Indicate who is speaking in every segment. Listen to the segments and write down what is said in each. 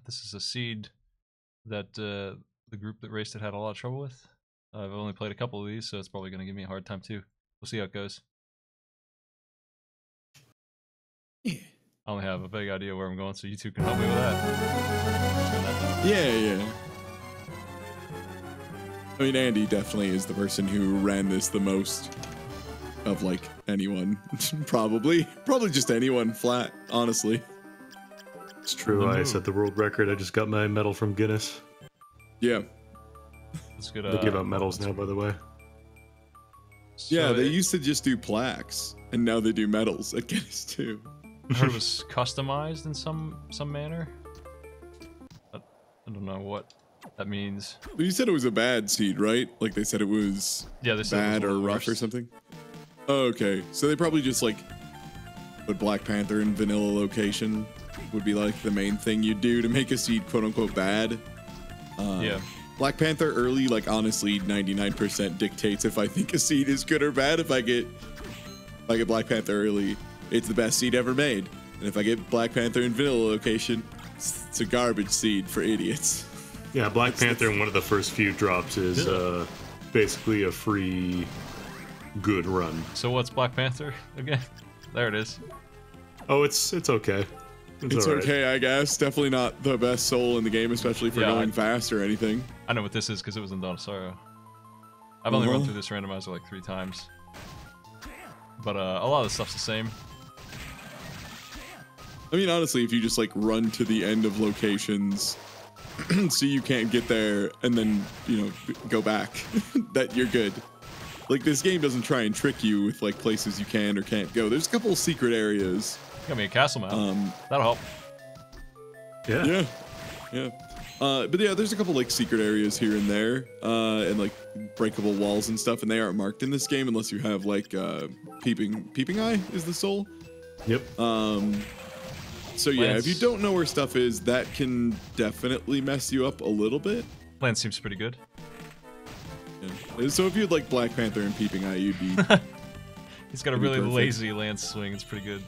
Speaker 1: this is a seed that the group that raced it had a lot of trouble with. I've only played a couple of these, so it's probably going to give me a hard time too. We'll see how it goes.
Speaker 2: Yeah.
Speaker 1: I only have a vague idea where I'm going, so you two can help me with that.
Speaker 2: Yeah. I mean, Andy definitely is the person who ran this the most of, like, anyone. Probably just anyone flat, honestly.
Speaker 3: It's true, I set the world record. I just got my medal from Guinness.
Speaker 2: Yeah.
Speaker 1: That's good.
Speaker 3: They give out medals now, by the way.
Speaker 1: So
Speaker 2: Yeah, they used to just do plaques, and now they do medals at Guinness too.
Speaker 1: I heard it was customized in some manner. I don't know what that means.
Speaker 2: But you said it was a bad seed, right? Like they said it was
Speaker 1: They said
Speaker 2: bad
Speaker 1: it was
Speaker 2: or
Speaker 1: one of the
Speaker 2: rough or
Speaker 1: worst.
Speaker 2: something? Oh, okay. So they probably just like put Black Panther in vanilla location would be like the main thing you do to make a seed quote unquote bad.
Speaker 1: Yeah.
Speaker 2: Black Panther early, like honestly, 99% dictates if I think a seed is good or bad. If I get Black Panther early, it's the best seed ever made. And if I get Black Panther in vanilla location, it's a garbage seed for idiots.
Speaker 3: Yeah, Black Panther in one of the first few drops is basically a free good run.
Speaker 1: So what's Black Panther again? There it is.
Speaker 3: Oh, it's okay.
Speaker 2: It's
Speaker 3: all right.
Speaker 2: okay, I guess. Definitely not the best soul in the game, especially for going fast or anything.
Speaker 1: I know what this is because it was in Donosaro. I've only run through this randomizer like 3 times. But a lot of the stuff's the same.
Speaker 2: I mean, honestly, if you just like run to the end of locations so you can't get there and then, you know, go back, that you're good. Like, this game doesn't try and trick you with like places you can or can't go. There's a couple secret areas.
Speaker 1: Got me a castle map. That'll help.
Speaker 2: Yeah. But yeah, there's a couple like secret areas here and there, and like breakable walls and stuff, and they aren't marked in this game unless you have like peeping eye is the soul.
Speaker 3: Yep.
Speaker 2: So yeah,
Speaker 1: Lance.
Speaker 2: if you don't know where stuff is, that can definitely mess you up a little bit.
Speaker 1: Plan seems pretty good.
Speaker 2: Yeah. So if you had like Black Panther and peeping eye, you'd be.
Speaker 1: He's got a
Speaker 2: It'd be
Speaker 1: really
Speaker 2: perfect.
Speaker 1: lazy lance swing. It's pretty good.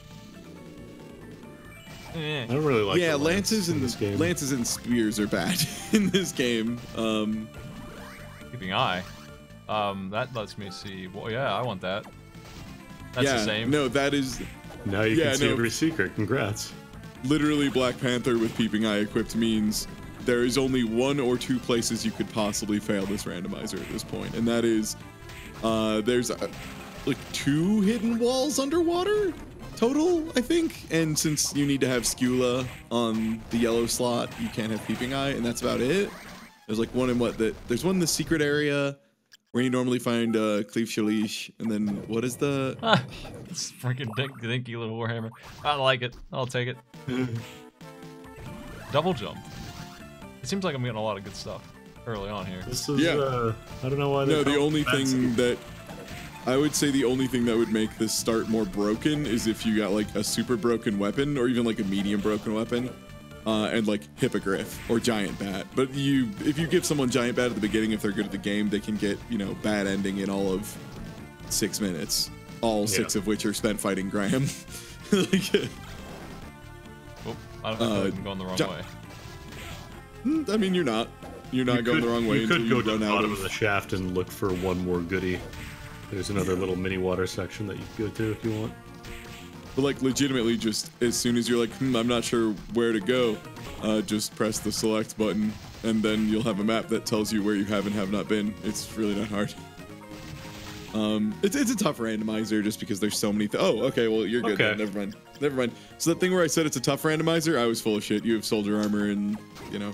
Speaker 3: I don't really like the
Speaker 2: lances
Speaker 3: in this game.
Speaker 2: lances and spears are bad in this game.
Speaker 1: Keeping eye. That lets me see. Well, yeah, I want that. That's
Speaker 2: yeah,
Speaker 1: the same.
Speaker 2: no, that is
Speaker 3: Now you can see every secret. Congrats.
Speaker 2: literally Black Panther with peeping eye equipped means there is only 1 or 2 places you could possibly fail this randomizer at this point, and that is there's like 2 hidden walls underwater total, I think. And since you need to have Skula on the yellow slot, you can't have peeping eye, and that's about it. There's like one in there's one in the secret area where you normally find Cleave Shalish, and then what is the
Speaker 1: This freaking dinky little warhammer. I like it. I'll take it. Double jump. It seems like I'm getting a lot of good stuff early on here.
Speaker 3: This is, I don't know why.
Speaker 2: No, the
Speaker 3: call it
Speaker 2: only
Speaker 3: fancy.
Speaker 2: thing that I would say the only thing that would make this start more broken is if you got like a super broken weapon or even like a medium broken weapon, and like Hippogriff or Giant Bat. But if you give someone Giant Bat at the beginning, if they're good at the game, they can get, you know, bad ending in all of 6 minutes. All 6 of which are spent fighting Graham. Like,
Speaker 1: Oh, I don't know if I'm going the wrong way.
Speaker 2: I mean, you're not going the wrong way.
Speaker 3: You could
Speaker 2: until
Speaker 3: go to
Speaker 2: run
Speaker 3: the
Speaker 2: out
Speaker 3: bottom of the shaft and look for one more goodie. There's another little mini water section that you can go to if you want.
Speaker 2: But like legitimately, just as soon as you're like, I'm not sure where to go, just press the select button, and then you'll have a map that tells you where you have and have not been. It's really not hard. It's a tough randomizer just because there's so many. Oh, okay. Well, you're good.
Speaker 3: Okay.
Speaker 2: Then. Never mind. So that thing where I said it's a tough randomizer, I was full of shit. You have soldier armor and, you know,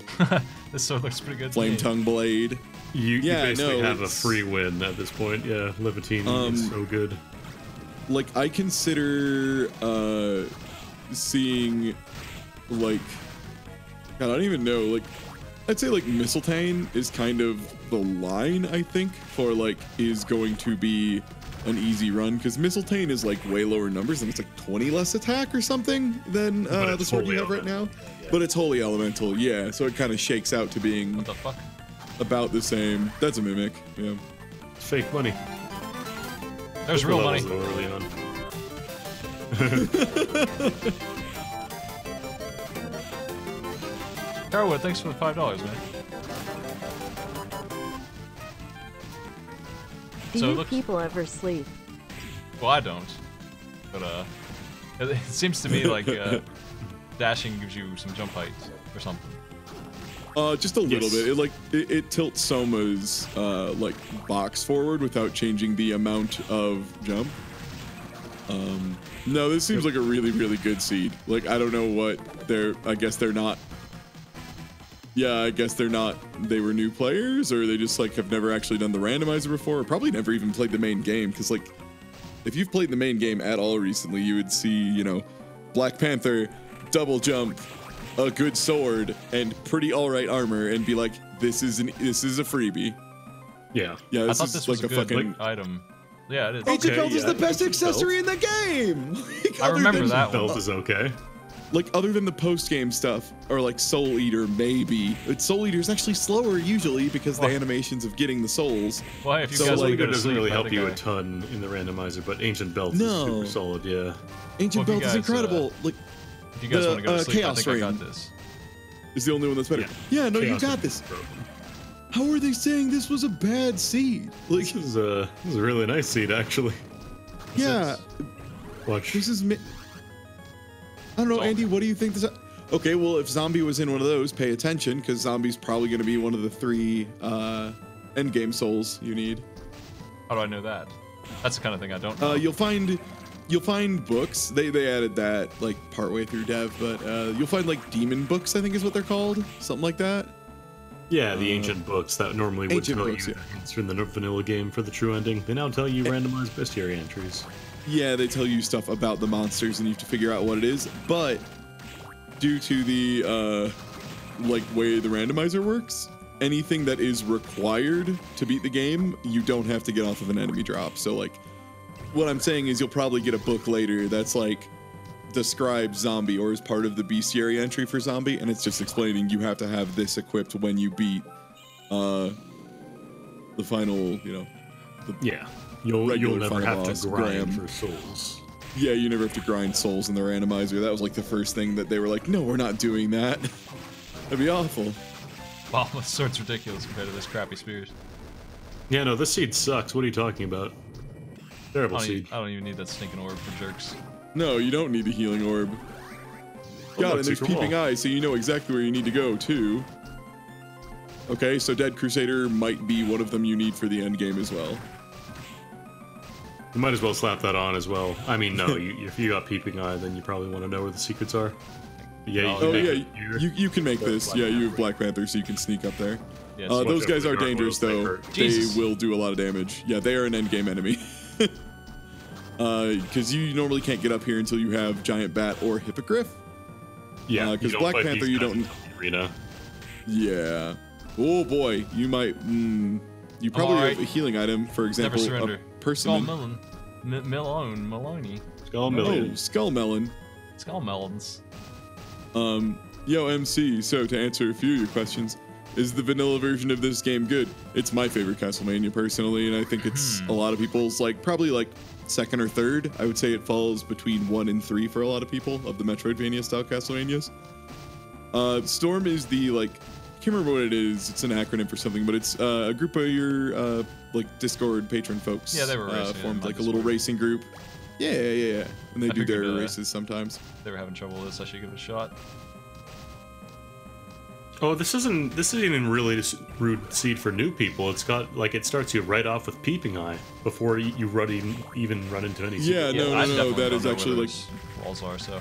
Speaker 1: This sword looks pretty good.
Speaker 2: flame tongue blade.
Speaker 3: You basically have a
Speaker 2: it's-
Speaker 3: free win at this point. Yeah, Levantine is so good.
Speaker 2: Like, I consider seeing, like, God, I don't even know, like, I'd say, like, Mistletoe is kind of the line, I think, for, like, is going to be an easy run, because Mistletoe is, like, way lower numbers, and it's, like, 20 less attack or something than the
Speaker 3: it's
Speaker 2: sword you
Speaker 3: holy
Speaker 2: have right now.
Speaker 3: elemental, yeah.
Speaker 2: But it's holy elemental, yeah, so it kind of shakes out to being
Speaker 1: What the fuck?
Speaker 2: about the same. That's a mimic, yeah.
Speaker 3: Fake money.
Speaker 1: There's real money.
Speaker 3: Levels low early on.
Speaker 1: Carwood, thanks for the $5, man.
Speaker 4: Do
Speaker 1: So it
Speaker 4: you
Speaker 1: looks-
Speaker 4: people ever sleep?
Speaker 1: Well, I don't. But, it seems to me like, dashing gives you some jump height or something.
Speaker 2: Just a little bit. It tilts Soma's like box forward without changing the amount of jump. No, this seems like a really, really good seed. Like, I don't know what I guess they're not. Yeah, I guess they're not. They were new players, or they just like have never actually done the randomizer before, or probably never even played the main game. Because like, if you've played the main game at all recently, you would see, you know, Black Panther, double jump, a good sword, and pretty alright armor, and be like, this is a freebie.
Speaker 3: Yeah.
Speaker 2: Yeah,
Speaker 1: I
Speaker 2: this
Speaker 1: thought
Speaker 2: is
Speaker 1: this
Speaker 2: like
Speaker 1: was
Speaker 2: a
Speaker 1: a good
Speaker 2: fucking.
Speaker 1: item. Yeah, it is.
Speaker 2: Ancient Belt is the best
Speaker 3: Ancient
Speaker 2: accessory in the game. Like,
Speaker 1: I
Speaker 2: other
Speaker 1: remember
Speaker 2: than-
Speaker 1: that one.
Speaker 3: Belt is okay.
Speaker 2: Like, other than the post-game stuff, or like Soul Eater, maybe. But Soul Eater is actually slower usually because the
Speaker 1: What?
Speaker 2: animations of getting the souls.
Speaker 1: Well, hey, if you
Speaker 2: So,
Speaker 1: guys
Speaker 2: like,
Speaker 1: want to
Speaker 3: Soul
Speaker 1: go
Speaker 3: Eater
Speaker 1: to
Speaker 3: doesn't
Speaker 1: sleep,
Speaker 3: really
Speaker 1: I
Speaker 3: help
Speaker 1: think
Speaker 3: you
Speaker 1: I-
Speaker 3: a ton in the randomizer, but Ancient Belt
Speaker 2: No.
Speaker 3: is super solid, yeah.
Speaker 2: Ancient
Speaker 1: Well, if
Speaker 2: Belt
Speaker 1: you
Speaker 2: is
Speaker 1: guys,
Speaker 2: incredible. Like,
Speaker 1: If you guys
Speaker 2: the,
Speaker 1: want to go to sleep,
Speaker 2: Chaos
Speaker 1: I think I got
Speaker 2: Rain.
Speaker 1: this.
Speaker 2: is the only one that's better. Yeah, no, you
Speaker 3: Chaos
Speaker 2: got
Speaker 3: is
Speaker 2: this.
Speaker 3: broken.
Speaker 2: How are they saying this was a bad seed? Like,
Speaker 3: This is a really nice seed, actually.
Speaker 2: yeah,
Speaker 3: Watch.
Speaker 2: this is. I don't know,
Speaker 1: Zombie.
Speaker 2: Andy. What do you think this? Okay, well, if Zombie was in one of those, pay attention, because Zombie's probably going to be one of the 3 endgame souls you need.
Speaker 1: How do I know that? That's the kind of thing I don't know.
Speaker 2: You'll find books. They added that like partway through dev, but you'll find like demon books, I think is what they're called, something like that.
Speaker 3: Yeah, the ancient books that normally would
Speaker 2: ancient
Speaker 3: tell
Speaker 2: books,
Speaker 3: you
Speaker 2: yeah.
Speaker 3: the hints from the vanilla game for the true ending. They now tell you randomized bestiary entries.
Speaker 2: Yeah, they tell you stuff about the monsters, and you have to figure out what it is. But due to the like way the randomizer works, anything that is required to beat the game, you don't have to get off of an enemy drop. So like, what I'm saying is you'll probably get a book later that's like describes Zombie or is part of the bestiary entry for Zombie, and it's just explaining you have to have this equipped when you beat the final, you know.
Speaker 3: Yeah, you'll
Speaker 2: Regular
Speaker 3: never
Speaker 2: final
Speaker 3: have
Speaker 2: boss,
Speaker 3: to grind
Speaker 2: Graham.
Speaker 3: for souls.
Speaker 2: Yeah, you never have to grind souls in the randomizer. That was like the first thing that they were like, no, we're not doing that. That'd be awful.
Speaker 1: Wow, this sword's ridiculous compared to this crappy spears.
Speaker 3: Yeah, no, this seed sucks. What are you talking about? Terrible seed.
Speaker 1: I don't even need that stinking orb for jerks.
Speaker 2: No, you don't need a healing orb. God,
Speaker 3: look,
Speaker 2: and there's
Speaker 3: secret
Speaker 2: peeping
Speaker 3: wall.
Speaker 2: eye, so you know exactly where you need to go, too. Okay, so Dead Crusader might be one of them you need for the end game as well.
Speaker 3: You might as well slap that on as well. I mean, no, if you got peeping eye, then you probably want to know where the secrets are. Yeah, you
Speaker 1: Oh,
Speaker 3: can
Speaker 2: Oh,
Speaker 3: make
Speaker 2: yeah,
Speaker 3: it here.
Speaker 2: you can make this.
Speaker 1: Black
Speaker 2: Yeah, you
Speaker 1: Panther.
Speaker 2: have Black Panther, so you can sneak up there.
Speaker 1: Yeah,
Speaker 2: Those
Speaker 3: watch
Speaker 2: guys
Speaker 3: out
Speaker 2: are
Speaker 3: for the
Speaker 2: dangerous,
Speaker 3: gargoyles,
Speaker 2: though.
Speaker 3: they hurt.
Speaker 1: Jesus.
Speaker 2: They will do a lot of damage. Yeah, they are an endgame enemy. Because you normally can't get up here until you have Giant Bat or Hippogriff.
Speaker 3: Yeah, you
Speaker 2: 'cause
Speaker 3: don't
Speaker 2: Black
Speaker 3: fight
Speaker 2: Panther,
Speaker 3: these
Speaker 2: you
Speaker 3: guys
Speaker 2: don't-
Speaker 3: in the arena.
Speaker 2: Yeah. Oh boy, you might. You probably
Speaker 1: Alright.
Speaker 2: have a healing item, for example,
Speaker 1: Never surrender.
Speaker 2: a person.
Speaker 1: Skull melon. Maloney.
Speaker 3: Skull
Speaker 2: Oh,
Speaker 3: Million.
Speaker 2: Skull Melon.
Speaker 1: Skull melons.
Speaker 2: Yo, MC. So to answer a few of your questions, is the vanilla version of this game good? It's my favorite Castlevania personally, and I think it's a lot of people's probably second or third. I would say it falls between 1 and 3 for a lot of people of the Metroidvania style Castlevanias. Storm is the I can't remember what it is. It's an acronym for something, but it's a group of your Discord patron folks.
Speaker 1: Yeah, they were racing in
Speaker 2: formed
Speaker 1: my
Speaker 2: a little
Speaker 1: Discord.
Speaker 2: racing group. Yeah. And they
Speaker 1: I
Speaker 2: do their
Speaker 1: figured,
Speaker 2: races sometimes.
Speaker 1: They were having trouble with this. I should give it a shot.
Speaker 3: Oh, this isn't even really a rude seed for new people. It's got it starts you right off with peeping eye before you even run into any.
Speaker 2: Yeah,
Speaker 3: secret.
Speaker 2: no,
Speaker 1: I
Speaker 2: no,
Speaker 1: definitely
Speaker 2: that
Speaker 1: don't
Speaker 2: is
Speaker 1: know
Speaker 2: actually
Speaker 1: where those walls are, so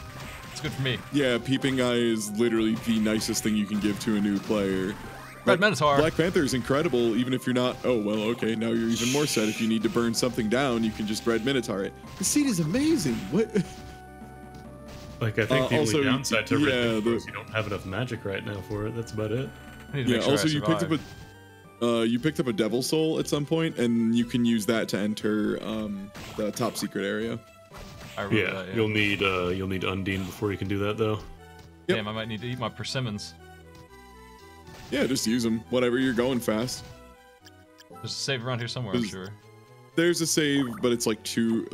Speaker 1: it's good for me.
Speaker 2: Yeah, Peeping Eye is literally the nicest thing you can give to a new player.
Speaker 1: Red Minotaur.
Speaker 2: Black Panther is incredible, even if you're not. Oh, well, okay, now you're even more set. If you need to burn something down, you can just Red Minotaur it. The seed is amazing. What?
Speaker 3: I think the
Speaker 2: also,
Speaker 3: only downside to
Speaker 2: yeah,
Speaker 3: Red Minotaur is
Speaker 2: the-
Speaker 3: you don't have enough magic right now for it. That's about it.
Speaker 1: I need to
Speaker 2: Yeah.
Speaker 1: make sure
Speaker 2: Also,
Speaker 1: I
Speaker 2: you picked up
Speaker 1: survive.
Speaker 2: you picked up a Devil Soul at some point, and you can use that to enter the top secret area.
Speaker 1: I remember
Speaker 3: Yeah,
Speaker 1: that,
Speaker 3: you'll need Undine before you can do that though.
Speaker 2: Yep.
Speaker 1: Damn, I might need to eat my persimmons.
Speaker 2: Yeah, just use them whenever you're going fast.
Speaker 1: There's a save around here somewhere, I'm sure.
Speaker 2: There's a save, but it's two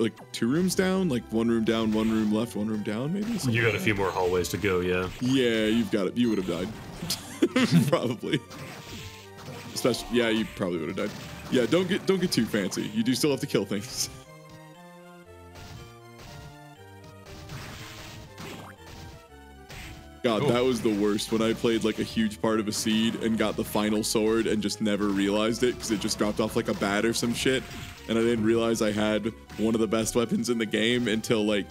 Speaker 2: rooms down, one room down, one room left, one room down, maybe.
Speaker 3: You
Speaker 2: something
Speaker 3: got a
Speaker 2: like
Speaker 3: few more hallways to go. Yeah.
Speaker 2: that. Yeah, you've got it. You would have died. Probably. Especially, yeah, you probably would have died. Yeah, don't get too fancy. You do still have to kill things. God, that was the worst when I played like a huge part of a seed and got the final sword and just never realized it because it just dropped off like a bat or some shit. And I didn't realize I had one of the best weapons in the game until like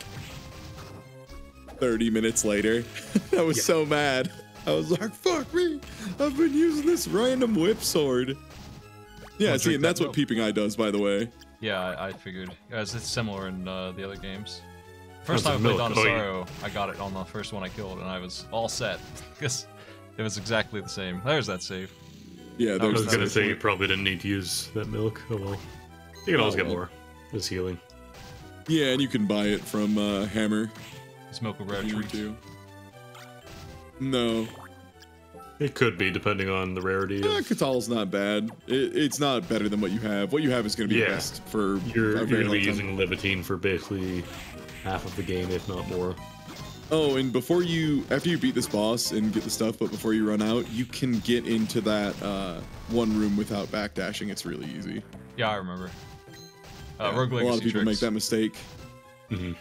Speaker 2: 30 minutes later. I was so mad. I was like, fuck me. I've been using this random whip sword. Yeah, see, and that's what Peeping Eye does, by the way.
Speaker 1: Yeah, I figured. As it's similar in the other games. First time I played Donisaro, I got it on the first one I killed, and I was all set. Because it was exactly the same. There's that save.
Speaker 2: Yeah,
Speaker 3: I was going to say you probably didn't need to use that milk. Oh well. You can always get more. It's healing.
Speaker 2: Yeah, and you can buy it from Hammer.
Speaker 1: Smoke a rare treat.
Speaker 2: Too. No.
Speaker 3: It could be, depending on the rarity.
Speaker 2: Katal's not bad. It's not better than what you have. What you have is going to be best for
Speaker 3: You're going to be using Levitine for basically half of the game, if not more.
Speaker 2: Oh, and after you beat this boss and get the stuff, but before you run out, you can get into that one room without backdashing. It's really easy.
Speaker 1: Yeah, I remember.
Speaker 2: Rogue Legacy a lot of people make that mistake.
Speaker 3: Mm-hmm.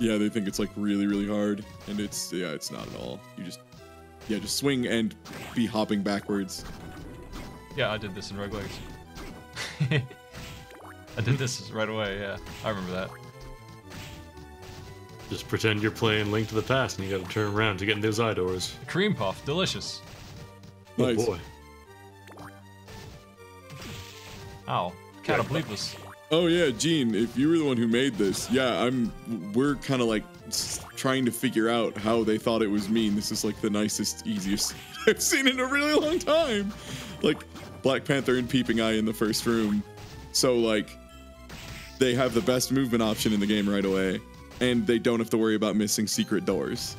Speaker 2: Yeah, they think it's like really, really hard, and it's not at all. You just swing and be hopping backwards.
Speaker 1: Yeah, I did this in Rogue Legacy. I did this right away. Yeah, I remember that.
Speaker 3: Just pretend you're playing Link to the Past, and you got to turn around to get into those eye doors.
Speaker 1: Cream puff, delicious.
Speaker 2: Nice.
Speaker 3: Oh boy.
Speaker 1: Ow, Catapletus.
Speaker 2: Oh yeah, Gene, if you were the one who made this, we're kind of like trying to figure out how they thought it was mean. This is like the nicest, easiest I've seen in a really long time. Like Black Panther and Peeping Eye in the first room. So like they have the best movement option in the game right away, and they don't have to worry about missing secret doors.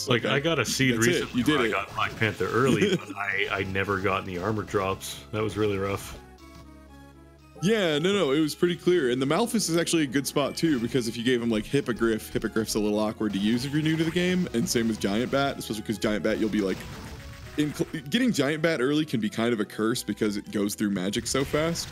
Speaker 3: Like I got a seed recently.
Speaker 2: You did it.
Speaker 3: I got Black Panther early, but I never got any armor drops. That was really rough.
Speaker 2: Yeah, no, it was pretty clear. And the Malphus is actually a good spot too, because if you gave him like Hippogriff's a little awkward to use if you're new to the game, and same with Giant Bat, especially because Giant Bat, you'll be like, getting Giant Bat early can be kind of a curse because it goes through magic so fast.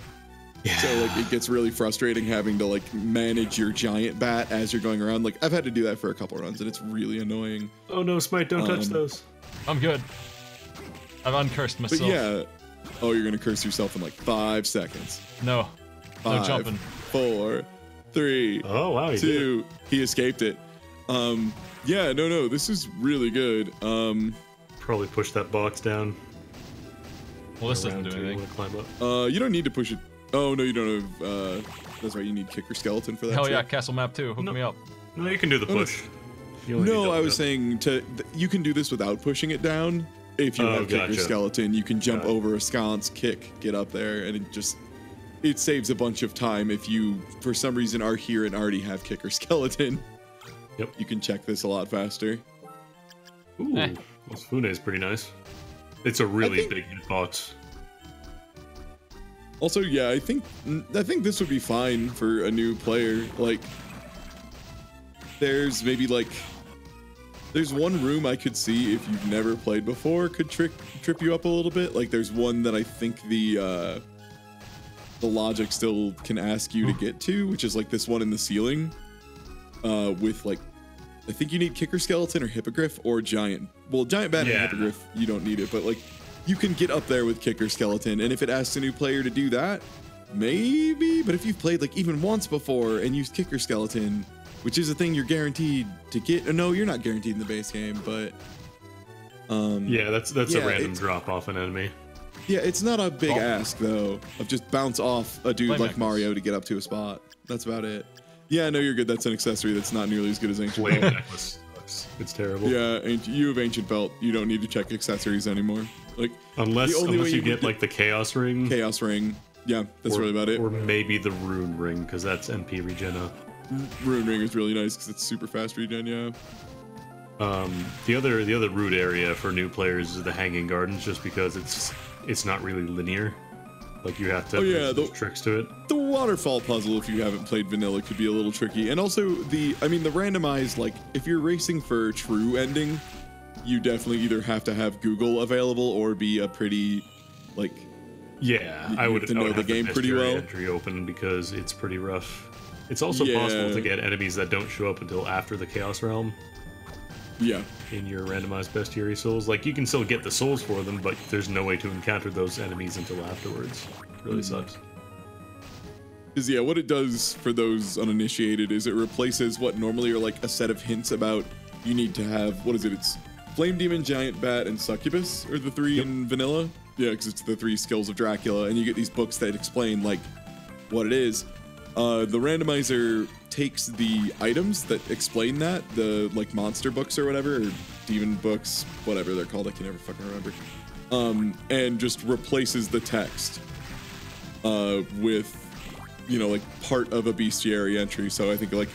Speaker 2: Yeah. So like it gets really frustrating having to like manage your Giant Bat as you're going around. Like I've had to do that for a couple runs, and it's really annoying.
Speaker 3: Oh no, Smite, don't touch those.
Speaker 1: I'm good. I've uncursed myself.
Speaker 2: But yeah. Oh, you're gonna curse yourself in like 5 seconds.
Speaker 1: No.
Speaker 2: 5,
Speaker 1: no jumping.
Speaker 2: 4, 3,
Speaker 3: oh wow,
Speaker 2: 2. He escaped it. Yeah, no, this is really good.
Speaker 3: Probably push that box down.
Speaker 1: Well, this doesn't do anything.
Speaker 3: Climb up.
Speaker 2: You don't need to push it. Oh no, you don't have. That's right. You need Kicker Skeleton for that.
Speaker 1: Hell
Speaker 2: too.
Speaker 1: yeah, Castle Map 2. Hook me up.
Speaker 3: No, you can do the push.
Speaker 2: No, I was saying you can do this without pushing it down. If you have Kicker Skeleton, you can jump over a sconce, kick, get up there, and it saves a bunch of time if you, for some reason, are here and already have Kicker Skeleton.
Speaker 3: Yep.
Speaker 2: You can check this a lot faster.
Speaker 3: Ooh, this Fune is pretty nice. It's a really big hitbox.
Speaker 2: Also, yeah, I think this would be fine for a new player. Like, there's maybe like. There's one room I could see if you've never played before could trip you up a little bit. Like there's one that I think the logic still can ask you to get to, which is like this one in the ceiling, with like, I think you need Kicker Skeleton or Hippogriff or Giant. Well, Giant Bat and Hippogriff, you don't need it, but like you can get up there with Kicker Skeleton, and if it asks a new player to do that, maybe. But if you've played like even once before and used Kicker Skeleton, which is a thing you're guaranteed to get. No, you're not guaranteed in the base game, but
Speaker 3: yeah, that's a random drop off an enemy.
Speaker 2: Yeah, it's not a big ask though of just bounce off a dude like Mario to get up to a spot. That's about it. Yeah, no, you're good. That's an accessory that's not nearly as good as Ancient
Speaker 3: Flame
Speaker 2: Belt.
Speaker 3: necklace sucks. It's terrible.
Speaker 2: Yeah, and you have Ancient Belt. You don't need to check accessories anymore. Like
Speaker 3: unless you get like the Chaos Ring.
Speaker 2: Chaos Ring. Yeah, that's really about it.
Speaker 3: Or maybe the Rune Ring, because that's MP regen.
Speaker 2: Rune Ring is really nice because it's super fast regen, yeah.
Speaker 3: The other root area for new players is the Hanging Gardens, just because it's not really linear. Like you have to there's tricks to it.
Speaker 2: The waterfall puzzle, if you haven't played vanilla, could be a little tricky. And also the randomized, like if you're racing for true ending, you definitely either have to have Google available or be a pretty, like,
Speaker 3: yeah, I would
Speaker 2: know the game pretty well.
Speaker 3: Entry open because it's pretty rough. It's also possible to get enemies that don't show up until after the Chaos Realm.
Speaker 2: Yeah.
Speaker 3: In your randomized bestiary souls, like you can still get the souls for them, but there's no way to encounter those enemies until afterwards. Really sucks.
Speaker 2: Because yeah, what it does for those uninitiated is it replaces what normally are like a set of hints about you need to have, what is it? It's Flame Demon, Giant Bat, and Succubus are the three in vanilla. Yeah, because it's the 3 skills of Dracula, and you get these books that explain like what it is. The randomizer takes the items that explain that, the like monster books or whatever, or demon books, whatever they're called, I can never fucking remember, and just replaces the text with, you know, like part of a bestiary entry. So I think like,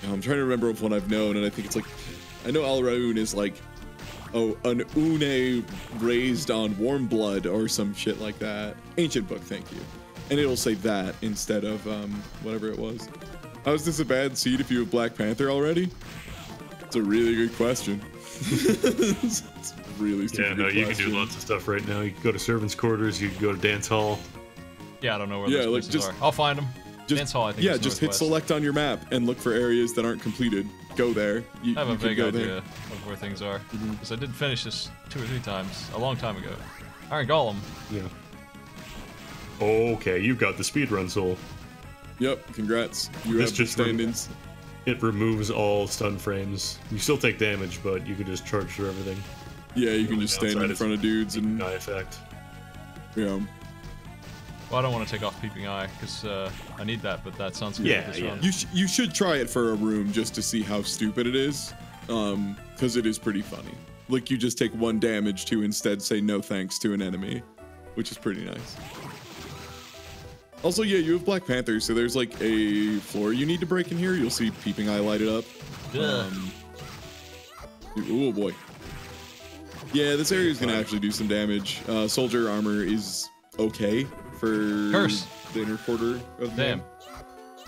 Speaker 2: I'm trying to remember of one I've known, and I think it's like, I know Al Raun is like, oh, an une raised on warm blood or some shit like that. Ancient book, thank you. And it'll say that instead of whatever it was. How is this a bad seed if you have Black Panther already? It's a really good question. It's really stupid.
Speaker 3: Yeah, no, you can do lots of stuff right now. You can go to servants' quarters. You can go to dance hall.
Speaker 1: Yeah, I don't know where those places are. I'll find them. Dance hall, I think.
Speaker 2: Yeah, just hit select on your map and look for areas that aren't completed. Go there.
Speaker 1: I have a vague idea of where things are because I did finish this 2 or 3 times a long time ago. Iron Golem.
Speaker 3: Yeah. Okay, you got the speedrun soul.
Speaker 2: Yep, congrats. You have just stand-ins.
Speaker 3: It removes all stun frames. You still take damage, but you can just charge through everything.
Speaker 2: Yeah, you can just stand in front of dudes and
Speaker 3: guy effect.
Speaker 2: Yeah.
Speaker 1: Well, I don't want to take off Peeping Eye because I need that, but that sounds good.
Speaker 3: Yeah.
Speaker 2: You should try it for a room just to see how stupid it is, because it is pretty funny. Like you just take 1 damage to instead say no thanks to an enemy, which is pretty nice. Also, yeah, you have Black Panther, so there's like a floor you need to break in here. You'll see Peeping Eye lighted up. Oh boy. Yeah, this area is gonna actually do some damage. Soldier armor is okay for the inner quarter of the game.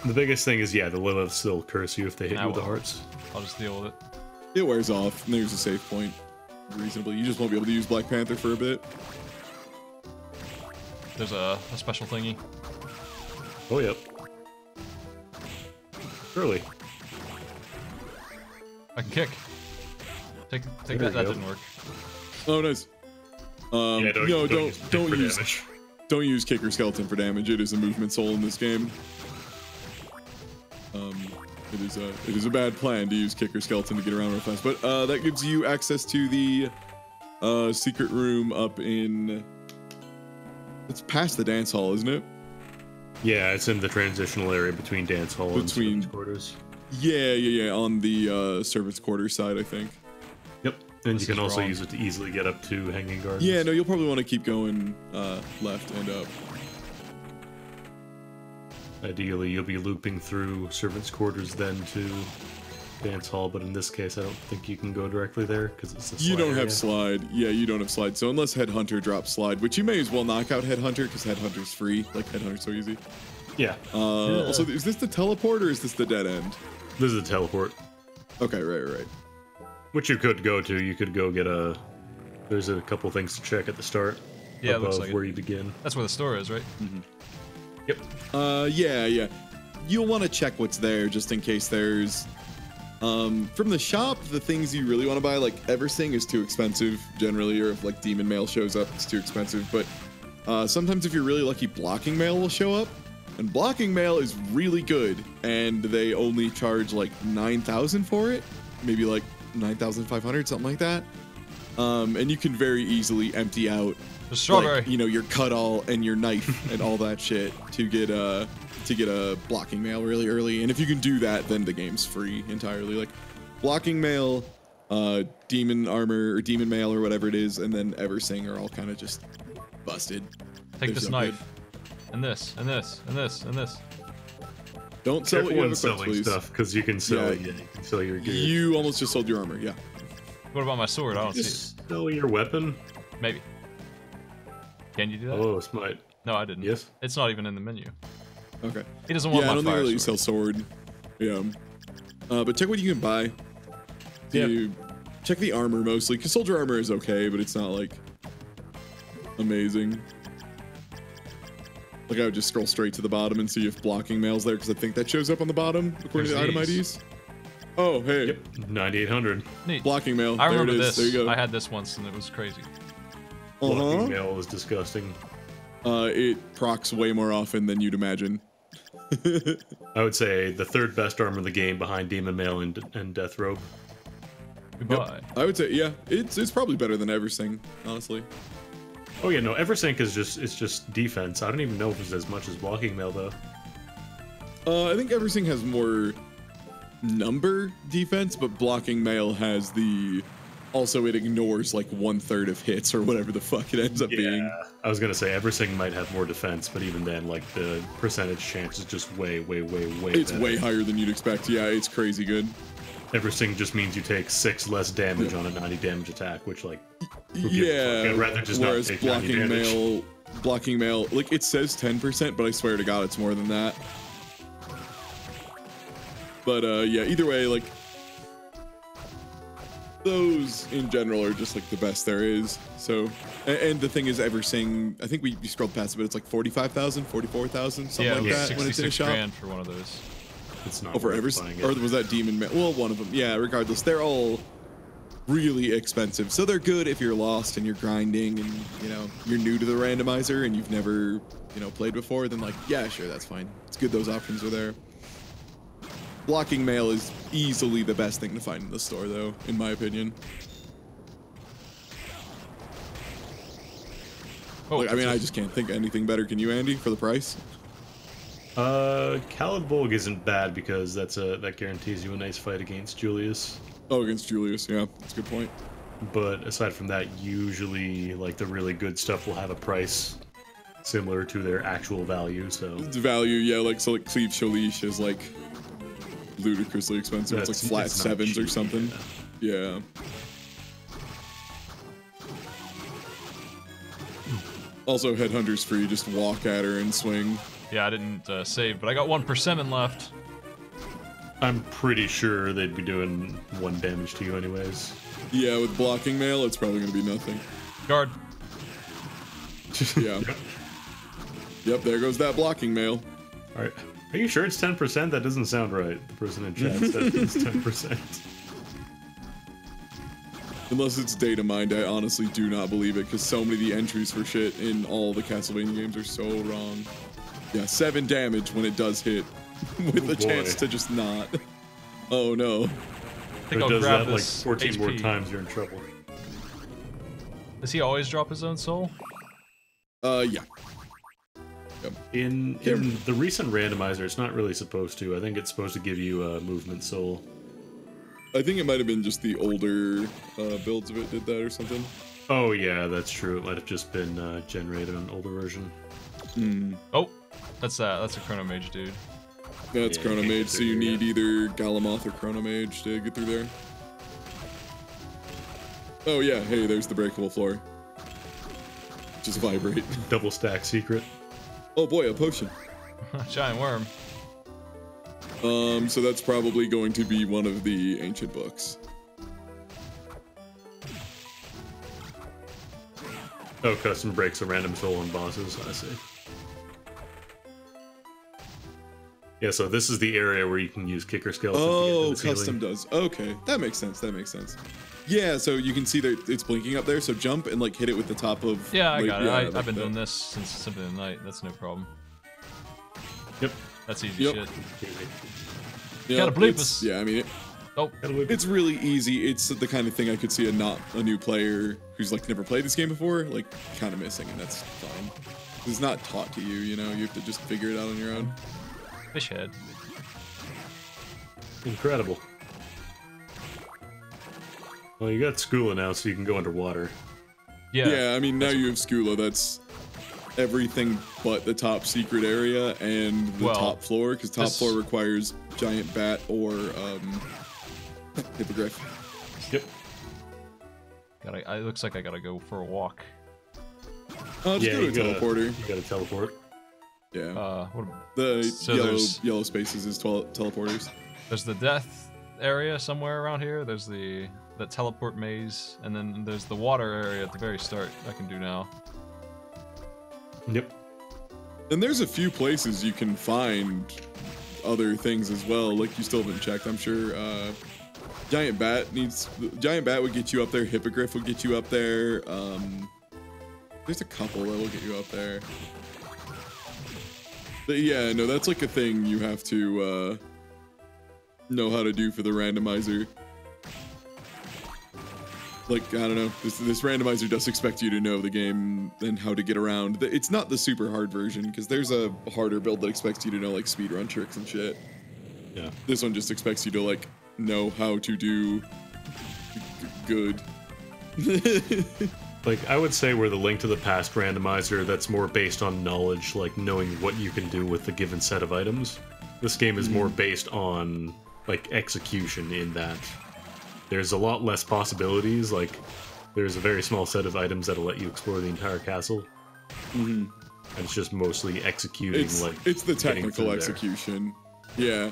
Speaker 3: The biggest thing is, yeah, the Lilith still curse you if they hit you with the hearts.
Speaker 1: I'll just deal with it.
Speaker 2: It wears off, and there's a save point. Reasonably, you just won't be able to use Black Panther for a bit.
Speaker 1: There's a special thingy.
Speaker 3: Oh, yep. Surely.
Speaker 1: I can kick. Take that. That didn't work.
Speaker 2: Oh, nice.
Speaker 3: Yeah,
Speaker 2: don't use Kicker Skeleton for damage. It is a movement soul in this game. It is a bad plan to use Kicker Skeleton to get around real fast, but that gives you access to the secret room up in. It's past the dance hall, isn't it?
Speaker 3: Yeah, it's in the transitional area between dance hall and servants' quarters.
Speaker 2: Yeah, on the servants' quarters side, I think.
Speaker 3: Yep, and you can also use it to easily get up to Hanging Gardens.
Speaker 2: Yeah, no, you'll probably want to keep going left and up.
Speaker 3: Ideally, you'll be looping through servants' quarters then to dance hall, but in this case, I don't think you can go directly there because it's a slide.
Speaker 2: You don't have slide. Yeah, you don't have slide. So unless Headhunter drops slide, which you may as well knock out Headhunter because Headhunter's free. Like Headhunter's so easy.
Speaker 3: Yeah.
Speaker 2: Also, is this the teleport or is this the dead end?
Speaker 3: This is a teleport.
Speaker 2: Okay, right.
Speaker 3: Which you could go to. You could go get a. There's a couple things to check at the start.
Speaker 1: Yeah, it looks like
Speaker 3: where you begin.
Speaker 1: That's where the store is, right?
Speaker 2: Mm-hmm.
Speaker 3: Yep.
Speaker 2: Yeah. You'll want to check what's there just in case there's. From the shop, the things you really want to buy, like Eversing is too expensive generally, or if like Demon Mail shows up, it's too expensive. But sometimes if you're really lucky, Blocking Mail will show up. And Blocking Mail is really good, and they only charge like 9,000 for it, maybe like 9,500, something like that. And you can very easily empty out,
Speaker 1: the strawberry,
Speaker 2: like, your cut-all and your knife and all that shit to get a Blocking Mail really early. And if you can do that, then the game's free entirely. Like Blocking Mail, Demon Armor or Demon Mail or whatever it is, and then Eversing are all kind of just busted.
Speaker 1: Take this knife. And this, and this, and this, and this.
Speaker 2: Don't sell what you have equipped, please.
Speaker 3: Stuff, because you can sell, you can sell your gear.
Speaker 2: You almost just sold your armor, yeah.
Speaker 1: What about my sword? I don't see it.
Speaker 3: Sell your weapon?
Speaker 1: Maybe. Can you do that?
Speaker 3: Oh, smite.
Speaker 1: No, I didn't.
Speaker 3: Yes?
Speaker 1: It's not even in the menu.
Speaker 2: Okay.
Speaker 1: He doesn't want my fire sword.
Speaker 2: I don't think you sell sword. Yeah. But check what you can buy. Check the armor mostly, because soldier armor is okay, but it's not like amazing. Like I would just scroll straight to the bottom and see if blocking mail's there, because I think that shows up on the bottom according to the item IDs. Oh, hey.
Speaker 3: Yep, 9800.
Speaker 1: Neat.
Speaker 2: Blocking mail.
Speaker 1: I remember
Speaker 2: there it is.
Speaker 1: this.
Speaker 2: There you go.
Speaker 1: I had this once and it was crazy.
Speaker 3: Blocking mail is disgusting.
Speaker 2: It procs way more often than you'd imagine.
Speaker 3: I would say the third best armor in the game behind Demon Mail and Death Robe.
Speaker 1: Goodbye.
Speaker 2: Yep. I would say, yeah, it's probably better than Eversing, honestly.
Speaker 3: Oh yeah, no, Eversync is just defense. I don't even know if it's as much as blocking mail though.
Speaker 2: I think Eversing has more number defense, but blocking mail has the also it ignores like 1/3 of hits or whatever the fuck it ends up being.
Speaker 3: I was gonna say Eversync might have more defense, but even then, like the percentage chance is just way
Speaker 2: It's
Speaker 3: better.
Speaker 2: way higher than you'd expect. Yeah, it's crazy good.
Speaker 3: Eversync just means you take 6 less damage on a 90 damage attack, which like
Speaker 2: yeah.
Speaker 3: I'd rather just not take 90 damage.
Speaker 2: Blocking mail, like it says 10%, but I swear to God, it's more than that. But yeah, either way, like those in general are just like the best there is. So, and the thing is, Eversing, I think we scrolled past it, but it's like 45,000, 44,000, something like that when it's in a shop.
Speaker 1: $66,000 for one of those.
Speaker 3: It's not
Speaker 2: Over Eversing, or was that Demon Mail? Well, one of them. Yeah, regardless, they're all really expensive. So they're good if you're lost and you're grinding and, you know, you're new to the randomizer and you've never, you know, played before, then like, yeah, sure, that's fine. It's good those options are there. Blocking mail is easily the best thing to find in the store, though, in my opinion.
Speaker 1: Oh,
Speaker 2: like, I mean, I just can't think of anything better. Can you, Andy, for the price?
Speaker 3: Kalibulg isn't bad because that guarantees you a nice fight against Julius.
Speaker 2: Oh, against Julius, yeah, that's a good point.
Speaker 3: But aside from that, usually like the really good stuff will have a price similar to their actual value. So
Speaker 2: the value, yeah, like so, like Cleave Shalish is like ludicrously expensive. It's like flat 7s or something. Yeah. Also, Headhunter's free. Just walk at her and swing.
Speaker 1: Yeah, I didn't save, but I got 1 persimmon left.
Speaker 3: I'm pretty sure they'd be doing 1 damage to you anyways.
Speaker 2: Yeah, with blocking mail, it's probably going to be nothing.
Speaker 1: Guard.
Speaker 2: Yeah. Yep, there goes that blocking mail.
Speaker 3: Alright. Are you sure it's 10%? That doesn't sound right. The person in chat said it's 10%.
Speaker 2: Unless it's data mined, I honestly do not believe it, because so many of the entries for shit in all the Castlevania games are so wrong. Yeah, 7 damage when it does hit, with a chance to just not. Oh no.
Speaker 1: I think I'll
Speaker 3: does
Speaker 1: grab
Speaker 3: that like
Speaker 1: this
Speaker 3: 14
Speaker 1: HP.
Speaker 3: more times, you're in trouble.
Speaker 1: Does he always drop his own soul?
Speaker 2: Yeah. Yep.
Speaker 3: In the recent randomizer, it's not really supposed to. I think it's supposed to give you a movement soul.
Speaker 2: I think it might have been just the older builds of it did that or something.
Speaker 3: Oh yeah, that's true. It might have just been generated on an older version.
Speaker 1: Oh, that's a Chrono Mage dude.
Speaker 2: That's
Speaker 3: Yeah,
Speaker 2: Chrono
Speaker 3: you can't
Speaker 2: Mage,
Speaker 3: get
Speaker 2: so
Speaker 3: through
Speaker 2: you
Speaker 3: here
Speaker 2: need either Galamoth or Chrono Mage to get through there. Oh yeah, hey, there's the breakable floor. Just vibrate.
Speaker 3: Double stack secret.
Speaker 2: Oh boy, a potion.
Speaker 1: Giant worm.
Speaker 2: So that's probably going to be one of the ancient books.
Speaker 3: Oh, custom breaks a random soul on bosses, I see. Yeah, so this is the area where you can use kicker skeleton to get to
Speaker 2: Oh,
Speaker 3: the ceiling.
Speaker 2: custom does. Okay, that makes sense. That makes sense. Yeah, so you can see that it's blinking up there. So jump and like hit it with the top of.
Speaker 1: Yeah, I
Speaker 2: like,
Speaker 1: got it.
Speaker 2: yeah,
Speaker 1: I've
Speaker 2: like
Speaker 1: been
Speaker 2: that.
Speaker 1: doing this since Symphony of the Night. That's no problem.
Speaker 3: Yep.
Speaker 1: That's easy
Speaker 2: Yep.
Speaker 1: shit.
Speaker 2: Yeah,
Speaker 1: Gotta bleep
Speaker 2: it's-
Speaker 1: us.
Speaker 2: Yeah, I mean,
Speaker 1: Oh,
Speaker 2: it's really easy. It's the kind of thing I could see a new player who's like never played this game before, like kind of missing, and that's fine. It's not taught to you, you know. You have to just figure it out on your own.
Speaker 1: fish head.
Speaker 3: Incredible. Well, you got Skula now, so you can go underwater.
Speaker 2: Yeah, I mean, now you have Skula. That's everything but the top secret area and the
Speaker 1: Well,
Speaker 2: top floor, because top
Speaker 1: this-
Speaker 2: floor requires giant bat or hippogriff.
Speaker 3: Yep.
Speaker 1: It looks like I gotta go for a walk.
Speaker 2: Just
Speaker 3: Yeah,
Speaker 2: go to a
Speaker 3: you gotta-
Speaker 2: teleporter.
Speaker 3: You gotta teleport.
Speaker 2: Yeah.
Speaker 1: What,
Speaker 2: The
Speaker 1: so
Speaker 2: yellow spaces is teleporters.
Speaker 1: there's the death area somewhere around here. There's the that teleport maze, and then there's the water area at the very start I can do now.
Speaker 3: Yep.
Speaker 2: And there's a few places you can find other things as well. Like you still haven't checked, I'm sure. Giant Bat would get you up there. Hippogriff would get you up there. There's a couple that will get you up there. But yeah, no, that's like a thing you have to know how to do for the randomizer. Like, I don't know, this randomizer does expect you to know the game and how to get around. It's not the super hard version, because there's a harder build that expects you to know, like, speedrun tricks and shit.
Speaker 3: Yeah.
Speaker 2: This one just expects you to, like, know how to do good.
Speaker 3: Like, I would say we're the Link to the Past randomizer that's more based on knowledge, like knowing what you can do with the given set of items. This game is more based on, like, execution in that there's a lot less possibilities. Like, there's a very small set of items that'll let you explore the entire castle. And it's just mostly executing,
Speaker 2: it's the technical execution. Yeah.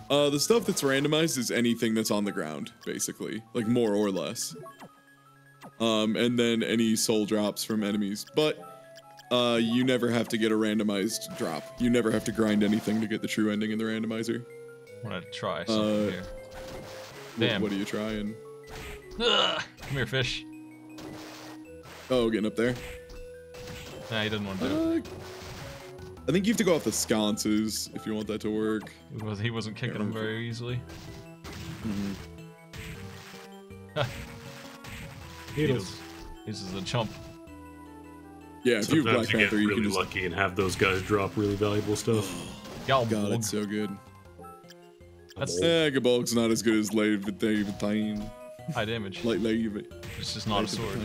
Speaker 2: The stuff that's randomized is anything that's on the ground, basically. Like, more or less. And then any soul drops from enemies. But you never have to get a randomized drop. You never have to grind anything to get the true ending in the randomizer.
Speaker 1: I'm gonna try something here. Damn.
Speaker 2: What are you trying?
Speaker 1: Ugh, come here, fish.
Speaker 2: Oh, getting up there?
Speaker 1: Nah, he doesn't want to do it.
Speaker 2: I think you have to go off the sconces if you want that to work.
Speaker 1: He wasn't kicking them very easily. He's a chump.
Speaker 2: Yeah, if you Black
Speaker 3: Sometimes
Speaker 2: Panther,
Speaker 3: get
Speaker 2: you
Speaker 3: really
Speaker 2: can just...
Speaker 3: lucky and have those guys drop really valuable stuff.
Speaker 2: God, it's so good.
Speaker 1: That's
Speaker 2: Gabolg's not as good as Levitine.
Speaker 1: high damage.
Speaker 2: Levitine.
Speaker 1: It's just not a sword.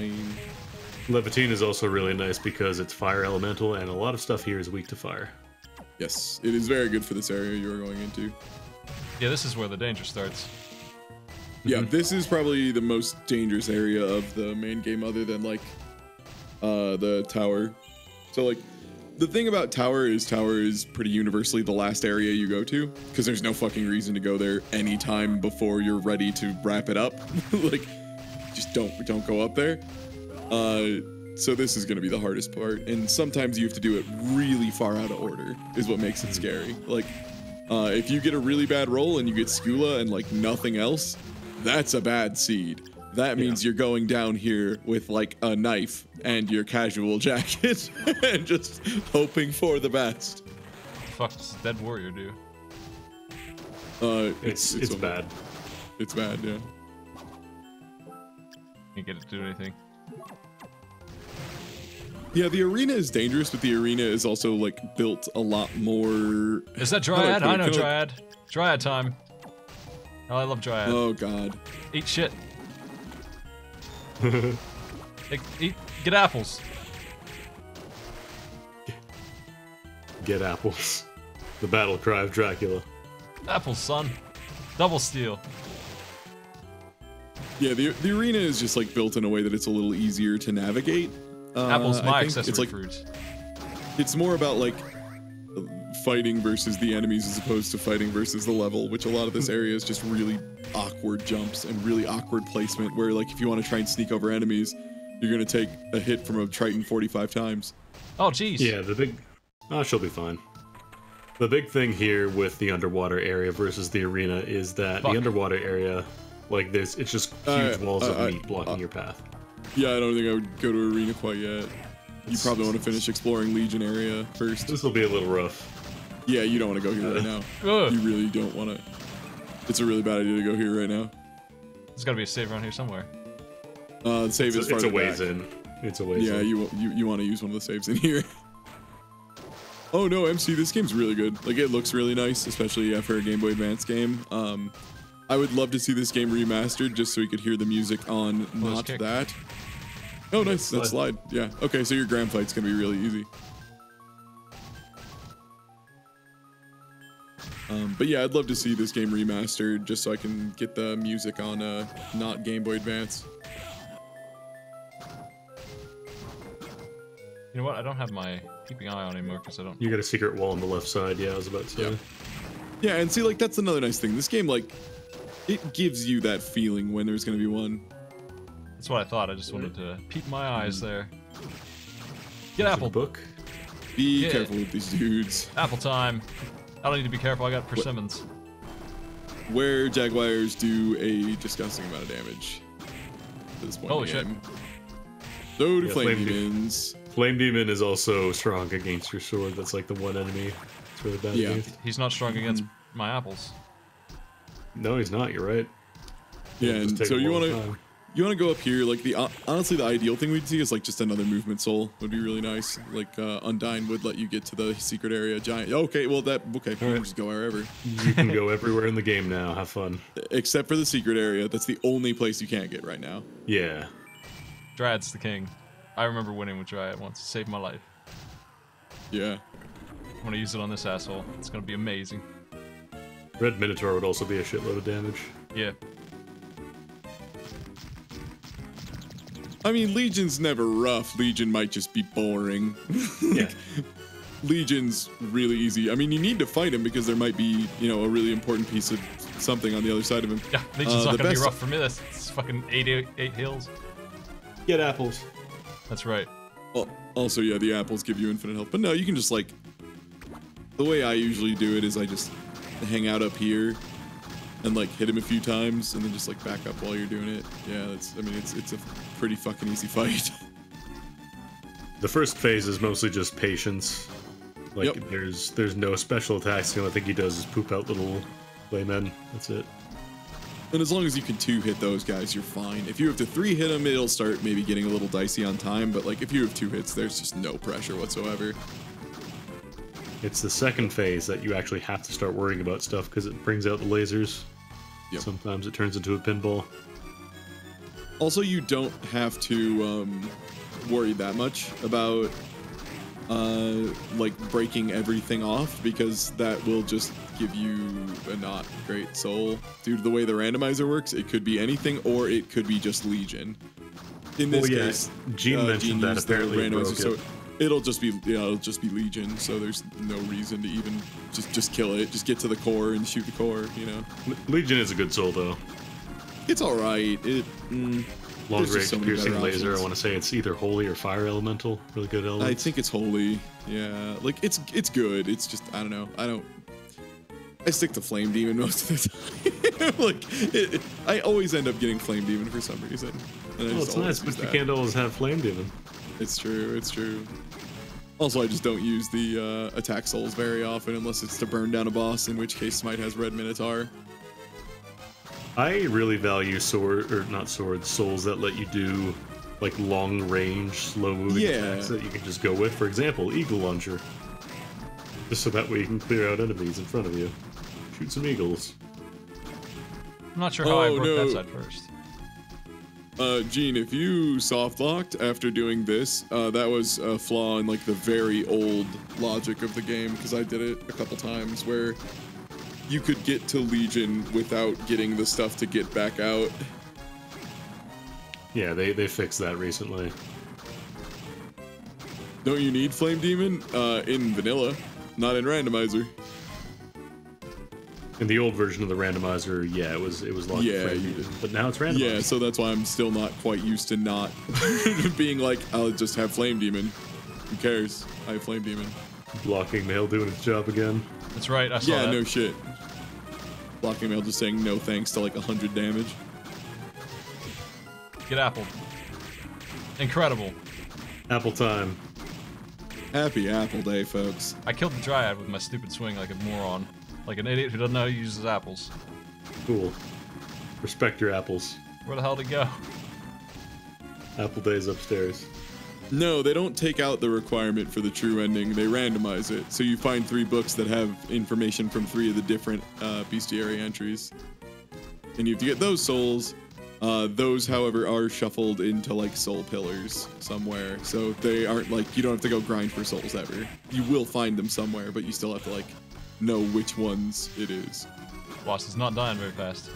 Speaker 3: Levitine is also really nice because it's fire elemental, and a lot of stuff here is weak to fire.
Speaker 2: Yes, it is very good for this area you are going into.
Speaker 1: Yeah, this is where the danger starts.
Speaker 2: Yeah, this is probably the most dangerous area of the main game, other than like the tower. So like, the thing about tower is pretty universally the last area you go to, because there's no fucking reason to go there anytime before you're ready to wrap it up. Like, just don't go up there. So this is gonna be the hardest part, and sometimes you have to do it really far out of order, is what makes it scary. Like, if you get a really bad roll and you get Skula and like nothing else, that's a bad seed. That means you're going down here with like a knife and your casual jacket and just hoping for the best.
Speaker 1: Fuck does Dead Warrior do?
Speaker 3: It's bad.
Speaker 2: It's bad, yeah.
Speaker 1: Can't get it to do anything.
Speaker 2: Yeah, the arena is dangerous, but the arena is also like built a lot more.
Speaker 1: Is that Dryad? I know Dryad. Dryad time. Oh, I love Dryad.
Speaker 2: Oh god.
Speaker 1: Eat shit. Get apples.
Speaker 3: Get apples. The battle cry of Dracula.
Speaker 1: Apples, son. Double steal.
Speaker 2: Yeah, the arena is just like built in a way that it's a little easier to navigate.
Speaker 1: Apples, my accessory
Speaker 2: it's like,
Speaker 1: fruit.
Speaker 2: It's more about like fighting versus the enemies as opposed to fighting versus the level, which a lot of this area is just really awkward jumps and really awkward placement, where like if you want to try and sneak over enemies, you're gonna take a hit from a Triton 45 times.
Speaker 1: Oh jeez.
Speaker 3: Yeah, the big... Oh, she'll be fine. The big thing here with the underwater area versus the arena is that the underwater area, like it's just huge walls of meat blocking your path.
Speaker 2: Yeah, I don't think I would go to arena quite yet. You probably want to finish exploring Legion area first.
Speaker 3: This will be a little rough.
Speaker 2: Yeah, you don't want to go here right now. You really don't want to. It's a really bad idea to go here right now.
Speaker 1: There's got to be a save around here somewhere.
Speaker 2: The save is farther back.
Speaker 3: It's a ways in. It's a ways in.
Speaker 2: Yeah, you want to use one of the saves in here. Oh no, MC, this game's really good. Like, it looks really nice, especially for a Game Boy Advance game. I would love to see this game remastered just so we could hear the music on not that. Oh, nice. That slide. Yeah. Okay, so your grand fight's gonna be really easy. But yeah, I'd love to see this game remastered just so I can get the music on not Game Boy Advance.
Speaker 1: You know what? I don't have my keeping eye on anymore because I don't.
Speaker 3: You got a secret wall on the left side. Yeah, I was about to say.
Speaker 2: Yeah, and see, like, that's another nice thing. This game, like, it gives you that feeling when there's gonna be one.
Speaker 1: That's what I thought. I just wanted to peek my eyes there. Get apple.
Speaker 3: Book.
Speaker 2: Be careful with these dudes.
Speaker 1: Apple time. I don't need to be careful. I got persimmons.
Speaker 2: Where Jaguars do a disgusting amount of damage at this point
Speaker 1: Holy
Speaker 2: in the
Speaker 1: shit.
Speaker 2: game. So do
Speaker 3: Yeah,
Speaker 2: Flame Demons.
Speaker 3: Flame Demon is also strong against your sword. That's like the one enemy it's really bad against.
Speaker 1: He's not strong against my apples.
Speaker 3: No, he's not. You're right.
Speaker 2: Yeah,
Speaker 3: It'll just
Speaker 2: and
Speaker 3: take
Speaker 2: so
Speaker 3: a
Speaker 2: you
Speaker 3: long
Speaker 2: want to
Speaker 3: time.
Speaker 2: go up here. Like honestly, the ideal thing we'd see is like just another movement soul would be really nice. Like Undine would let you get to the secret area. Giant. Okay, well you can just go wherever.
Speaker 3: You can go everywhere in the game now. Have fun.
Speaker 2: Except for the secret area. That's the only place you can't get right now.
Speaker 3: Yeah.
Speaker 1: Dryad's the king. I remember winning with Dryad once. It saved my life.
Speaker 2: Yeah.
Speaker 1: I'm gonna use it on this asshole. It's gonna be amazing.
Speaker 3: Red Minotaur would also be a shitload of damage.
Speaker 1: Yeah.
Speaker 2: I mean, Legion's never rough. Legion might just be boring.
Speaker 3: Yeah.
Speaker 2: Legion's really easy. I mean, you need to fight him because there might be, you know, a really important piece of something on the other side of him.
Speaker 1: Yeah, Legion's not gonna be rough for me. That's fucking 8 hills.
Speaker 3: Get apples.
Speaker 1: That's right.
Speaker 2: Well, also, yeah, the apples give you infinite health. But no, you can just, like... The way I usually do it is I just hang out up here and, like, hit him a few times and then just, like, back up while you're doing it. Yeah, I mean, it's a pretty fucking easy fight.
Speaker 3: The first phase is mostly just patience. Like,
Speaker 2: Yep.
Speaker 3: there's no special attacks. The only thing he does is poop out little laymen. That's it.
Speaker 2: And as long as you can 2-hit those guys, you're fine. If you have to 3-hit them, it'll start maybe getting a little dicey on time, but like if you have 2 hits, there's just no pressure whatsoever.
Speaker 3: It's the second phase that you actually have to start worrying about stuff because it brings out the lasers.
Speaker 2: Yep.
Speaker 3: Sometimes it turns into a pinball.
Speaker 2: Also, you don't have to worry that much about like breaking everything off because that will just give you a not great soul. Due to the way the randomizer works, it could be anything or it could be just Legion. In this case,
Speaker 3: Gene mentioned that
Speaker 2: used the
Speaker 3: apparently it broke
Speaker 2: randomizer, so
Speaker 3: it.
Speaker 2: it'll just be Legion. So there's no reason to even just kill it. Just get to the core and shoot the core. You know,
Speaker 3: Legion is a good soul though.
Speaker 2: it's all right.
Speaker 3: Long
Speaker 2: There's just
Speaker 3: range
Speaker 2: so many
Speaker 3: piercing
Speaker 2: better
Speaker 3: laser. I
Speaker 2: options.
Speaker 3: want to say it's either holy or fire elemental. Really good elements.
Speaker 2: I think it's holy. Yeah, like it's good. It's just I don't know. I stick to Flame Demon most of the time. Like I always end up getting Flame Demon for some reason. And I
Speaker 3: Well,
Speaker 2: just
Speaker 3: it's
Speaker 2: always
Speaker 3: nice, but
Speaker 2: use
Speaker 3: you
Speaker 2: that.
Speaker 3: can't always have Flame Demon.
Speaker 2: It's true. It's true. Also, I just don't use the attack souls very often unless it's to burn down a boss, in which case Smite has Red Minotaur.
Speaker 3: I really value souls that let you do like long range, slow moving attacks that you can just go with. For example, Eagle Launcher. Just so that way you can clear out enemies in front of you. Shoot some eagles.
Speaker 1: I'm not sure how I
Speaker 2: Oh,
Speaker 1: broke
Speaker 2: no.
Speaker 1: that side first.
Speaker 2: Gene, if you soft locked after doing this, that was a flaw in like the very old logic of the game because I did it a couple times where you could get to Legion without getting the stuff to get back out.
Speaker 3: Yeah, they fixed that recently.
Speaker 2: Don't you need Flame Demon? In vanilla, not in randomizer.
Speaker 3: In the old version of the randomizer, yeah, it was locked.
Speaker 2: Yeah,
Speaker 3: frame,
Speaker 2: you did.
Speaker 3: but now it's randomized.
Speaker 2: Yeah, so that's why I'm still not quite used to not being like, I'll just have Flame Demon. Who cares? I have Flame Demon.
Speaker 3: Blocking mail doing its job again.
Speaker 1: That's right. I saw
Speaker 2: Yeah,
Speaker 1: that.
Speaker 2: no shit. Blocking mail just saying no thanks to like 100 damage.
Speaker 1: Get apple. Incredible.
Speaker 3: Apple time.
Speaker 2: Happy Apple Day, folks.
Speaker 1: I killed the Dryad with my stupid swing like a moron. Like an idiot who doesn't know how to use his apples.
Speaker 3: Cool. Respect your apples.
Speaker 1: Where the hell did it go?
Speaker 3: Apple Day's upstairs.
Speaker 2: No, they don't take out the requirement for the true ending. They randomize it. So you find 3 books that have information from 3 of the different bestiary entries. And you have to get those souls. Those, however, are shuffled into like soul pillars somewhere. So they aren't like, you don't have to go grind for souls ever. You will find them somewhere, but you still have to like know which ones it is.
Speaker 1: Boss is not dying very fast.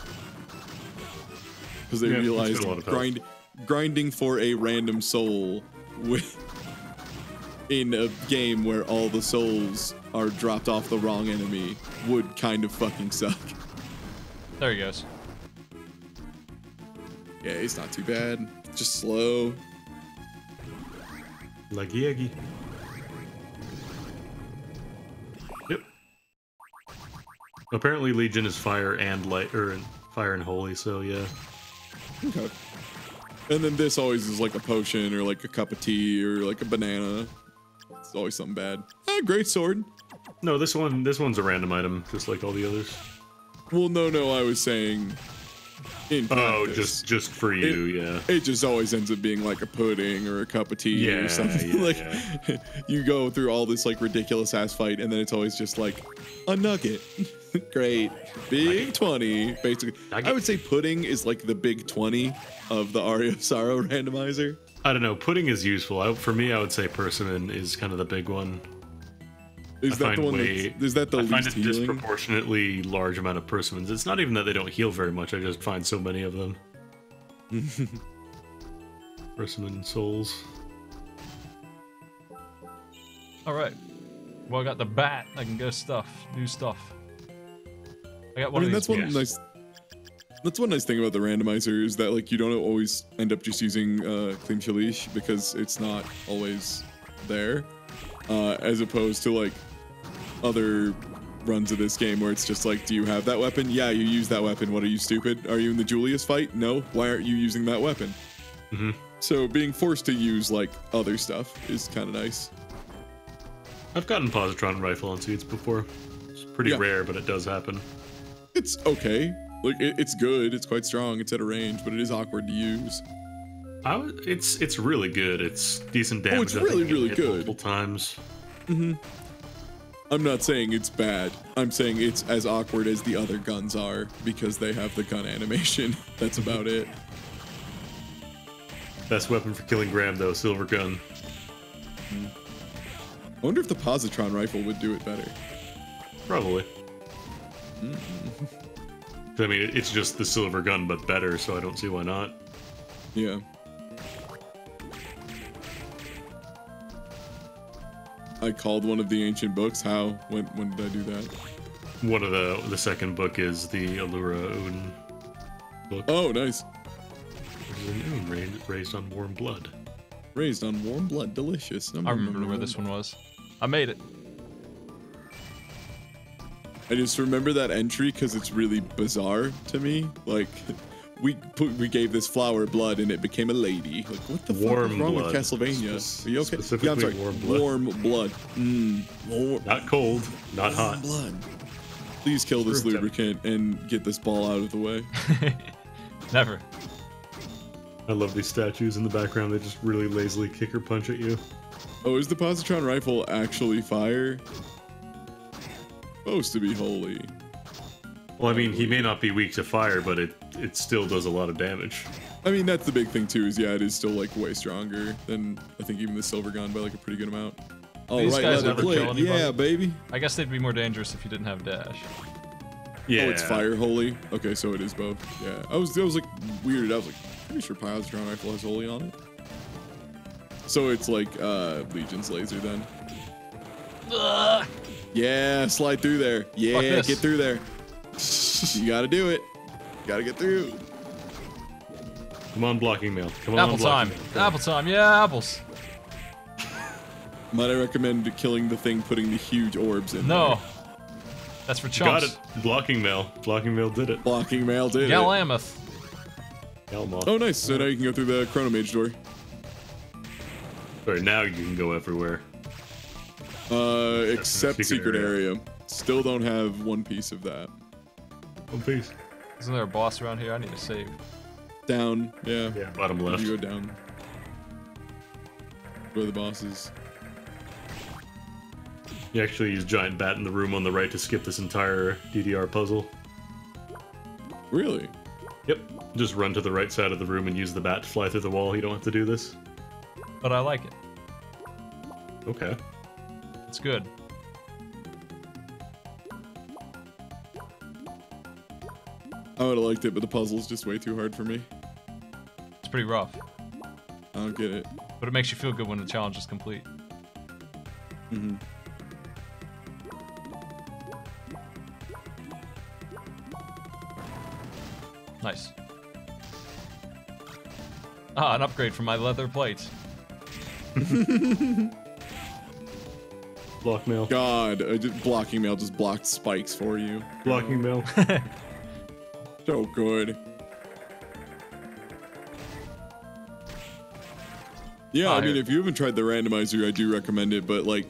Speaker 2: Because they
Speaker 3: Yeah, it's
Speaker 2: realized
Speaker 3: got a lot of health.
Speaker 2: grinding for a random soul in a game where all the souls are dropped off the wrong enemy would kind of fucking suck.
Speaker 1: There he goes.
Speaker 2: Yeah, he's not too bad. Just slow.
Speaker 3: Like Yegi. Yep. Apparently Legion is fire and light, or fire and holy, so yeah.
Speaker 2: Okay. And then this always is like a potion or like a cup of tea or like a banana. It's always something bad. Ah, great sword.
Speaker 3: No, this one's a random item, just like all the others.
Speaker 2: Well, no, I was saying in practice.
Speaker 3: just for you, yeah.
Speaker 2: It just always ends up being like a pudding or a cup of tea or something. You go through all this like ridiculous ass fight and then it's always just like a nugget. Great. Big 20, basically. I would say pudding is like the big 20 of the Aria of Sorrow randomizer.
Speaker 3: I don't know, pudding is useful. For me, I would say persimmon is kind of the big one.
Speaker 2: Is that the one is that the least healing? I find a
Speaker 3: disproportionately large amount of persimmons. It's not even that they don't heal very much, I just find so many of them. Persimmon souls.
Speaker 1: Alright. Well, I got the bat. I can go new stuff. I got one of these.
Speaker 2: That's one nice thing about the randomizer is that like you don't always end up just using Clean Shalish because it's not always there, as opposed to like other runs of this game where it's just like, do you have that weapon? Yeah, you use that weapon. What, are you stupid? Are you in the Julius fight? No. Why aren't you using that weapon?
Speaker 3: Mm-hmm.
Speaker 2: So being forced to use like other stuff is kind of nice.
Speaker 3: I've gotten positron rifle on seeds before. It's pretty rare, but it does happen.
Speaker 2: It's okay. Like it's good. It's quite strong. It's at a range, but it is awkward to use.
Speaker 3: It's really good. It's decent damage.
Speaker 2: Oh, it's really good.
Speaker 3: Multiple times.
Speaker 2: Mm-hmm. I'm not saying it's bad. I'm saying it's as awkward as the other guns are because they have the gun animation. That's about it.
Speaker 3: Best weapon for killing Graham, though, silver gun.
Speaker 2: I wonder if the positron rifle would do it better.
Speaker 3: Probably. I mean, it's just the silver gun, but better, so I don't see why not.
Speaker 2: Yeah. I called one of the ancient books. How? When did I do that?
Speaker 3: One of the second book is the Allura Odin book.
Speaker 2: Oh, nice.
Speaker 3: Raised on warm blood.
Speaker 2: Raised on warm blood, delicious.
Speaker 1: I remember where this one was. I made it.
Speaker 2: I just remember that entry because it's really bizarre to me. Like, we gave this flower blood and it became a lady. Like, what the fuck is wrong with Castlevania? Are you okay? Yeah, I'm sorry. Warm blood.
Speaker 3: Not cold, not hot.
Speaker 2: Warm blood. Please kill this lubricant and get this ball out of the way.
Speaker 1: Never.
Speaker 3: I love these statues in the background. They just really lazily kick or punch at you.
Speaker 2: Oh, is the positron rifle actually fire? Supposed to be holy.
Speaker 3: Well, I mean, he may not be weak to fire, but it still does a lot of damage.
Speaker 2: I mean, that's the big thing too, is it is still like way stronger than I think even the silver gun by like a pretty good amount.
Speaker 1: Oh, right, leather plate.
Speaker 2: Yeah, baby.
Speaker 1: I guess they'd be more dangerous if you didn't have dash.
Speaker 3: Yeah.
Speaker 2: Oh, it's fire holy. Okay, so it is both. Yeah, I was like weirded. I was like, pretty sure positron rifle has holy on it. So it's like Legion's laser then.
Speaker 1: Ugh.
Speaker 2: Yeah, slide through there. Yeah, get through there. You gotta do it. Gotta get through.
Speaker 3: Come on, blocking mail. Come on,
Speaker 1: apple time. Apple time. Yeah, apples.
Speaker 2: Might I recommend killing the thing putting the huge orbs in
Speaker 1: No.
Speaker 2: there?
Speaker 1: That's for chumps.
Speaker 3: Got it. Blocking mail. Blocking mail did it.
Speaker 2: Blocking mail did
Speaker 1: Galamoth.
Speaker 3: Galmoth.
Speaker 2: Oh, nice. So now you can go through the Chronomage door.
Speaker 3: Sorry, now you can go everywhere.
Speaker 2: Except secret area. Still don't have one piece of that.
Speaker 3: One piece.
Speaker 1: Isn't there a boss around here? I need to save.
Speaker 2: Down, yeah.
Speaker 3: Yeah, bottom left.
Speaker 2: You go down. Where the boss is.
Speaker 3: You actually use giant bat in the room on the right to skip this entire DDR puzzle.
Speaker 2: Really?
Speaker 3: Yep. Just run to the right side of the room and use the bat to fly through the wall. You don't have to do this.
Speaker 1: But I like it.
Speaker 3: Okay.
Speaker 1: It's good.
Speaker 2: I would have liked it, but the puzzle's just way too hard for me.
Speaker 1: It's pretty rough.
Speaker 2: I don't get it.
Speaker 1: But it makes you feel good when the challenge is complete.
Speaker 2: Mm-hmm.
Speaker 1: Nice. Ah, an upgrade from my leather plate.
Speaker 3: Block mail.
Speaker 2: God, blocking mail just blocked spikes for you.
Speaker 3: Blocking mail.
Speaker 2: So good. Yeah, I mean, if you haven't tried the randomizer, I do recommend it, but like,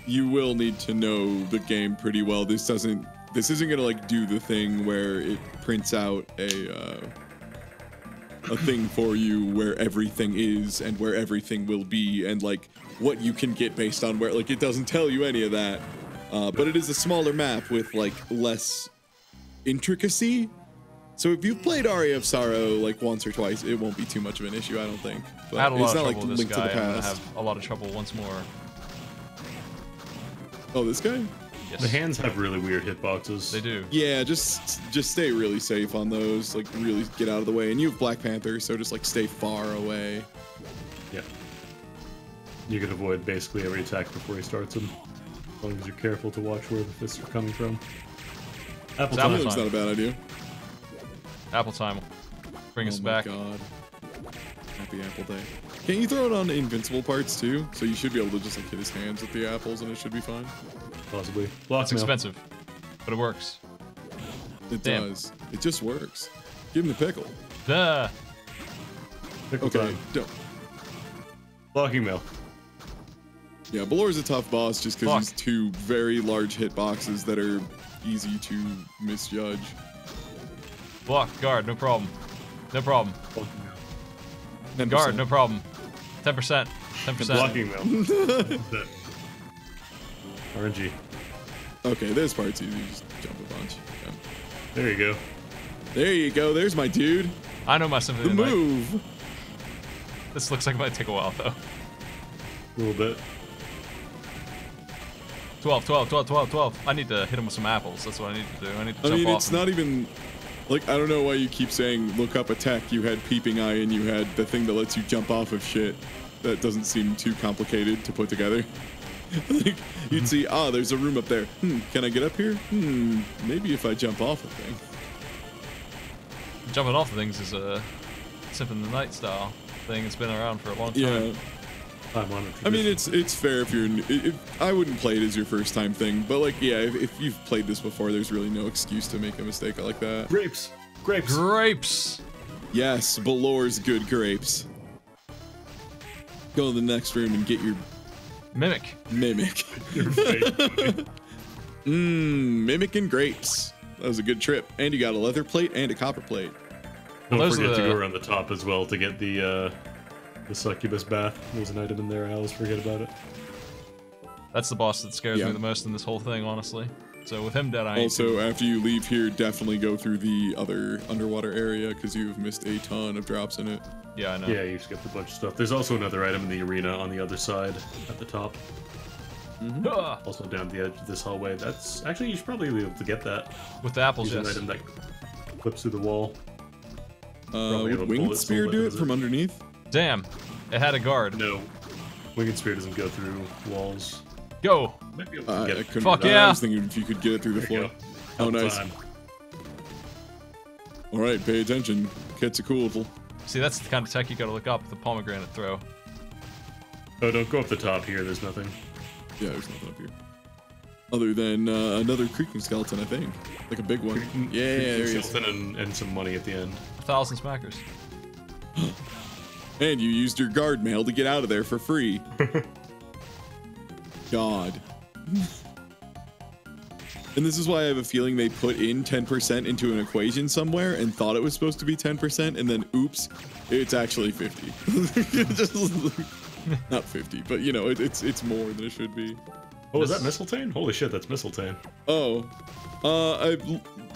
Speaker 2: you will need to know the game pretty well. This isn't gonna like do the thing where it prints out a thing for you where everything is and where everything will be and like what you can get based on where, like, it doesn't tell you any of that. But it is a smaller map with like less intricacy. So if you've played Aria of Sorrow like once or twice, it won't be too much of an issue, I don't think. But
Speaker 1: I had a lot
Speaker 2: it's
Speaker 1: of
Speaker 2: not
Speaker 1: trouble
Speaker 2: like
Speaker 1: with
Speaker 2: Link
Speaker 1: this
Speaker 2: to the
Speaker 1: guy. I'm gonna
Speaker 2: Past.
Speaker 1: have a lot of trouble once more.
Speaker 2: Oh, this guy?
Speaker 1: Yes.
Speaker 3: The hands have really weird hitboxes.
Speaker 1: They do.
Speaker 2: Yeah, just stay really safe on those. Like, really get out of the way. And you have Black Panther, so just like stay far away.
Speaker 3: Yeah. You can avoid basically every attack before he starts them, as long as you're careful to watch where the fists are coming from. Apple
Speaker 1: Apple
Speaker 3: time.
Speaker 2: That's not a bad idea.
Speaker 1: Apple time. Bring us back.
Speaker 2: Oh my god. Happy Apple Day. Can't you throw it on invincible parts too? So you should be able to just like hit his hands with the apples and it should be fine.
Speaker 3: Possibly. Block
Speaker 1: It's
Speaker 3: mail.
Speaker 1: expensive, but it works.
Speaker 2: It
Speaker 1: Damn.
Speaker 2: does. It just works. Give him the pickle.
Speaker 1: Duh.
Speaker 3: Pickle
Speaker 2: Okay.
Speaker 3: time.
Speaker 2: Don't.
Speaker 3: Blocking mail.
Speaker 2: Yeah, Balor's a tough boss just because
Speaker 1: Fuck.
Speaker 2: he's two very large hitboxes that are easy to misjudge.
Speaker 1: Block. Guard. No problem. No problem.
Speaker 3: Blocking mail.
Speaker 2: 10%.
Speaker 1: Guard. No problem. 10%. 10%.
Speaker 3: Blocking mail. RNG.
Speaker 2: Okay, this part's easy. Just jump a bunch. Yeah.
Speaker 3: There you go.
Speaker 2: There you go. There's my dude.
Speaker 1: I know my symphony.
Speaker 2: The move.
Speaker 1: This looks like it might take a while though.
Speaker 3: A little bit.
Speaker 1: 12, 12, 12, 12, 12. I need to hit him with some apples. That's what I need to do. I need to
Speaker 2: I
Speaker 1: jump
Speaker 2: mean,
Speaker 1: off
Speaker 2: it's
Speaker 1: him.
Speaker 2: not even like, I don't know why you keep saying look up a tech. You had Peeping Eye and you had the thing that lets you jump off of shit. That doesn't seem too complicated to put together. Like, you'd see, there's a room up there. Can I get up here? Maybe if I jump off a thing.
Speaker 1: Jumping off of things is a Symphony of the Night style thing. It's been around for a long time.
Speaker 2: Yeah.
Speaker 3: I'm on a
Speaker 2: I mean,
Speaker 3: tradition.
Speaker 2: it's fair if you're. I wouldn't play it as your first time thing, but like, yeah, if you've played this before, there's really no excuse to make a mistake like that.
Speaker 3: Grapes. Grapes.
Speaker 1: Grapes.
Speaker 2: Yes, Balor's good grapes. Go to the next room and get your
Speaker 1: Mimic.
Speaker 2: mimic.
Speaker 3: Your face.
Speaker 2: Mimic and grapes. That was a good trip, and you got a leather plate and a copper plate.
Speaker 3: Don't
Speaker 1: Those are
Speaker 3: forget to
Speaker 1: the-
Speaker 3: go around the top as well to get the succubus bath. There's an item in there. I always forget about it.
Speaker 1: That's the boss that scares
Speaker 2: Yeah.
Speaker 1: me the most in this whole thing, honestly. So with him dead, I ain't
Speaker 2: Also, after you leave here, definitely go through the other underwater area because you've missed a ton of drops in it.
Speaker 1: Yeah, I know.
Speaker 3: Yeah, you skipped a bunch of stuff. There's also another item in the arena on the other side at the top.
Speaker 1: Ah,
Speaker 3: Also down the edge of this hallway. That's actually, you should probably be able to get that.
Speaker 1: with the apples,
Speaker 3: Use an
Speaker 1: yes.
Speaker 3: item that clips through the wall. Probably
Speaker 2: Would
Speaker 3: have a
Speaker 2: Winged
Speaker 3: bullet
Speaker 2: Spear
Speaker 3: bullet,
Speaker 2: do it
Speaker 3: does
Speaker 2: from
Speaker 3: it?
Speaker 2: underneath?
Speaker 1: Damn, it had a guard.
Speaker 3: No. Winged Spear doesn't go through walls.
Speaker 1: Go.
Speaker 3: Might be able to
Speaker 2: I
Speaker 3: get it.
Speaker 2: couldn't.
Speaker 1: Fuck
Speaker 2: I
Speaker 1: yeah.
Speaker 2: was thinking if you could get it through the
Speaker 3: There you
Speaker 2: floor.
Speaker 3: go.
Speaker 2: Oh,
Speaker 3: Double
Speaker 2: nice.
Speaker 3: time.
Speaker 2: All right, pay attention. Quetzalcoatl.
Speaker 1: See, that's the kind of tech you gotta look up. The pomegranate throw.
Speaker 3: Oh, don't go up the top here. There's nothing.
Speaker 2: Yeah, there's nothing up here. Other than another creaking skeleton, I think. Like a big one. Yeah, there he is.
Speaker 3: Skeleton and some money at the end.
Speaker 1: 1,000 smackers.
Speaker 2: And you used your guard mail to get out of there for free. God. And this is why I have a feeling they put in 10% into an equation somewhere and thought it was supposed to be 10%, and then oops, it's actually 50. Just, not 50, but you know, it's more than it should be.
Speaker 3: Oh, is that Mistletoe? Holy shit, that's Mistletoe.
Speaker 2: Oh,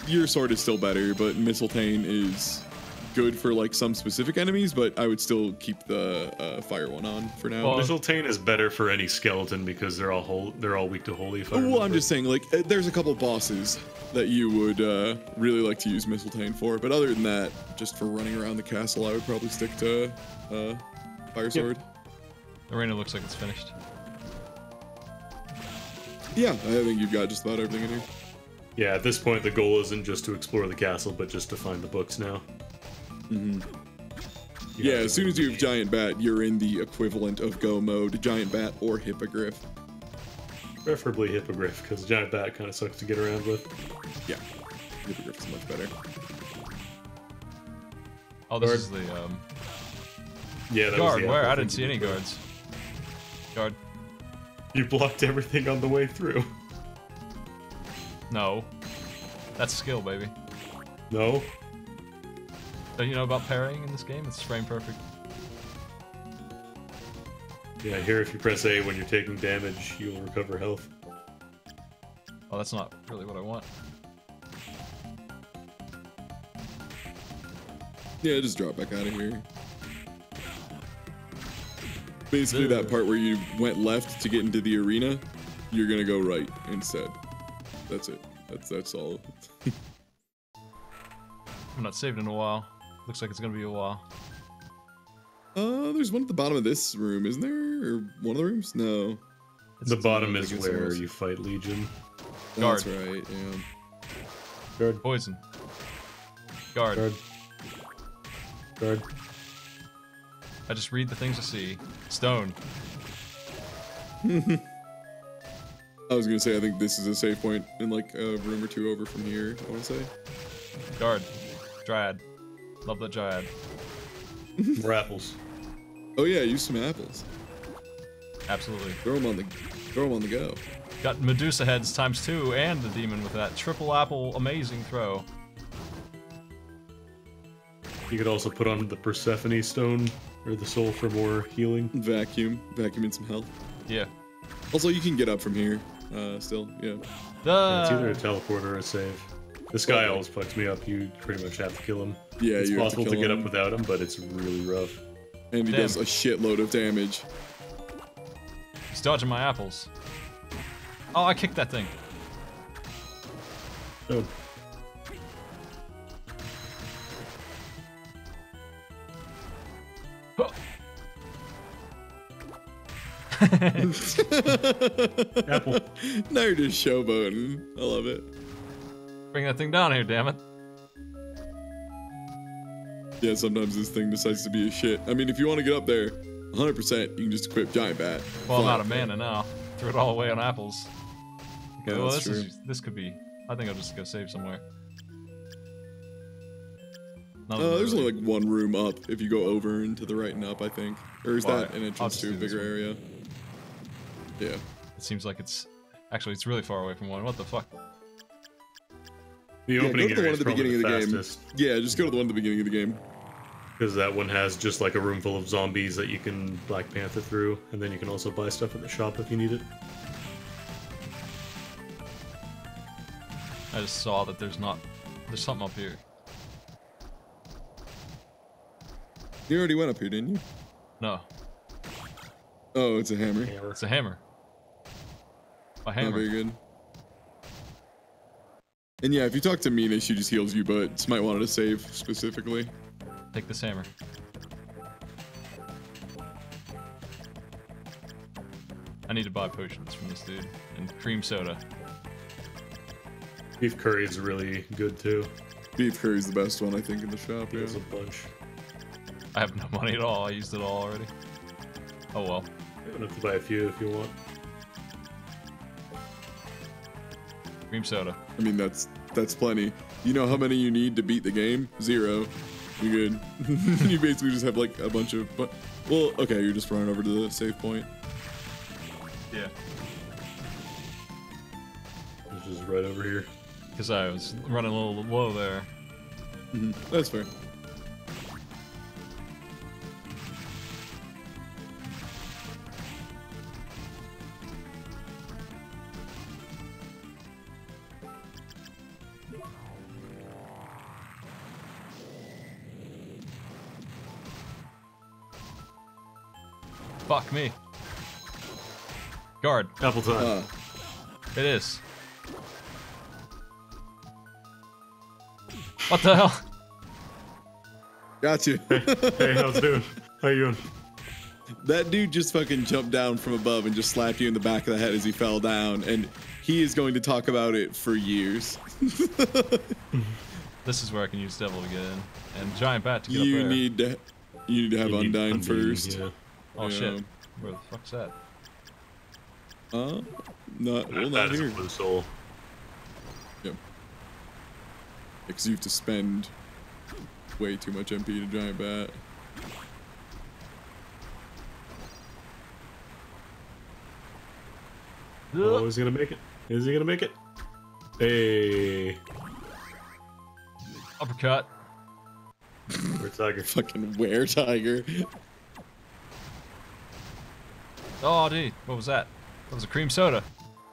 Speaker 2: your sword is still better, but Mistletoe is good for like some specific enemies, but I would still keep the fire one on for now.
Speaker 1: Well,
Speaker 3: Mistletoe is better for any skeleton because they're all weak to holy. If I
Speaker 2: Well, I'm
Speaker 3: remember.
Speaker 2: just saying, like, there's a couple bosses that you would really like to use Mistletoe for, but other than that, just for running around the castle, I would probably stick to Fire Sword.
Speaker 1: The arena looks like it's finished.
Speaker 2: Yeah, I think you've got just about everything in here.
Speaker 3: Yeah, at this point, the goal isn't just to explore the castle, but just to find the books now.
Speaker 2: Yeah, as soon as you have Giant Bat, you're in the equivalent of Go mode, Giant Bat or Hippogriff.
Speaker 3: Preferably Hippogriff, because Giant Bat kind of sucks to get around with.
Speaker 2: Yeah, Hippogriff is much better.
Speaker 1: Oh, this is the
Speaker 3: Yeah, that
Speaker 1: guard.
Speaker 3: was the
Speaker 1: Where?
Speaker 3: apple
Speaker 1: I didn't
Speaker 3: thing
Speaker 1: see
Speaker 3: you
Speaker 1: any
Speaker 3: did.
Speaker 1: guards. Guard.
Speaker 3: You blocked everything on the way through.
Speaker 1: No. That's skill, baby.
Speaker 3: No.
Speaker 1: Don't you know about parrying in this game? It's frame perfect.
Speaker 3: Yeah, here if you press A when you're taking damage, you'll recover health.
Speaker 1: Oh, that's not really what I want.
Speaker 2: Yeah, just drop back out of here. Basically, that part where you went left to get into the arena, you're gonna go right instead. That's it. That's all.
Speaker 1: I'm not saved in a while. Looks like it's gonna be a while.
Speaker 2: There's one at the bottom of this room, isn't there? Or one of the rooms? No.
Speaker 3: The bottom
Speaker 2: I
Speaker 3: is
Speaker 2: think it's
Speaker 3: where
Speaker 2: yours.
Speaker 3: you fight Legion.
Speaker 1: Guard.
Speaker 2: That's right, yeah.
Speaker 3: Guard.
Speaker 1: Poison. Guard.
Speaker 3: Guard. Guard.
Speaker 1: I just read the things I see. Stone.
Speaker 2: I was gonna say, I think this is a save point in like a room or two over from here, I wanna say.
Speaker 1: Guard. Dryad. Love that Dryad.
Speaker 3: More apples.
Speaker 2: Oh yeah, use some apples.
Speaker 1: Absolutely.
Speaker 2: Throw them on the go.
Speaker 1: Got Medusa heads ×2 and the demon with that triple apple amazing throw.
Speaker 3: You could also put on the Persephone stone, or the soul for more healing.
Speaker 2: Vacuum in some health.
Speaker 1: Yeah.
Speaker 2: Also, you can get up from here, still, yeah.
Speaker 3: Yeah, it's either a teleport or a save. This guy always fucks me up. You pretty much have to kill him.
Speaker 2: Yeah,
Speaker 3: it's
Speaker 2: you have to
Speaker 3: possible to
Speaker 2: kill
Speaker 3: get
Speaker 2: him.
Speaker 3: up without him, but it's really rough.
Speaker 2: And he
Speaker 1: Damn.
Speaker 2: does a shitload of damage.
Speaker 1: He's dodging my apples. Oh, I kicked that thing.
Speaker 3: Oh.
Speaker 1: Oh.
Speaker 3: Apple.
Speaker 2: Now you're just showboating. I love it.
Speaker 1: Bring that thing down here, damn it.
Speaker 2: Yeah, sometimes this thing decides to be a shit. I mean, if you want to get up there, 100%, you can just equip Giant Bat.
Speaker 1: Well, I'm
Speaker 2: Fly
Speaker 1: out of
Speaker 2: up there.
Speaker 1: mana now. Threw it all away on apples. Okay,
Speaker 2: Yeah,
Speaker 1: well,
Speaker 2: that's
Speaker 1: this could be. I think I'll just go save somewhere.
Speaker 2: There's only like one room up if you go over and to the right and up, I think. Or is
Speaker 1: Alright,
Speaker 2: that an
Speaker 1: I'll
Speaker 2: entrance
Speaker 1: just
Speaker 2: to a
Speaker 1: do this
Speaker 2: bigger
Speaker 1: one.
Speaker 2: area? Yeah.
Speaker 1: It seems like it's. Actually, it's really far away from one. What the fuck?
Speaker 3: The
Speaker 2: Yeah, go
Speaker 3: opening
Speaker 2: to the one
Speaker 3: area
Speaker 2: at
Speaker 3: is
Speaker 2: the
Speaker 3: probably
Speaker 2: beginning
Speaker 3: the
Speaker 2: of the game.
Speaker 3: fastest.
Speaker 2: Yeah, just go to the one at the beginning of the game.
Speaker 3: Because that one has just like a room full of zombies that you can Black Panther through, and then you can also buy stuff at the shop if you need it.
Speaker 1: I just saw that there's something up here.
Speaker 2: You already went up here, didn't you?
Speaker 1: No,
Speaker 2: Oh, it's a hammer.
Speaker 3: Hammer.
Speaker 1: it's a hammer. A
Speaker 2: Not
Speaker 1: hammer.
Speaker 2: very good. And yeah, if you talk to Mina, she just heals you, but Smite wanted to save specifically.
Speaker 1: Take this hammer. I need to buy potions from this dude and cream soda.
Speaker 3: Beef curry is really good too.
Speaker 2: Beef curry's the best one, I think, in the shop. Yeah.
Speaker 3: There's a bunch.
Speaker 1: I have no money at all. I used it all already. Oh well.
Speaker 3: You don't have to buy a few if you want.
Speaker 1: Cream soda.
Speaker 2: I mean, that's plenty. You know how many you need to beat the game? 0. You're good. You basically just have like a bunch of. Well, okay, you're just running over to the save point.
Speaker 1: Yeah.
Speaker 3: Which is right over here.
Speaker 1: Because I was running a little low there.
Speaker 2: That's fair.
Speaker 1: Fuck me. Guard.
Speaker 3: Apple time.
Speaker 1: It is. What the hell?
Speaker 2: Got you.
Speaker 3: Hey, how's it doing? How you doing?
Speaker 2: That dude just fucking jumped down from above and just slapped you in the back of the head as he fell down, and he is going to talk about it for years.
Speaker 1: This is where I can use Devil to get in. And Giant Bat to get
Speaker 2: You
Speaker 1: up there.
Speaker 2: need to. You need to have
Speaker 3: You need
Speaker 2: Undine first.
Speaker 3: Yeah.
Speaker 1: Oh shit. Where the fuck's that?
Speaker 2: Not well,
Speaker 3: That
Speaker 2: not
Speaker 3: is
Speaker 2: here.
Speaker 3: a blue soul.
Speaker 2: Yep. Because you have to spend way too much MP to giant bat.
Speaker 3: Oh, is he gonna make it? Is he gonna make it? Hey.
Speaker 1: Uppercut.
Speaker 3: Where's Tiger?
Speaker 2: Fucking where, Tiger?
Speaker 1: Oh, dude. What was that? That was a cream soda.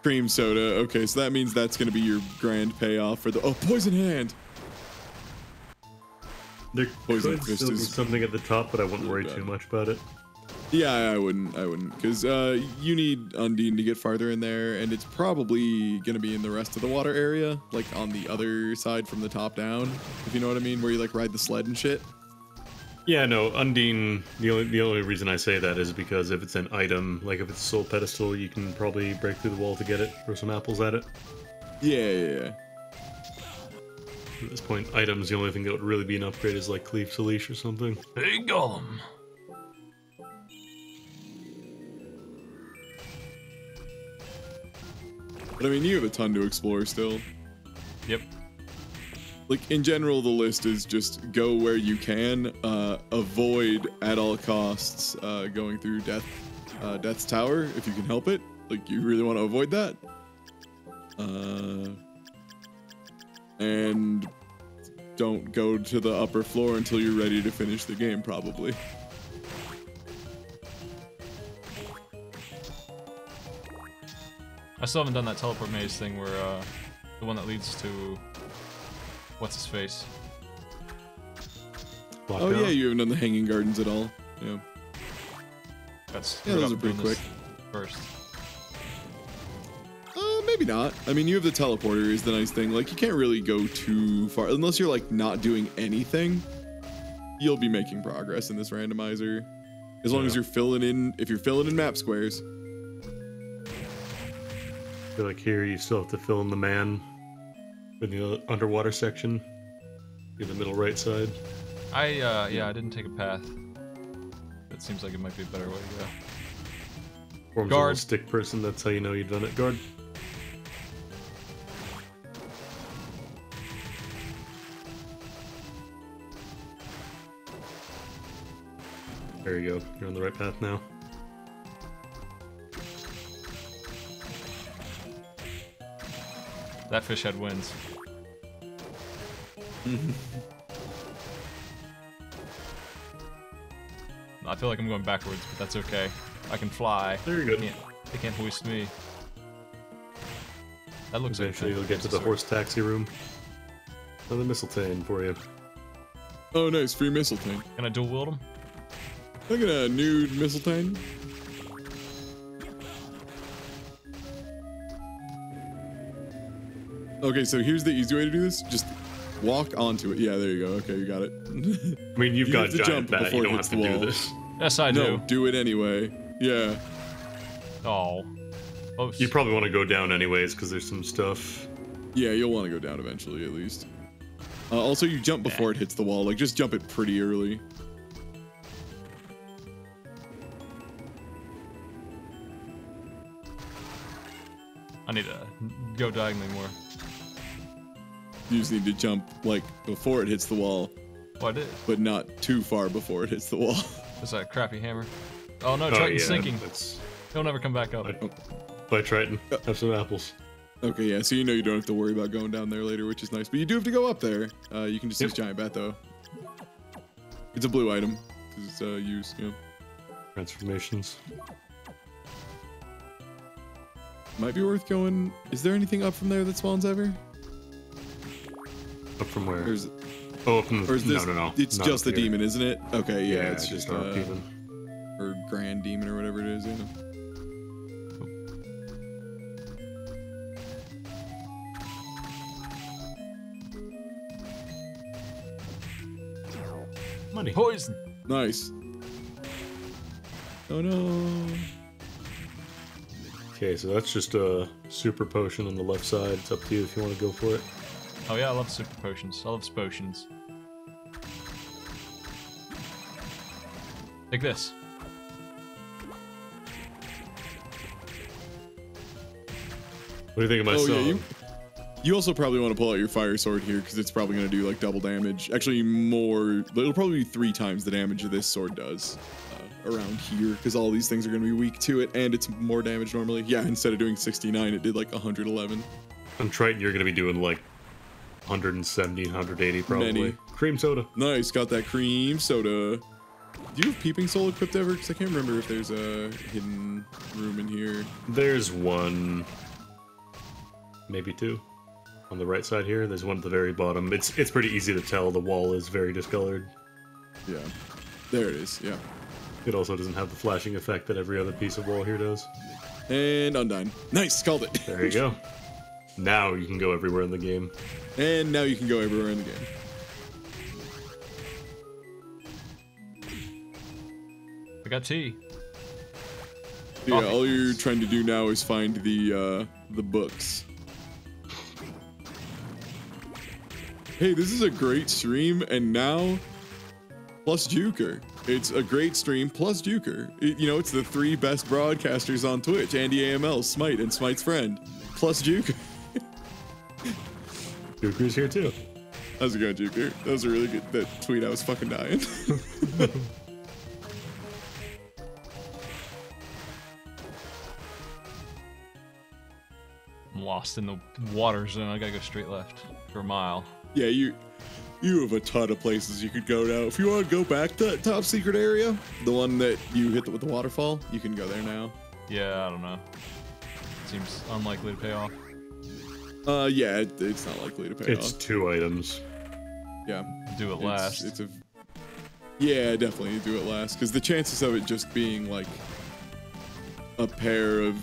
Speaker 2: Cream soda. Okay, so that means that's gonna be your grand payoff for the poison hand.
Speaker 3: There
Speaker 2: Poison
Speaker 3: could
Speaker 2: fist
Speaker 3: still be
Speaker 2: is
Speaker 3: something at the top, but I wouldn't worry
Speaker 2: bad.
Speaker 3: too much about it.
Speaker 2: Yeah, I wouldn't, because you need Undine to get farther in there, and it's probably gonna be in the rest of the water area, like on the other side from the top down, if you know what I mean, where you like ride the sled and shit.
Speaker 3: Yeah, no, Undine, the only reason I say that is because if it's an item, like if it's a soul pedestal, you can probably break through the wall to get it, throw some apples at it.
Speaker 2: Yeah.
Speaker 3: At this point, items, the only thing that would really be an upgrade is like Cleave to Leash or something.
Speaker 1: Hey, Gollum.
Speaker 2: But I mean, you have a ton to explore still.
Speaker 1: Yep.
Speaker 2: Like, in general, the list is just go where you can, avoid at all costs going through Death's Tower if you can help it. Like, you really want to avoid that. And don't go to the upper floor until you're ready to finish the game, probably.
Speaker 1: I still haven't done that teleport maze thing where, the one that leads to... What's his face?
Speaker 2: Oh yeah, you haven't done the Hanging Gardens at all. Yeah. Yeah, those are pretty quick.
Speaker 1: First.
Speaker 2: Maybe not. I mean, you have the teleporter is the nice thing. Like, you can't really go too far. Unless you're, like, not doing anything, you'll be making progress in this randomizer. As long as you're filling in, if you're filling in map squares.
Speaker 3: I feel like here you still have to fill in the man in the underwater section in the middle right side.
Speaker 1: Yeah, I didn't take a path. That seems like it might be a better way to go.
Speaker 3: Forms a little stick person, that's how you know you've done it. Guard. There you go. You're on the right path now.
Speaker 1: That fish head wins. I feel like I'm going backwards, but that's okay. I can fly.
Speaker 3: There you go.
Speaker 1: They can't hoist me. That looks
Speaker 3: Eventually you'll get to the horse taxi room. Another mistletoe for you.
Speaker 2: Oh, nice. Free Mistletoe.
Speaker 1: Can I dual wield them?
Speaker 2: Look at a nude Mistletoe. Okay, so here's the easy way to do this. Just walk onto it. Yeah, there you go. Okay, you got it.
Speaker 3: I mean, you've got
Speaker 2: have to
Speaker 3: giant
Speaker 2: jump
Speaker 3: bat.
Speaker 2: before
Speaker 3: You
Speaker 2: it
Speaker 3: don't
Speaker 2: hits
Speaker 3: have to
Speaker 2: the
Speaker 3: do
Speaker 2: wall.
Speaker 3: this.
Speaker 1: Yes, I
Speaker 2: No,
Speaker 1: do.
Speaker 2: do it anyway. Yeah.
Speaker 1: Oh.
Speaker 3: You probably want to go down anyways because there's some stuff.
Speaker 2: Yeah, you'll want to go down eventually, at least. Also, you jump before it hits the wall. Like, just jump it pretty early.
Speaker 1: I need to go diagonally more.
Speaker 2: You just need to jump, like, before it hits the wall,
Speaker 1: Oh, I did.
Speaker 2: but not too far before it hits the wall.
Speaker 1: That's that crappy hammer. Oh no, Triton's sinking.
Speaker 3: That's
Speaker 1: He'll never come back up.
Speaker 3: by Triton. Have some apples.
Speaker 2: Okay, yeah, so you know you don't have to worry about going down there later, which is nice. But you do have to go up there. You can just use Giant Bat, though. It's a blue item, because it's used, you know.
Speaker 3: Transformations.
Speaker 2: Might be worth going. Is there anything up from there that spawns ever?
Speaker 3: Up from where?
Speaker 2: Or is,
Speaker 3: Oh, up from the...
Speaker 2: or is this,
Speaker 3: No.
Speaker 2: It's
Speaker 3: Not
Speaker 2: just the
Speaker 3: up here.
Speaker 2: demon, isn't it? Okay, yeah, it's
Speaker 3: just
Speaker 2: just
Speaker 3: Dark Demon.
Speaker 2: or Grand Demon or whatever it is, yeah.
Speaker 3: Money.
Speaker 1: Poison.
Speaker 2: Nice. Oh no.
Speaker 3: Okay, so that's just a super potion on the left side. It's up to you if you want to go for it.
Speaker 1: Oh yeah, I love super potions. I love potions. Take this.
Speaker 3: What do you think of my song?
Speaker 2: Yeah, you also probably want to pull out your fire sword here because it's probably going to do like double damage. Actually, more. It'll probably be 3 times the damage this sword does around here because all these things are going to be weak to it, and it's more damage normally. Yeah, instead of doing 69, it did like 111.
Speaker 3: On Triton, you're going to be doing like 170, 180 probably.
Speaker 2: Many.
Speaker 3: Cream soda.
Speaker 2: Nice, got that cream soda. Do you have Peeping Soul equipped ever? Because I can't remember if there's a hidden room in here.
Speaker 3: There's one, maybe 2. On the right side here, there's one at the very bottom. It's pretty easy to tell. The wall is very discolored.
Speaker 2: Yeah, there it is. Yeah.
Speaker 3: It also doesn't have the flashing effect that every other piece of wall here does.
Speaker 2: And Undine. Nice, called it.
Speaker 3: There you go. Now you can go everywhere in the game.
Speaker 2: And now you can go everywhere in the game.
Speaker 1: I got tea.
Speaker 2: Yeah, all you're trying to do now is find the books. Hey, this is a great stream, and now plus Juker. It's a great stream plus Juker. You know, it's the 3 best broadcasters on Twitch: Andy AML, Smite, and Smite's friend, plus Juker.
Speaker 3: Juker's here too.
Speaker 2: How's it going, Juker? That was a really good that tweet. I was fucking dying.
Speaker 1: I'm lost in the water zone. I gotta go straight left for a mile.
Speaker 2: Yeah, you have a ton of places you could go now. If you want to go back to that top secret area, the one that you hit with the waterfall, you can go there now.
Speaker 1: Yeah, I don't know. Seems unlikely to pay off.
Speaker 2: Yeah, it's not likely to pay off.
Speaker 3: It's 2 items.
Speaker 2: Yeah.
Speaker 1: Do it last.
Speaker 2: Yeah, definitely do it last, because the chances of it just being like a pair of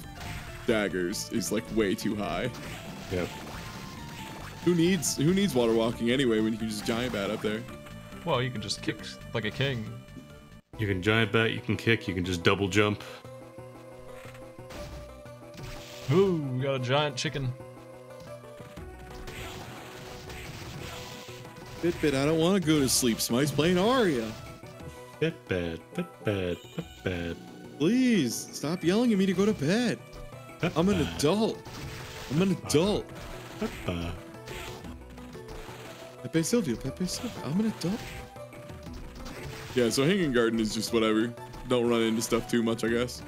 Speaker 2: daggers is like way too high.
Speaker 3: Yep.
Speaker 2: Who needs water walking anyway when you can just giant bat up there?
Speaker 1: Well, you can just kick like a king.
Speaker 3: You can giant bat, you can kick, you can just double jump.
Speaker 1: Ooh, we got a giant chicken.
Speaker 2: Bit, I don't want to go to sleep. Smite's playing Aria.
Speaker 3: Bit bad, bit bad, bit bad.
Speaker 2: Please, stop yelling at me to go to bed. I'm an adult. I'm an adult. Pepe Silvio, Pepe Silvio. I'm an adult. Yeah, so Hanging Garden is just whatever. Don't run into stuff too much, I guess.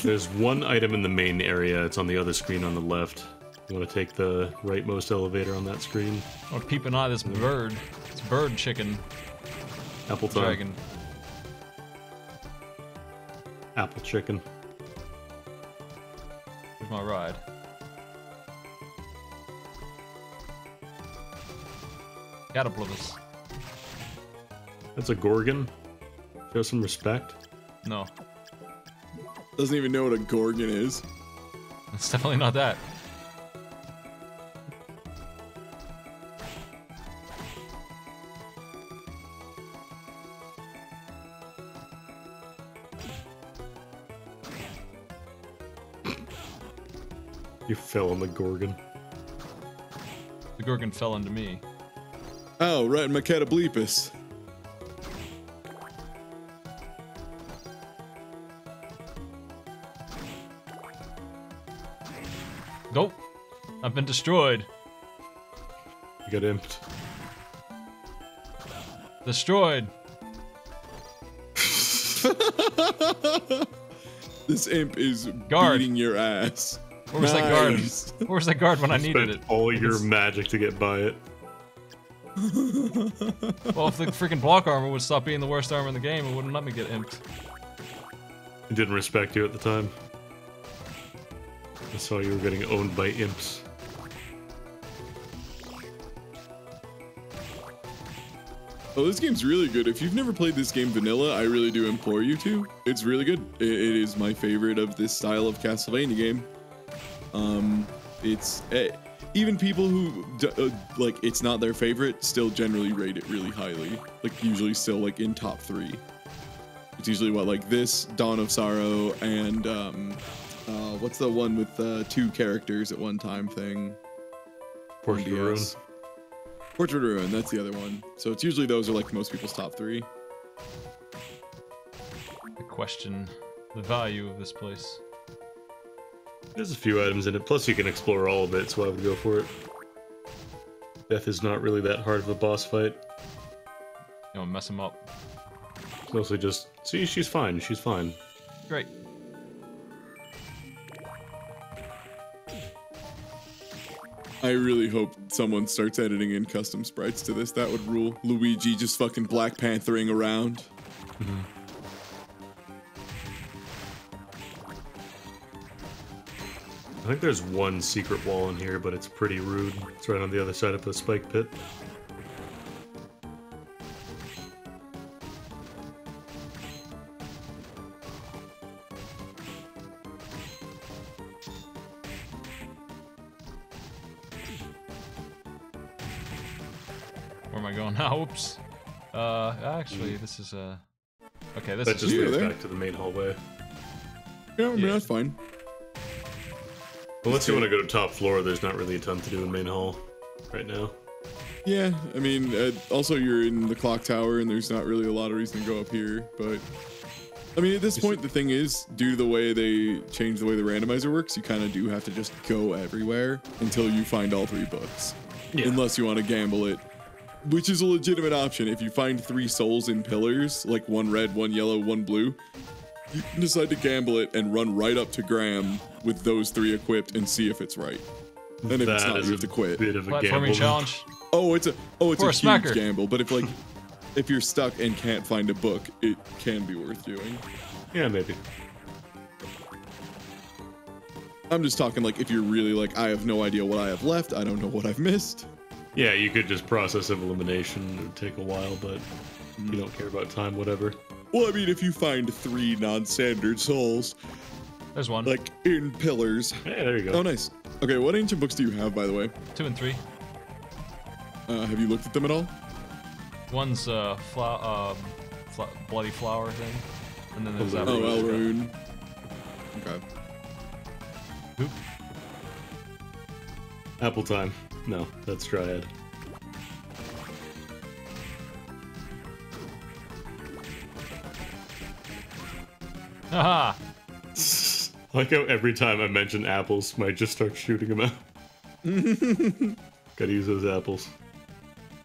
Speaker 3: There's one item in the main area. It's on the other screen on the left. You want to take the rightmost elevator on that screen.
Speaker 1: I want to peep an eye this bird. It's bird chicken.
Speaker 3: Apple time.
Speaker 1: Dragon.
Speaker 3: Apple chicken.
Speaker 1: Here's my ride. Caterpillars.
Speaker 3: That's a Gorgon. Show some respect.
Speaker 1: No.
Speaker 2: Doesn't even know what a Gorgon is.
Speaker 1: It's definitely not that.
Speaker 3: You fell on the Gorgon.
Speaker 1: The Gorgon fell into me.
Speaker 2: Oh, right, Maketa Bleepus.
Speaker 1: Nope. I've been destroyed.
Speaker 3: You got imped.
Speaker 1: Destroyed.
Speaker 2: This imp is
Speaker 1: Guard.
Speaker 2: beating your ass.
Speaker 1: Where was that guard? Where was that guard when I needed it?
Speaker 3: Spent all your magic to get by it.
Speaker 1: Well, if the freaking block armor would stop being the worst armor in the game, it wouldn't let me get imped.
Speaker 3: It didn't respect you at the time. I saw you were getting owned by imps.
Speaker 2: Oh, this game's really good. If you've never played this game vanilla, I really do implore you to. It's really good. It is my favorite of this style of Castlevania game. Even people who like it's not their favorite still generally rate it really highly. Like usually still like in top 3. It's usually what, like this, Dawn of Sorrow, and what's the one with 2 characters at one time thing?
Speaker 3: Portrait of Ruin.
Speaker 2: Portrait of Ruin, that's the other one. So it's usually those are like most people's top 3.
Speaker 1: I question the value of this place.
Speaker 3: There's a few items in it, plus you can explore all of it, so I would go for it. Death is not really that hard of a boss fight.
Speaker 1: You know, mess him up.
Speaker 3: It's mostly just, see, she's fine, she's fine.
Speaker 1: Great.
Speaker 2: I really hope someone starts editing in custom sprites to this. That would rule. Luigi just fucking Black Panthering around.
Speaker 3: Mm-hmm. I think there's one secret wall in here, but it's pretty rude. It's right on the other side of the spike pit.
Speaker 1: Where am I going now? Oops. Actually, this is okay, this
Speaker 3: That
Speaker 1: is
Speaker 3: just
Speaker 2: Yeah,
Speaker 3: leads
Speaker 2: there.
Speaker 3: back to the main hallway.
Speaker 2: Yeah, I mean,
Speaker 1: Yeah.
Speaker 2: that's fine.
Speaker 3: Unless you want to go to top floor, there's not really a ton to do in main hall right now.
Speaker 2: Yeah, I mean, also you're in the clock tower, and there's not really a lot of reason to go up here. But I mean, at this point, the thing is, due to the way they changed the way the randomizer works, you kind of do have to just go everywhere until you find all 3 books,
Speaker 3: Yeah.
Speaker 2: unless you want to gamble it, which is a legitimate option. If you find 3 souls in pillars, like 1 red, 1 yellow, 1 blue, you can decide to gamble it and run right up to Graham with those 3 equipped and see if it's right. And if it's
Speaker 3: That
Speaker 2: not,
Speaker 3: is
Speaker 2: you have to quit.
Speaker 3: bit of a
Speaker 1: platforming
Speaker 3: gamble.
Speaker 1: challenge.
Speaker 2: Oh, it's a
Speaker 1: For a
Speaker 2: huge
Speaker 1: smacker.
Speaker 2: gamble. But if you're stuck and can't find a book, it can be worth doing.
Speaker 3: Yeah, maybe.
Speaker 2: I'm just talking like if you're really like, I have no idea what I have left. I don't know what I've missed.
Speaker 3: Yeah, you could just process of elimination. It would take a while, but you don't care about time, whatever.
Speaker 2: Well, I mean, if you find 3 non-standard souls,
Speaker 1: There's one.
Speaker 2: like in pillars.
Speaker 3: Hey, there you go.
Speaker 2: Oh, nice. Okay, what ancient books do you have, by the way?
Speaker 1: 2 and 3.
Speaker 2: Have you looked at them at all?
Speaker 1: One's bloody flower thing, and then there's that.
Speaker 2: Oh,
Speaker 1: one.
Speaker 2: Elrune. Okay.
Speaker 1: Oop.
Speaker 3: Apple time. No, that's Dryad.
Speaker 1: Haha.
Speaker 3: Like how every time I mention apples, might just start shooting them out. Gotta use those apples.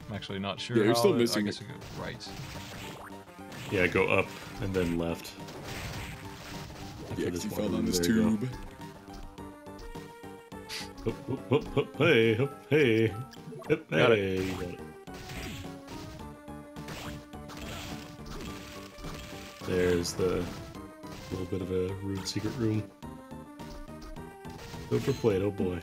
Speaker 1: I'm actually not sure.
Speaker 2: Yeah, you're
Speaker 1: how
Speaker 2: still
Speaker 1: I
Speaker 2: missing
Speaker 1: guess
Speaker 2: it.
Speaker 1: I go right.
Speaker 3: Yeah, go up and then left. After
Speaker 2: Yeah,
Speaker 3: this
Speaker 2: 'cause you
Speaker 3: one,
Speaker 2: fell down this
Speaker 3: there you go.
Speaker 2: tube.
Speaker 3: Hop, hop, hop, hop, hey, hop, hey. Hop,
Speaker 1: Got it.
Speaker 3: hey. You got it. There's the little bit of a rude secret room. Go for plate, oh boy.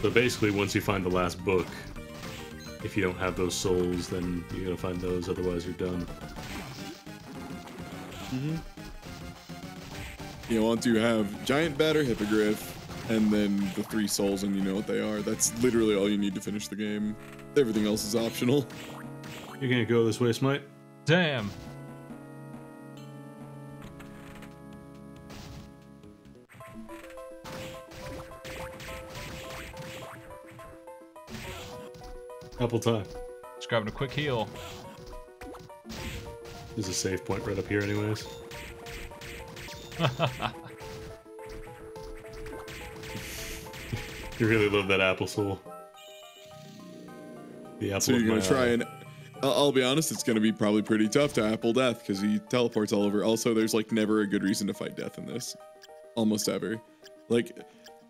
Speaker 3: So basically, once you find the last book, if you don't have those souls, then you're gonna find those, otherwise you're done.
Speaker 2: You want to have giant bat or hippogriff, and then the 3 souls, and you know what they are. That's literally all you need to finish the game. Everything else is optional.
Speaker 3: You're gonna go this way, Smite?
Speaker 1: Damn.
Speaker 3: Apple time.
Speaker 1: Just grabbing a quick heal.
Speaker 3: There's a save point right up here anyways. You really love that apple soul. The apple
Speaker 2: So
Speaker 3: of
Speaker 2: you're
Speaker 3: my
Speaker 2: gonna try
Speaker 3: eye.
Speaker 2: and I'll be honest, it's gonna be probably pretty tough to Apple Death because he teleports all over. Also, there's like never a good reason to fight Death in this, almost ever. Like,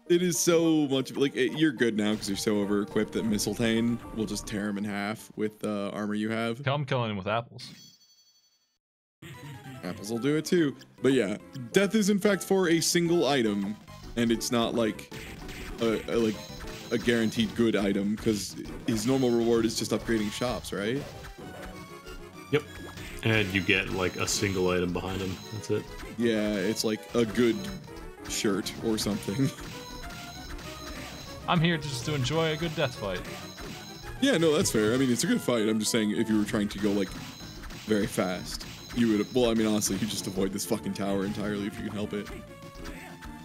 Speaker 2: it is so much like you're good now because you're so over equipped that Mistletoe will just tear him in half with the armor you have.
Speaker 1: I'm killing him with apples.
Speaker 2: Apples will do it too. But yeah, Death is in fact for a single item, and it's not like a guaranteed good item because his normal reward is just upgrading shops, right?
Speaker 3: Yep. And you get like a single item behind him. That's it.
Speaker 2: Yeah, it's like a good shirt or something.
Speaker 1: I'm here just to enjoy a good death fight.
Speaker 2: Yeah, no, that's fair. I mean, it's a good fight. I'm just saying if you were trying to go like very fast. You would, well, I mean, honestly, you just avoid this fucking tower entirely if you can help it.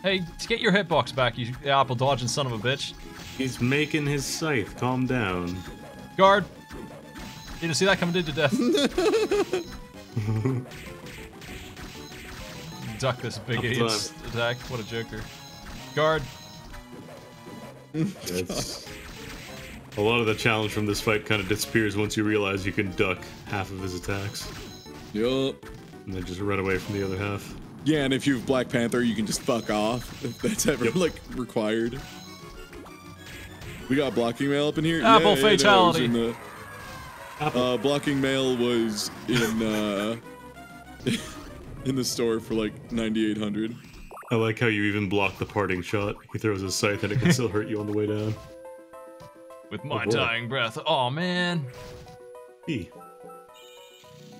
Speaker 1: Hey, get your hitbox back, you apple dodging son of a bitch.
Speaker 3: He's making his scythe. Calm down.
Speaker 1: Guard. You didn't see that coming to death. Duck this big idiot's attack. What a joker. Guard.
Speaker 3: It's, a lot of the challenge from this fight kind of disappears once you realize you can duck half of his attacks.
Speaker 2: Yup.
Speaker 3: And then just run away from the other half.
Speaker 2: Yeah, and if you have Black Panther, you can just fuck off if that's ever like required. We got blocking mail up in here.
Speaker 1: Apple fatality.
Speaker 2: No, blocking mail was in in the store for like 9,800.
Speaker 3: I like how you even block the parting shot. He throws his scythe and it can still hurt you on the way down.
Speaker 1: With my dying breath. Oh man.
Speaker 3: Tea.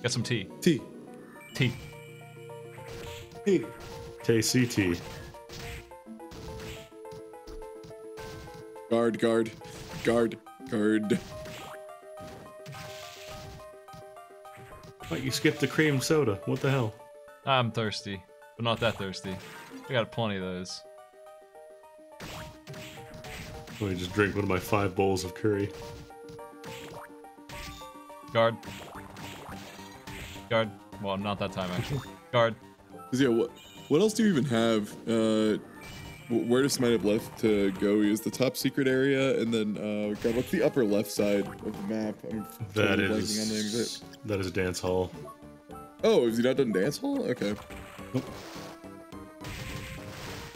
Speaker 1: Got some tea.
Speaker 2: Tea.
Speaker 1: Tea.
Speaker 3: Tea. T-C-T.
Speaker 2: Guard, guard, guard, guard.
Speaker 3: What, you skipped the cream soda. What the hell?
Speaker 1: I'm thirsty, but not that thirsty. I got plenty of those.
Speaker 3: Let me just drink one of my 5 bowls of curry.
Speaker 1: Guard. Guard. Well, not that time actually. Guard.
Speaker 2: Yeah, what else do you even have? Where does might have left to go is the top secret area, and then got like the upper left side of the map. I'm totally blanking on the name of it.
Speaker 3: That is dance hall.
Speaker 2: Oh, has he not done dance hall? Okay.
Speaker 3: Nope.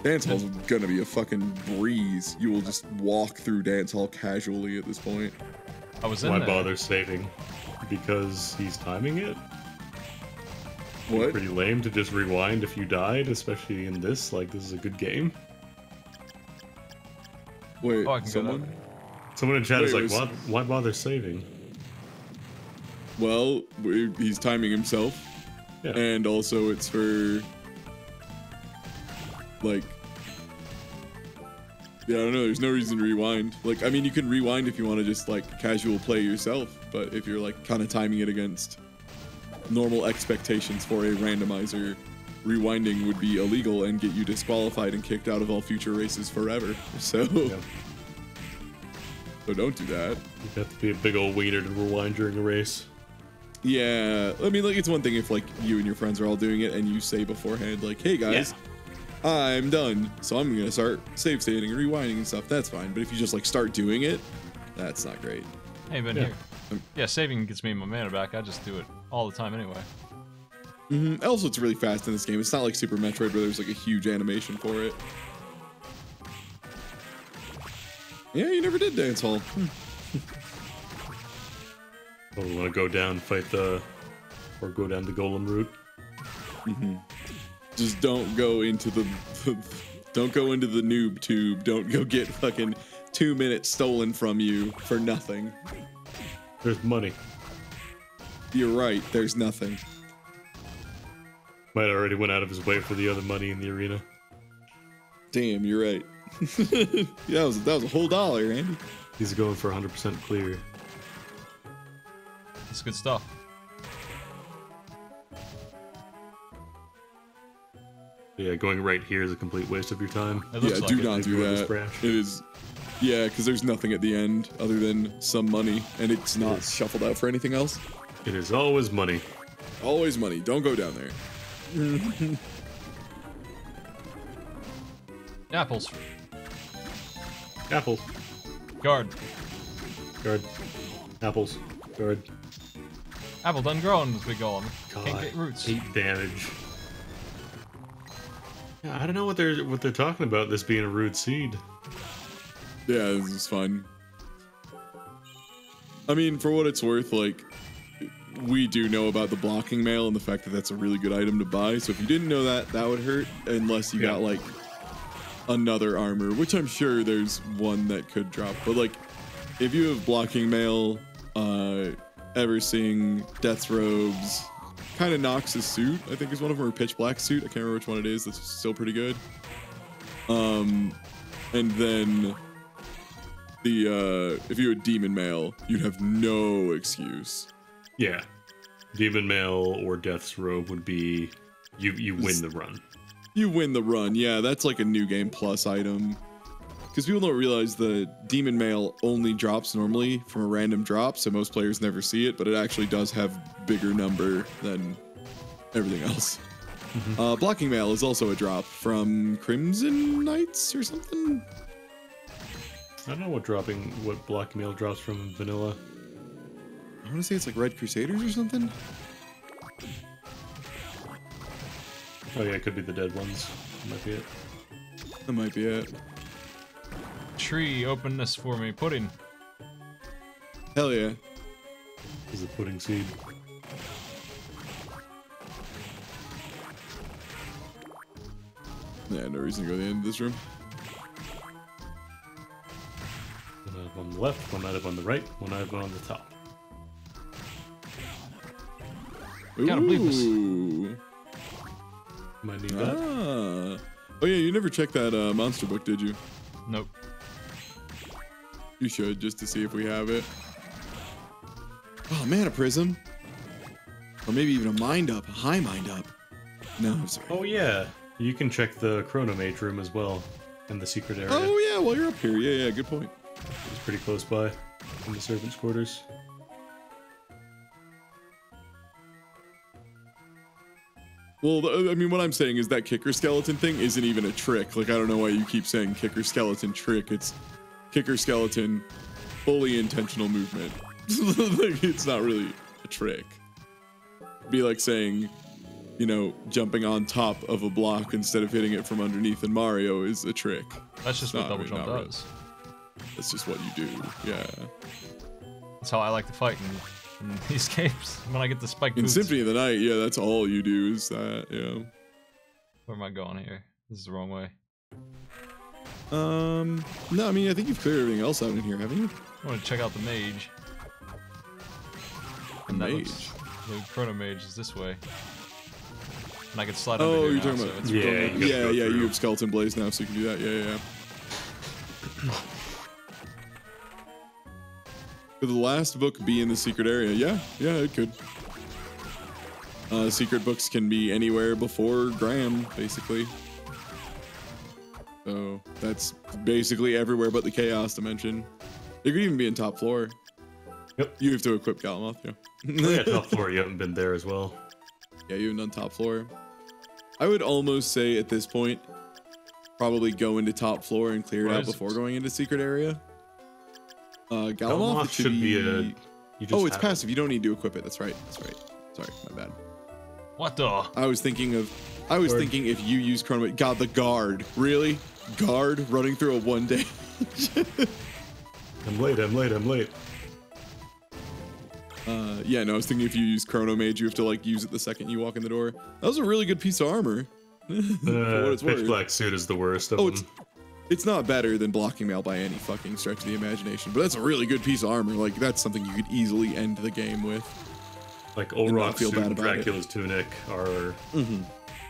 Speaker 2: Dance hall's gonna be a fucking breeze. You will just walk through dance hall casually at this point.
Speaker 1: I was in
Speaker 3: Why
Speaker 1: there.
Speaker 3: bother saving? Because he's timing it?
Speaker 2: What?
Speaker 3: Pretty lame to just rewind if you died, especially in this. Like, this is a good game.
Speaker 2: Wait,
Speaker 1: Oh, I can
Speaker 2: someone?
Speaker 1: go
Speaker 3: Someone in chat is
Speaker 2: Wait,
Speaker 3: like, why bother saving?
Speaker 2: Well, he's timing himself.
Speaker 3: Yeah.
Speaker 2: And also it's for... like... yeah, I don't know, there's no reason to rewind. Like, I mean, you can rewind if you want to just, like, casual play yourself, but if you're, like, kind of timing it against normal expectations for a randomizer, rewinding would be illegal and get you disqualified and kicked out of all future races forever. So,
Speaker 3: Yeah.
Speaker 2: So don't do that.
Speaker 3: You have to be a big old wiener to rewind during a race.
Speaker 2: Yeah, I mean, like, it's one thing if, like, you and your friends are all doing it and you say beforehand, like, hey, guys, I'm done, so I'm gonna start save stating and rewinding and stuff. That's fine. But if you just, like, start doing it, that's not great.
Speaker 1: Hey, been here. Yeah, saving gets me my mana back. I just do it all the time anyway.
Speaker 2: Also, it's really fast in this game. It's not like Super Metroid where there's, like, a huge animation for it. Yeah, you never did dance hall.
Speaker 3: Oh, we want to go down, fight the... or go down the golem route.
Speaker 2: Just don't go into the don't go into the noob tube. Don't go get fucking 2 minutes stolen from you for nothing.
Speaker 3: There's money.
Speaker 2: You're right, there's nothing.
Speaker 3: Might already went out of his way for the other money in the arena.
Speaker 2: Damn, you're right. Yeah, that was a whole dollar, Andy.
Speaker 3: He's going for 100% clear.
Speaker 1: It's good stuff.
Speaker 3: Yeah, going right here is a complete waste of your time.
Speaker 1: It looks
Speaker 2: Yeah,
Speaker 1: like
Speaker 2: do
Speaker 1: it.
Speaker 2: not do
Speaker 3: Ruin this
Speaker 2: that.
Speaker 3: brash.
Speaker 2: It is, yeah, because there's nothing at the end other than some money, and it's not shuffled out for anything else.
Speaker 3: It is always money.
Speaker 2: Always money. Don't go down there.
Speaker 1: Apples.
Speaker 3: Apples.
Speaker 1: Guard.
Speaker 3: Guard. Apples. Guard.
Speaker 1: Apple done growing this big golem. Can't
Speaker 3: God,
Speaker 1: get roots.
Speaker 3: 8 damage. Yeah, I don't know what they're talking about, this being a rude seed.
Speaker 2: Yeah, this is fun. I mean, for what it's worth, like, we do know about the blocking mail and the fact that that's a really good item to buy. So if you didn't know that, that would hurt unless you got, like, another armor, which I'm sure there's one that could drop. But, like, if you have blocking mail, ever seeing Death's Robes, kind of Nox's suit, I think is one of them, or Pitch Black suit. I can't remember which one it is. That's still pretty good. And then the if you had demon mail, you'd have no excuse.
Speaker 3: Yeah. Demon Mail or Death's Robe would be you win the run.
Speaker 2: You win the run, yeah. That's like a new game plus item. Because people don't realize the Demon Mail only drops normally from a random drop, so most players never see it, but it actually does have bigger number than everything else. Blocking Mail is also a drop from Crimson Knights or something.
Speaker 3: I don't know what Blocking Mail drops from vanilla.
Speaker 2: I want to say it's like Red Crusaders or something.
Speaker 3: Oh yeah, it could be the dead ones. That might be it.
Speaker 2: That might be it.
Speaker 1: Tree, open this for me. Pudding.
Speaker 2: Hell yeah.
Speaker 3: This is a pudding seed.
Speaker 2: Yeah, no reason to go to the end of this room.
Speaker 3: One item on the left, one item on the right, one item on the top.
Speaker 1: Gotta believe this.
Speaker 2: Ooh.
Speaker 3: Might need that.
Speaker 2: Ah. Oh yeah, you never checked that monster book, did you?
Speaker 1: Nope.
Speaker 2: You should, just to see if we have it. Oh man, a prism. Or maybe even a mind up, a high mind up. No, I'm sorry.
Speaker 3: Oh yeah, you can check the Chronomage room as well, and the secret area.
Speaker 2: Oh yeah, well you're up here. Yeah, good point.
Speaker 3: It's pretty close by, in the servants' quarters.
Speaker 2: Well, I mean, what I'm saying is that kicker skeleton thing isn't even a trick. Like, I don't know why you keep saying kicker skeleton trick. It's kicker skeleton, fully intentional movement. Like, it's not really a trick. It'd be like saying, you know, jumping on top of a block instead of hitting it from underneath in Mario is a trick.
Speaker 1: That's just what double jump does.
Speaker 2: That's just what you do. Yeah.
Speaker 1: That's how I like to fight in these games. When I get the spike boots.
Speaker 2: In Symphony of the Night, yeah, that's all you do is that. Yeah.
Speaker 1: Where am I going here? This is the wrong way.
Speaker 2: No, I mean, I think you've cleared everything else out in here, haven't you?
Speaker 1: I want to check out the mage. And that looks, the Chrono Mage is this way. And I can slide under here
Speaker 2: you're
Speaker 1: now,
Speaker 2: talking
Speaker 1: so
Speaker 2: about
Speaker 1: it's
Speaker 2: yeah, you have Skeleton Blaze now, so you can do that. Yeah. Could the last book be in the secret area? Yeah, it could. Secret books can be anywhere before Graham, basically. So that's basically everywhere but the Chaos Dimension. It could even be in top floor.
Speaker 3: Yep.
Speaker 2: You have to equip Galamoth, yeah.
Speaker 3: Oh, yeah, top floor, you haven't been there as well.
Speaker 2: Yeah, you haven't done top floor. I would almost say at this point, probably go into top floor and clear it out before going into secret area. Galamoth should be a... it's passive. You don't need to equip it. That's right. Sorry, my bad.
Speaker 1: What the?
Speaker 2: I was thinking if you use Chrono... God, the guard. Really? Guard running through a 1 day.
Speaker 3: I'm late.
Speaker 2: Yeah, no, I was thinking if you use Chrono Mage, you have to like use it the second you walk in the door. That was a really good piece of armor. For what it's
Speaker 3: Pitch
Speaker 2: worth.
Speaker 3: Black Suit is the worst of them.
Speaker 2: It's not better than Blocking Mail by any fucking stretch of the imagination, but that's a really good piece of armor. Like, that's something you could easily end the game with.
Speaker 3: Like Olrock's suit and Dracula's tunic are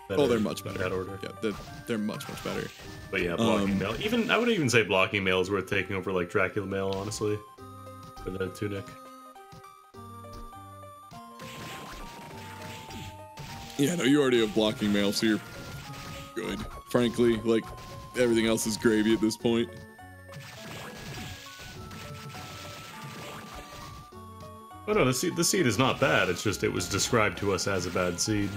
Speaker 3: better,
Speaker 2: they're much better.
Speaker 3: In that order.
Speaker 2: Yeah, they're much better.
Speaker 3: But yeah, Blocking Mail. I would even say Blocking Mail is worth taking over like Dracula Mail, honestly. For the tunic.
Speaker 2: Yeah, no, you already have Blocking Mail, so you're good. Frankly, like, everything else is gravy at this point.
Speaker 3: Oh no, the seed is not bad. It's just it was described to us as a bad seed.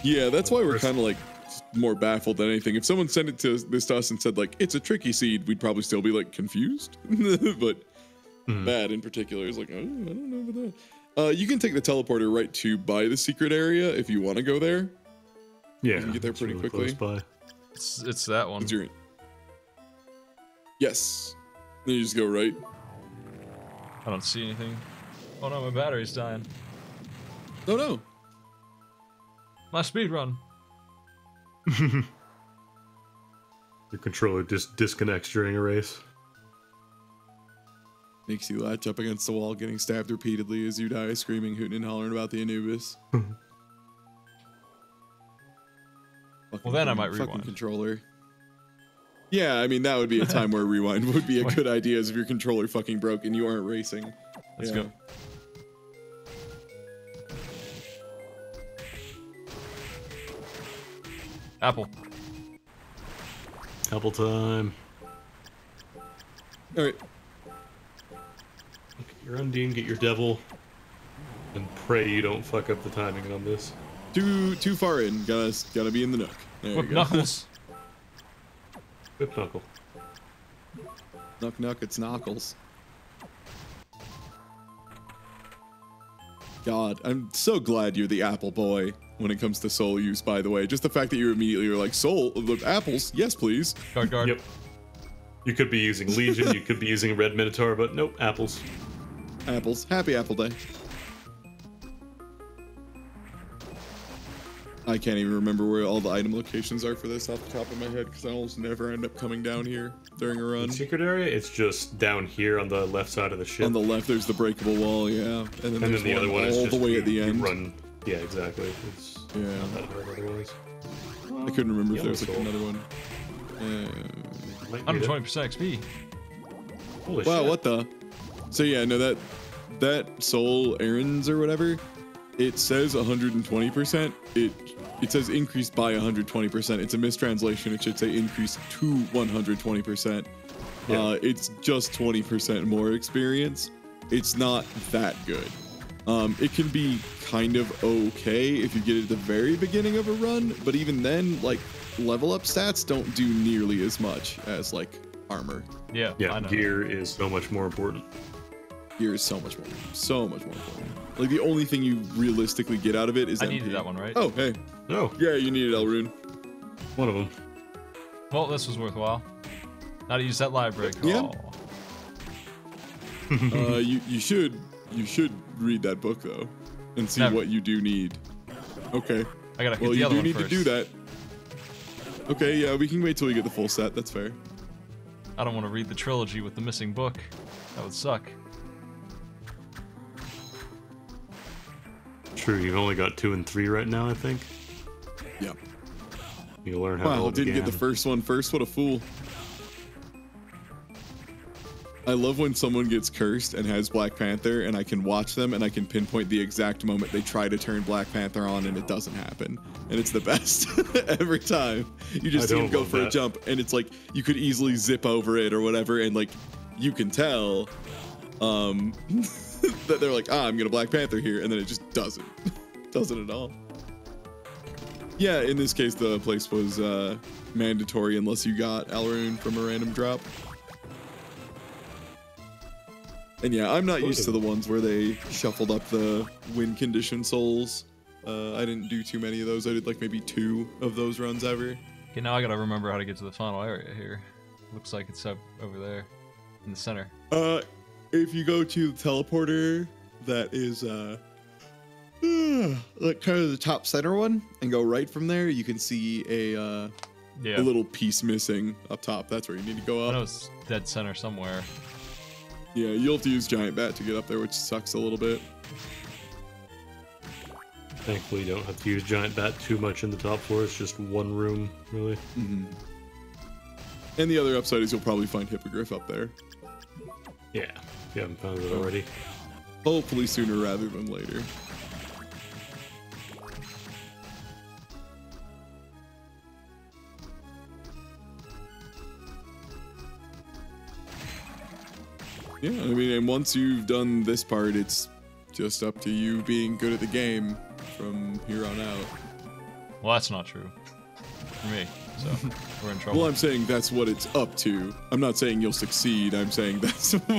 Speaker 2: Yeah, that's why we're kind of like more baffled than anything. If someone sent it to us and said like it's a tricky seed, we'd probably still be like confused. But bad in particular is like, oh, I don't know about that. You can take the teleporter right to by the secret area if you want to go there.
Speaker 3: Yeah,
Speaker 2: you can get there pretty
Speaker 3: really
Speaker 2: quickly.
Speaker 3: Close by.
Speaker 1: It's that one.
Speaker 2: Yes. Then you just go right.
Speaker 1: I don't see anything. Oh no, my battery's dying.
Speaker 2: Oh no.
Speaker 1: My speed run.
Speaker 3: Your controller just disconnects during a race.
Speaker 2: Makes you latch up against the wall, getting stabbed repeatedly as you die, screaming, hooting, and hollering about the Anubis.
Speaker 1: Well, then I might
Speaker 2: fucking
Speaker 1: rewind.
Speaker 2: Controller. Yeah, I mean, that would be a time where rewind would be a good idea, as if your controller fucking broke and you aren't racing.
Speaker 1: Let's go. Apple.
Speaker 3: Apple time.
Speaker 2: All right.
Speaker 3: Get your Undine, get your devil, and pray you don't fuck up the timing on this.
Speaker 2: Too far in. Gotta be in the nook. There
Speaker 1: Whip
Speaker 2: you go.
Speaker 1: knuckles.
Speaker 3: Whip knuckle.
Speaker 2: Knock, it's knuckles. God, I'm so glad you're the apple boy when it comes to soul use, by the way. Just the fact that you immediately were like, soul, the apples, yes, please.
Speaker 1: Guard.
Speaker 3: Yep. You could be using Legion, you could be using Red Minotaur, but nope, apples.
Speaker 2: Apples. Happy Apple Day. I can't even remember where all the item locations are for this off the top of my head because I almost never end up coming down here during a run.
Speaker 3: The secret area, it's just down here on the left side of the ship.
Speaker 2: On the left, there's the breakable wall, yeah. And then there's
Speaker 3: the other one is
Speaker 2: all
Speaker 3: just
Speaker 2: the way at the
Speaker 3: you
Speaker 2: end.
Speaker 3: run. Yeah, exactly. It's
Speaker 2: Yeah.
Speaker 3: not that hard otherwise.
Speaker 2: I couldn't remember if there was like
Speaker 3: Yellow
Speaker 2: another one.
Speaker 3: Might need it.
Speaker 1: 120% XP.
Speaker 3: Holy
Speaker 2: Wow,
Speaker 3: shit.
Speaker 2: what the? So yeah, no, that soul errands or whatever, it says 120%. It says increased by 120%. It's a mistranslation. It should say increased to 120%.
Speaker 3: Yeah.
Speaker 2: It's just 20% more experience. It's not that good. It can be kind of okay if you get it at the very beginning of a run, but even then, like, level up stats don't do nearly as much as like armor.
Speaker 1: Yeah,
Speaker 3: Yeah,
Speaker 1: I know.
Speaker 3: gear is so much more important.
Speaker 2: Gear is so much more important. Like the only thing you realistically get out of it is
Speaker 1: I
Speaker 2: MP.
Speaker 1: needed that one, right?
Speaker 2: Oh, hey.
Speaker 3: No,
Speaker 2: Yeah, you needed Elrune.
Speaker 3: one of them.
Speaker 1: Well, this was worthwhile. Now to use that library.
Speaker 2: Yeah.
Speaker 1: Oh.
Speaker 2: You should read that book though, and see
Speaker 1: Never.
Speaker 2: what you do need. Okay.
Speaker 1: I gotta hit
Speaker 2: Well,
Speaker 1: the
Speaker 2: you
Speaker 1: other
Speaker 2: do
Speaker 1: one
Speaker 2: need
Speaker 1: first.
Speaker 2: to do that. Okay, yeah, we can wait till we get the full set. That's fair.
Speaker 1: I don't want to read the trilogy with the missing book. That would suck.
Speaker 3: True, you've only got 2 and 3 right now, I think.
Speaker 2: Yeah.
Speaker 3: You learn how it
Speaker 2: Wow,
Speaker 3: all
Speaker 2: didn't
Speaker 3: began.
Speaker 2: get the first one first. What a fool. I love when someone gets cursed and has Black Panther, and I can watch them and I can pinpoint the exact moment they try to turn Black Panther on and it doesn't happen. And it's the best every time. You just
Speaker 3: I
Speaker 2: see him
Speaker 3: don't
Speaker 2: go
Speaker 3: love
Speaker 2: for a
Speaker 3: that.
Speaker 2: jump and it's like you could easily zip over it or whatever, and like you can tell that they're like, I'm gonna Black Panther here, and then it just doesn't. Doesn't at all. Yeah, in this case the place was mandatory unless you got Elrune from a random drop. And yeah, I'm not used to the ones where they shuffled up the win condition souls. I didn't do too many of those. I did like maybe 2 of those runs ever.
Speaker 1: Okay, now I gotta remember how to get to the final area here. Looks like it's up over there in the center.
Speaker 2: If you go to the teleporter, that is like kind of the top center one, and go right from there, you can see a
Speaker 1: Yeah.
Speaker 2: little piece missing up top. That's where you need to go
Speaker 1: I know
Speaker 2: up.
Speaker 1: it's dead center somewhere.
Speaker 2: Yeah, you'll have to use Giant Bat to get up there, which sucks a little bit.
Speaker 3: Thankfully, you don't have to use Giant Bat too much in the top floor. It's just one room, really.
Speaker 2: Mm-hmm. And the other upside is you'll probably find Hippogriff up there.
Speaker 3: Yeah, if you haven't found it already.
Speaker 2: Hopefully sooner rather than later. Yeah, I mean, and once you've done this part, it's just up to you being good at the game from here on out.
Speaker 1: Well, that's not true. For me, so we're in trouble.
Speaker 2: Well, I'm saying that's what it's up to. I'm not saying you'll succeed. I'm saying that's that's all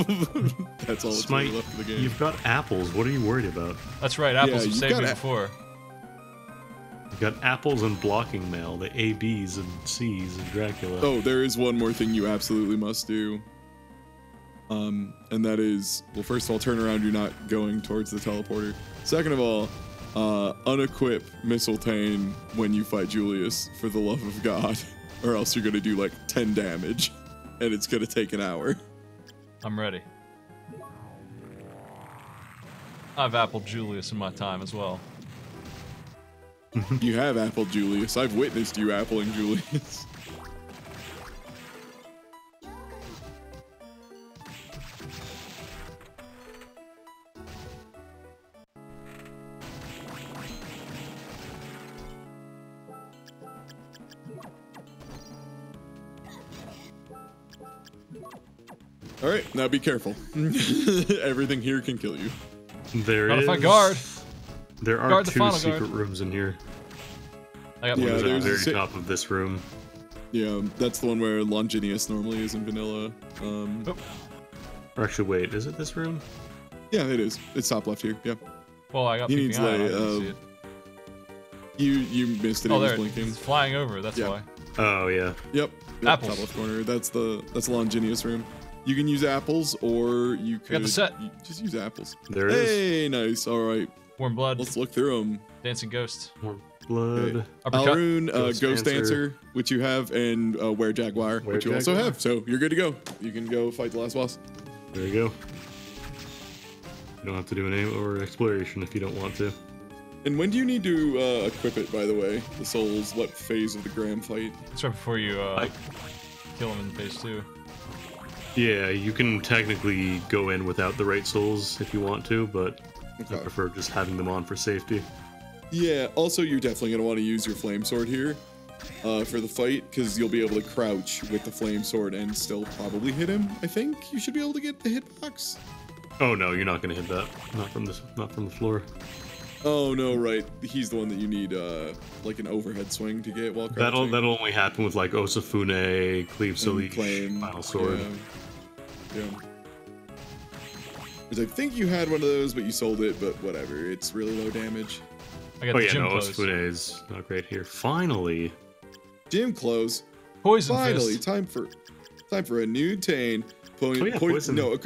Speaker 2: that's really
Speaker 3: Smite,
Speaker 2: left of the game.
Speaker 3: you've got apples. What are you worried about?
Speaker 1: That's right, apples
Speaker 2: Yeah,
Speaker 1: have
Speaker 2: you
Speaker 1: saved me
Speaker 2: gotta-
Speaker 1: before.
Speaker 3: You've got apples and blocking mail, the A, Bs, and Cs, and Dracula.
Speaker 2: Oh, there is one more thing you absolutely must do. And that is, well, first of all, turn around, you're not going towards the teleporter. Second of all, unequip Mistletoe when you fight Julius, for the love of God, or else you're gonna do like 10 damage, and it's gonna take an hour.
Speaker 1: I'm ready. I've appled Julius in my time as well.
Speaker 2: You have appled Julius. I've witnessed you appling Julius. All right, now be careful. Everything here can kill you.
Speaker 1: Gotta fight guard.
Speaker 3: There are
Speaker 1: Guard the
Speaker 3: two
Speaker 1: final
Speaker 3: secret
Speaker 1: guard.
Speaker 3: rooms in here.
Speaker 1: I got
Speaker 2: Yeah,
Speaker 3: One is at the
Speaker 2: there's
Speaker 3: very top of this room.
Speaker 2: Yeah, that's the one where Longinus normally is in vanilla.
Speaker 3: Or actually, wait, is it this room?
Speaker 2: Yeah, it is. It's top left here. Yeah.
Speaker 1: Well, I got
Speaker 2: He
Speaker 1: peeping
Speaker 2: needs
Speaker 1: eye. I
Speaker 2: like,
Speaker 1: didn't see it.
Speaker 2: You missed it.
Speaker 1: Oh,
Speaker 2: It was
Speaker 1: there.
Speaker 2: blinking.
Speaker 1: It's flying over. That's
Speaker 2: Yeah.
Speaker 1: why.
Speaker 3: Oh, yeah.
Speaker 2: Yep.
Speaker 1: Apples.
Speaker 2: Top left corner. That's Longinus room. You can use apples, or you could
Speaker 1: got the set.
Speaker 2: Just use apples.
Speaker 3: There it is.
Speaker 2: Hey, nice. All right,
Speaker 1: Warm blood.
Speaker 2: let's look through them.
Speaker 1: Dancing ghost.
Speaker 3: More blood.
Speaker 1: Uppercut.
Speaker 2: Alrune,
Speaker 3: Ghost
Speaker 2: Ghost
Speaker 3: Dancer.
Speaker 2: Dancer, which you have, and Were Jaguar, which you also
Speaker 3: Jaguar.
Speaker 2: have. So you're good to go. You can go fight the last boss.
Speaker 3: There you go. You don't have to do an aim or exploration if you don't want to.
Speaker 2: And when do you need to equip it, by the way? The souls, what phase of the Graham fight?
Speaker 1: It's right before you kill him in phase 2.
Speaker 3: Yeah, you can technically go in without the right souls if you want to, but I
Speaker 2: Okay.
Speaker 3: prefer just having them on for safety.
Speaker 2: Yeah, also you're definitely going to want to use your flame sword here for the fight, because you'll be able to crouch with the flame sword and still probably hit him. I think you should be able to get the hitbox.
Speaker 3: Oh no, you're not gonna hit that. Not from the floor.
Speaker 2: Oh no, right. He's the one that you need like an overhead swing to get while crouching.
Speaker 3: That'll only happen with like Osafune, Cleave
Speaker 2: And
Speaker 3: Silish,
Speaker 2: Flame.
Speaker 3: Final Sword.
Speaker 2: Yeah. Because I think you had one of those, but you sold it, but whatever. It's really low damage.
Speaker 1: I got
Speaker 3: Oh
Speaker 1: the
Speaker 3: yeah,
Speaker 1: gym
Speaker 3: no,
Speaker 1: clothes.
Speaker 3: Osafune is not great here. Finally,
Speaker 2: Gym close.
Speaker 1: Poison
Speaker 2: Finally,
Speaker 1: fist.
Speaker 2: time for a new Tane.
Speaker 3: Poison.
Speaker 2: No,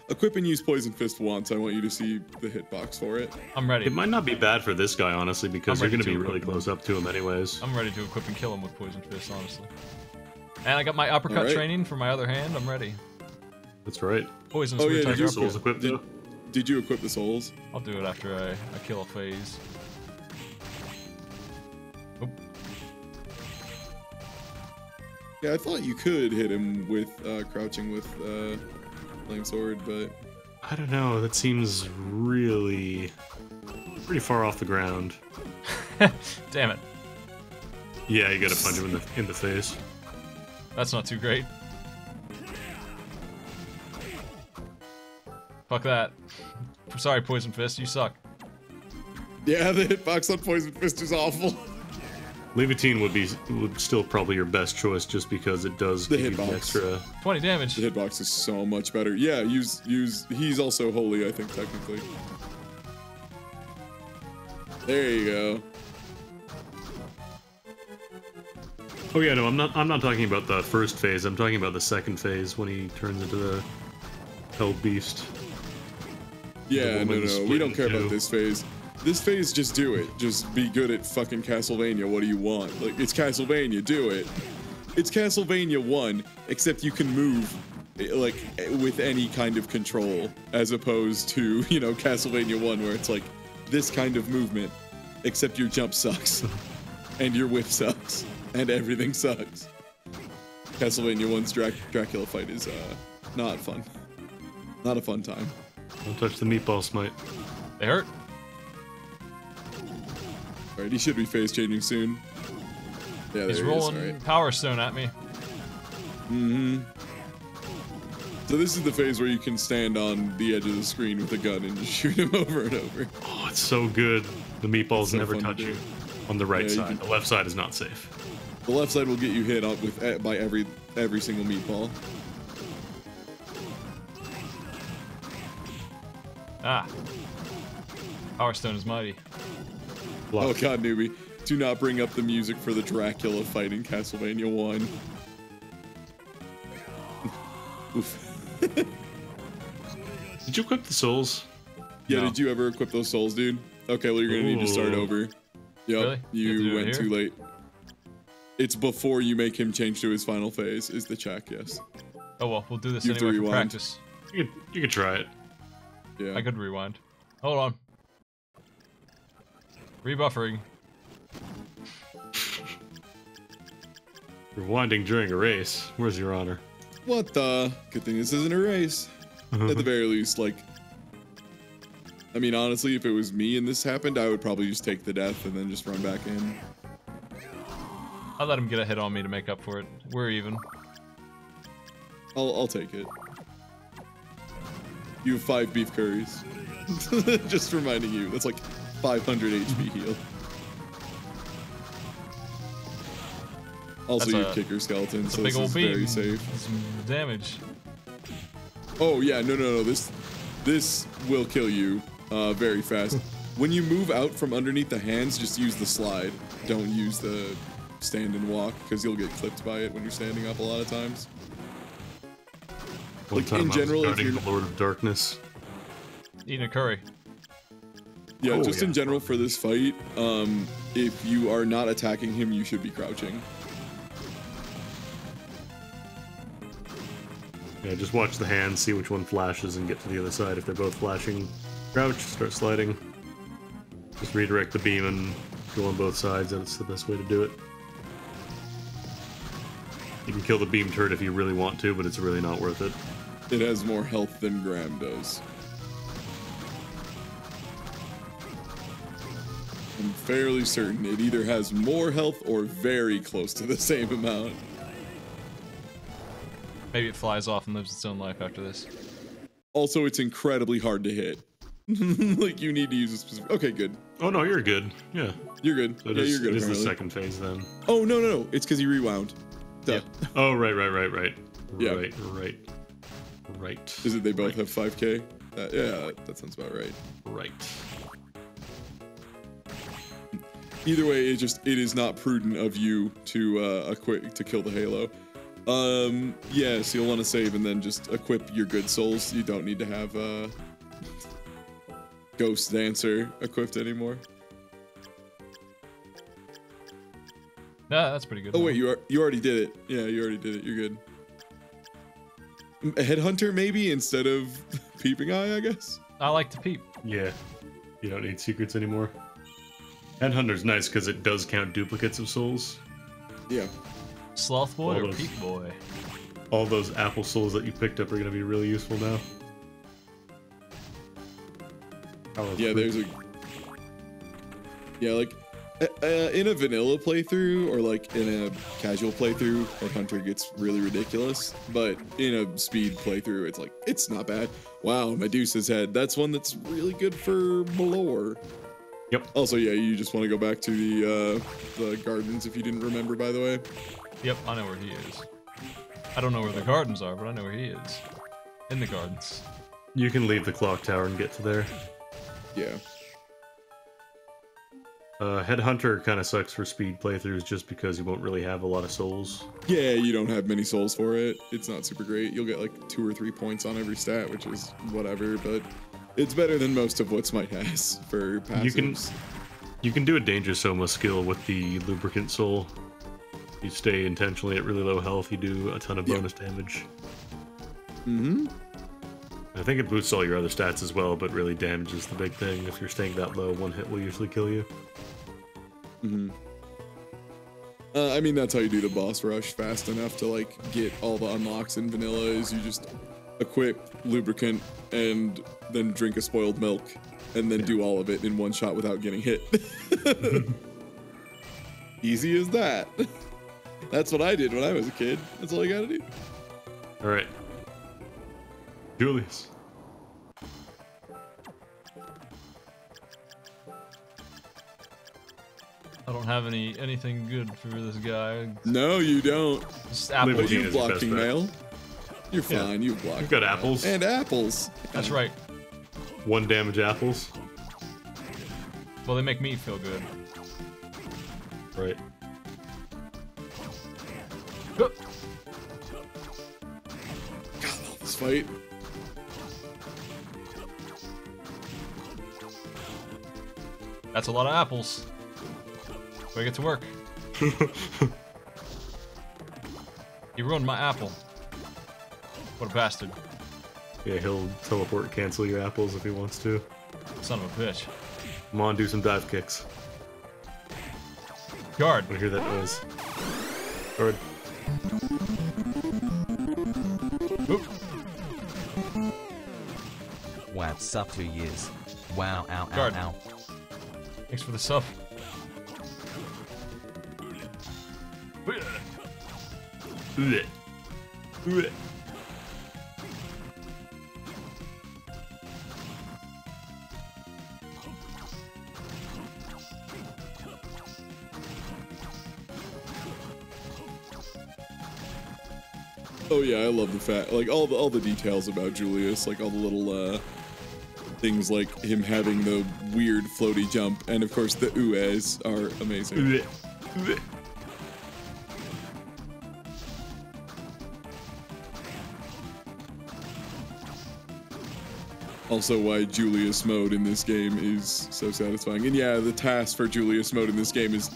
Speaker 2: equip and use Poison Fist once. I want you to see the hitbox for it.
Speaker 1: I'm ready.
Speaker 3: it might not be bad for this guy honestly because
Speaker 1: I'm
Speaker 3: you're
Speaker 1: ready
Speaker 3: gonna be
Speaker 1: to
Speaker 3: really
Speaker 1: equip
Speaker 3: close up to him anyways.
Speaker 1: I'm ready to equip and kill him with poison fist, honestly. And I got my uppercut
Speaker 2: Alright.
Speaker 1: training for my other hand. I'm ready.
Speaker 3: That's right.
Speaker 1: Poison
Speaker 2: Oh,
Speaker 1: sword
Speaker 2: yeah,
Speaker 1: type
Speaker 2: did you
Speaker 3: Your
Speaker 1: uppercut.
Speaker 3: souls equipped
Speaker 2: Did-
Speaker 3: though?
Speaker 2: Did you equip the souls?
Speaker 1: I'll do it after I kill a phase. Oop.
Speaker 2: Yeah, I thought you could hit him with crouching with flame sword, but
Speaker 3: I don't know. That seems really pretty far off the ground.
Speaker 1: Damn it.
Speaker 3: Yeah, you gotta punch him in the face.
Speaker 1: That's not too great. Fuck that. Sorry, Poison Fist, you suck.
Speaker 2: yeah, the hitbox on Poison Fist is awful.
Speaker 3: Levitine would still probably your best choice just because it does
Speaker 2: The
Speaker 3: give you the
Speaker 2: hitbox.
Speaker 3: extra.
Speaker 1: 20 damage.
Speaker 2: The hitbox is so much better. Yeah, use. He's also holy, I think, technically. There you go.
Speaker 3: Oh yeah, no, I'm not talking about the first phase. I'm talking about the second phase when he turns into the Hell Beast.
Speaker 2: Yeah,
Speaker 3: The
Speaker 2: no,
Speaker 3: woman
Speaker 2: no,
Speaker 3: split
Speaker 2: we don't
Speaker 3: in
Speaker 2: care
Speaker 3: two.
Speaker 2: about this phase. This phase, just do it. Just be good at fucking Castlevania. What do you want? Like, it's Castlevania. Do it. It's Castlevania 1, except you can move, like, with any kind of control, as opposed to, you know, Castlevania 1, where it's like this kind of movement, except your jump sucks, and your whip sucks, and everything sucks. Castlevania 1's Dracula fight is, not fun. Not a fun time.
Speaker 3: Don't touch the meatball smite.
Speaker 1: They hurt.
Speaker 2: Alright, he should be phase changing soon. Yeah, there
Speaker 1: He's
Speaker 2: he
Speaker 1: rolling
Speaker 2: is. Alright.
Speaker 1: Power Stone at me.
Speaker 2: So this is the phase where you can stand on the edge of the screen with a gun and just shoot him over and over.
Speaker 3: Oh, it's so good. The meatballs
Speaker 2: so
Speaker 3: never
Speaker 2: fun to
Speaker 3: touch
Speaker 2: do.
Speaker 3: you. On the right
Speaker 2: Yeah, you
Speaker 3: side.
Speaker 2: can-
Speaker 3: The left side is not safe.
Speaker 2: The left side will get you hit up with by every single meatball.
Speaker 1: Ah. Power Stone is mighty.
Speaker 3: Block.
Speaker 2: Oh god, newbie. Do not bring up the music for the Dracula fight in Castlevania 1. Oof.
Speaker 3: Did you equip the souls?
Speaker 2: Yeah,
Speaker 3: No.
Speaker 2: did you ever equip those souls, dude? Okay, well, you're gonna need to start
Speaker 3: Ooh.
Speaker 2: over. Yep,
Speaker 1: Really? You have to do
Speaker 2: you
Speaker 1: it
Speaker 2: went
Speaker 1: here?
Speaker 2: too late. It's before you make him change to his final phase, is the check, yes.
Speaker 1: Oh well, we'll do this
Speaker 2: You have to
Speaker 1: anyway for
Speaker 2: rewind.
Speaker 1: practice.
Speaker 3: You could try it.
Speaker 2: Yeah.
Speaker 1: I could rewind. Hold on. Rebuffering.
Speaker 3: Rewinding during a race. Where's your honor?
Speaker 2: What the? Good thing this isn't a race. At the very least, like... I mean, honestly, if it was me and this happened, I would probably just take the death and then just run back in.
Speaker 1: I'll let him get a hit on me to make up for it. We're even.
Speaker 2: I'll take it. You have 5 beef curries. Just reminding you, that's like 500 HP heal. Also, you have kicker skeletons, so this is very safe.
Speaker 1: Some damage.
Speaker 2: Oh yeah, no. This will kill you very fast. When you move out from underneath the hands, just use the slide. Don't use the stand and walk, because you'll get clipped by it when you're standing up a lot of times.
Speaker 3: One
Speaker 2: like
Speaker 3: time
Speaker 2: in general,
Speaker 3: I
Speaker 2: if
Speaker 3: was
Speaker 2: you're
Speaker 3: the Lord of Darkness.
Speaker 1: Eating a curry.
Speaker 2: Yeah, just in general for this fight, if you are not attacking him, you should be crouching.
Speaker 3: Yeah, just watch the hands, see which one flashes, and get to the other side. If they're both flashing, crouch, start sliding. Just redirect the beam and go on both sides. That's the best way to do it. You can kill the beam turret if you really want to, but it's really not worth it.
Speaker 2: It has more health than Graham does. I'm fairly certain it either has more health or very close to the same amount.
Speaker 1: Maybe it flies off and lives its own life after this.
Speaker 2: Also, it's incredibly hard to hit. Like, you need to use a specific... Okay, good.
Speaker 3: Oh, no, you're good. Yeah.
Speaker 2: You're good.
Speaker 3: So
Speaker 2: yeah, you're good,
Speaker 3: It is the
Speaker 2: apparently.
Speaker 3: second phase, then.
Speaker 2: Oh, no. It's because you rewound. Duh.
Speaker 1: Yep.
Speaker 3: Oh, right.
Speaker 2: Yeah.
Speaker 3: Right.
Speaker 2: Is it they both have 5k? Yeah, that sounds about right.
Speaker 3: Right.
Speaker 2: Either way, it is not prudent of you to kill the Halo. Yeah, so you'll want to save and then just equip your good souls. You don't need to have Ghost Dancer equipped anymore.
Speaker 1: Yeah, that's pretty good.
Speaker 2: Oh wait, you already did it. Yeah, you already did it. You're good. A Headhunter maybe instead of Peeping Eye, I guess.
Speaker 1: I like to peep.
Speaker 3: Yeah. You don't need secrets anymore. Headhunter's nice because it does count duplicates of souls.
Speaker 2: Yeah.
Speaker 1: Sloth boy
Speaker 3: All
Speaker 1: or
Speaker 3: those-
Speaker 1: peep boy?
Speaker 3: All those apple souls that you picked up are going to be really useful now.
Speaker 2: Yeah, there's a... Yeah, like, in a vanilla playthrough, or like in a casual playthrough, Headhunter gets really ridiculous, but in a speed playthrough, it's like, it's not bad. Wow, Medusa's head. That's one that's really good for Malore.
Speaker 3: Yep.
Speaker 2: Also, yeah, you just want to go back to the gardens if you didn't remember, by the way.
Speaker 1: Yep, I know where he is. I don't know where the gardens are, but I know where he is. In the gardens.
Speaker 3: You can leave the clock tower and get to there.
Speaker 2: Yeah.
Speaker 3: Headhunter kind of sucks for speed playthroughs just because you won't really have a lot of souls.
Speaker 2: Yeah, you don't have many souls for it. It's not super great. You'll get like 2 or 3 points on every stat, which is whatever, but it's better than most of what Smite has for passives.
Speaker 3: You can do a Danger Soma skill with the Lubricant Soul. You stay intentionally at really low health, you do a ton of bonus damage.
Speaker 2: Mm-hmm.
Speaker 3: I think it boosts all your other stats as well, but really damage is the big thing. If you're staying that low, one hit will usually kill you.
Speaker 2: Mm-hmm. I mean, that's how you do the boss rush fast enough to like get all the unlocks in vanilla is you just equip lubricant and then drink a spoiled milk and then do all of it in one shot without getting hit. Easy as that. That's what I did when I was a kid. That's all you gotta do.
Speaker 3: Alright. Julius.
Speaker 1: I don't have anything good for this guy.
Speaker 2: No, you don't.
Speaker 1: Just apples.
Speaker 3: Liberty.
Speaker 2: You've
Speaker 3: is your
Speaker 2: blocked
Speaker 3: best bet.
Speaker 2: mail. You're
Speaker 3: Yeah.
Speaker 2: fine. You've blocked.
Speaker 3: You've got
Speaker 2: mail.
Speaker 3: apples.
Speaker 2: And apples.
Speaker 1: That's right.
Speaker 3: 1 damage apples.
Speaker 1: Well, they make me feel good.
Speaker 3: Right.
Speaker 1: Hup.
Speaker 2: God, I love this fight.
Speaker 1: That's a lot of apples. Better get to work. You ruined my apple. What a bastard.
Speaker 3: Yeah, he'll teleport cancel your apples if he wants to.
Speaker 1: Son of a bitch.
Speaker 3: Come on, do some dive kicks.
Speaker 1: Guard.
Speaker 3: I hear that noise. Guard.
Speaker 1: Oop.
Speaker 4: Wow, sub 2 years. Wow, ow, ow,
Speaker 1: Guard.
Speaker 4: ow.
Speaker 1: Thanks for the sub.
Speaker 3: Blech. Blech.
Speaker 2: Oh yeah, I love the fact, like all the details about Julius, like all the little things like him having the weird floaty jump, and of course the ues are amazing. Also why Julius mode in this game is so satisfying. And yeah, the task for Julius mode in this game is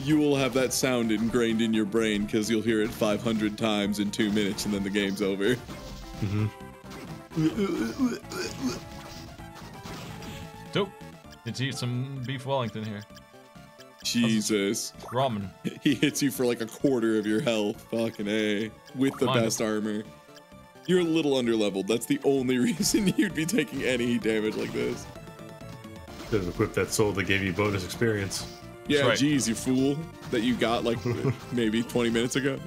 Speaker 2: you will have that sound ingrained in your brain because you'll hear it 500 times in 2 minutes and then the game's over.
Speaker 1: Dope. Let's eat some beef Wellington here.
Speaker 2: Jesus.
Speaker 1: Ramen.
Speaker 2: He hits you for like a quarter of your health. Fucking A. With the best armor. You're a little underleveled. That's the only reason you'd be taking any damage like this.
Speaker 3: Could have equipped that soul that gave you bonus experience.
Speaker 2: Yeah, right. Geez, you fool. That you got like maybe 20 minutes ago.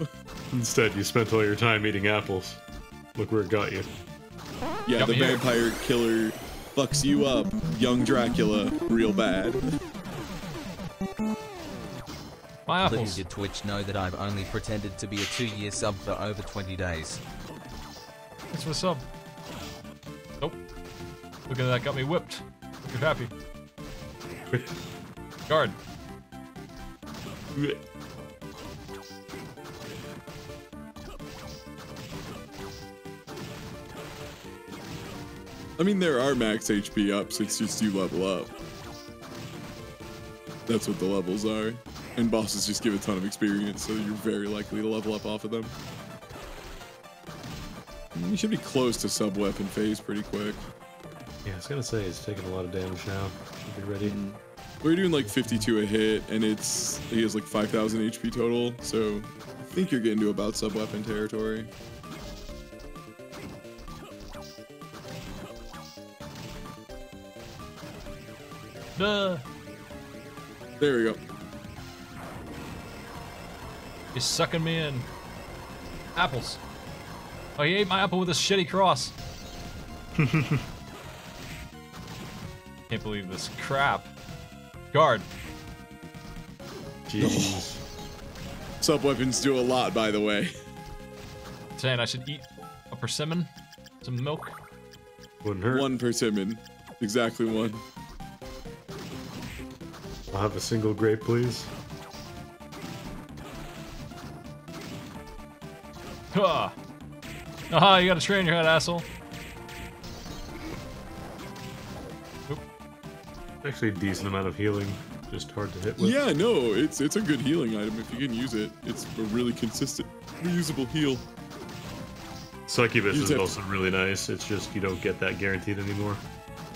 Speaker 3: Instead, you spent all your time eating apples. Look where it got you.
Speaker 2: Yeah, the vampire killer fucks you up. Young Dracula, real bad.
Speaker 1: My apples.
Speaker 4: Please, your Twitch know that I've only pretended to be a 2-year sub for over 20 days.
Speaker 1: Thanks for the sub. Nope. Look at that, got me whipped. Look, you're happy. Guard.
Speaker 2: I mean, there are max HP ups, it's just you level up. That's what the levels are. And bosses just give a ton of experience, so you're very likely to level up off of them. You should be close to sub-weapon phase pretty quick.
Speaker 3: Yeah, I was gonna say, it's taking a lot of damage now. Should be ready.
Speaker 2: We're doing like 52 a hit, and he has like 5,000 HP total, so I think you're getting to about sub-weapon territory.
Speaker 1: Duh.
Speaker 2: There we go.
Speaker 1: He's sucking me in. Apples. Oh, he ate my apple with his shitty cross. Can't believe this crap. Guard.
Speaker 3: Jeez.
Speaker 2: Sub-weapons do a lot, by the way.
Speaker 1: Saying I should eat a persimmon, some milk.
Speaker 3: Wouldn't hurt.
Speaker 2: 1 persimmon. Exactly 1.
Speaker 3: I'll have a single grape, please.
Speaker 1: Huh. Aha, you got a tray in your head, asshole. Oop.
Speaker 3: Actually a decent amount of healing. Just hard to hit with.
Speaker 2: Yeah, no, it's a good healing item if you can use it. It's a really consistent, reusable heal.
Speaker 3: Succubus is also really nice. It's just you don't get that guaranteed anymore.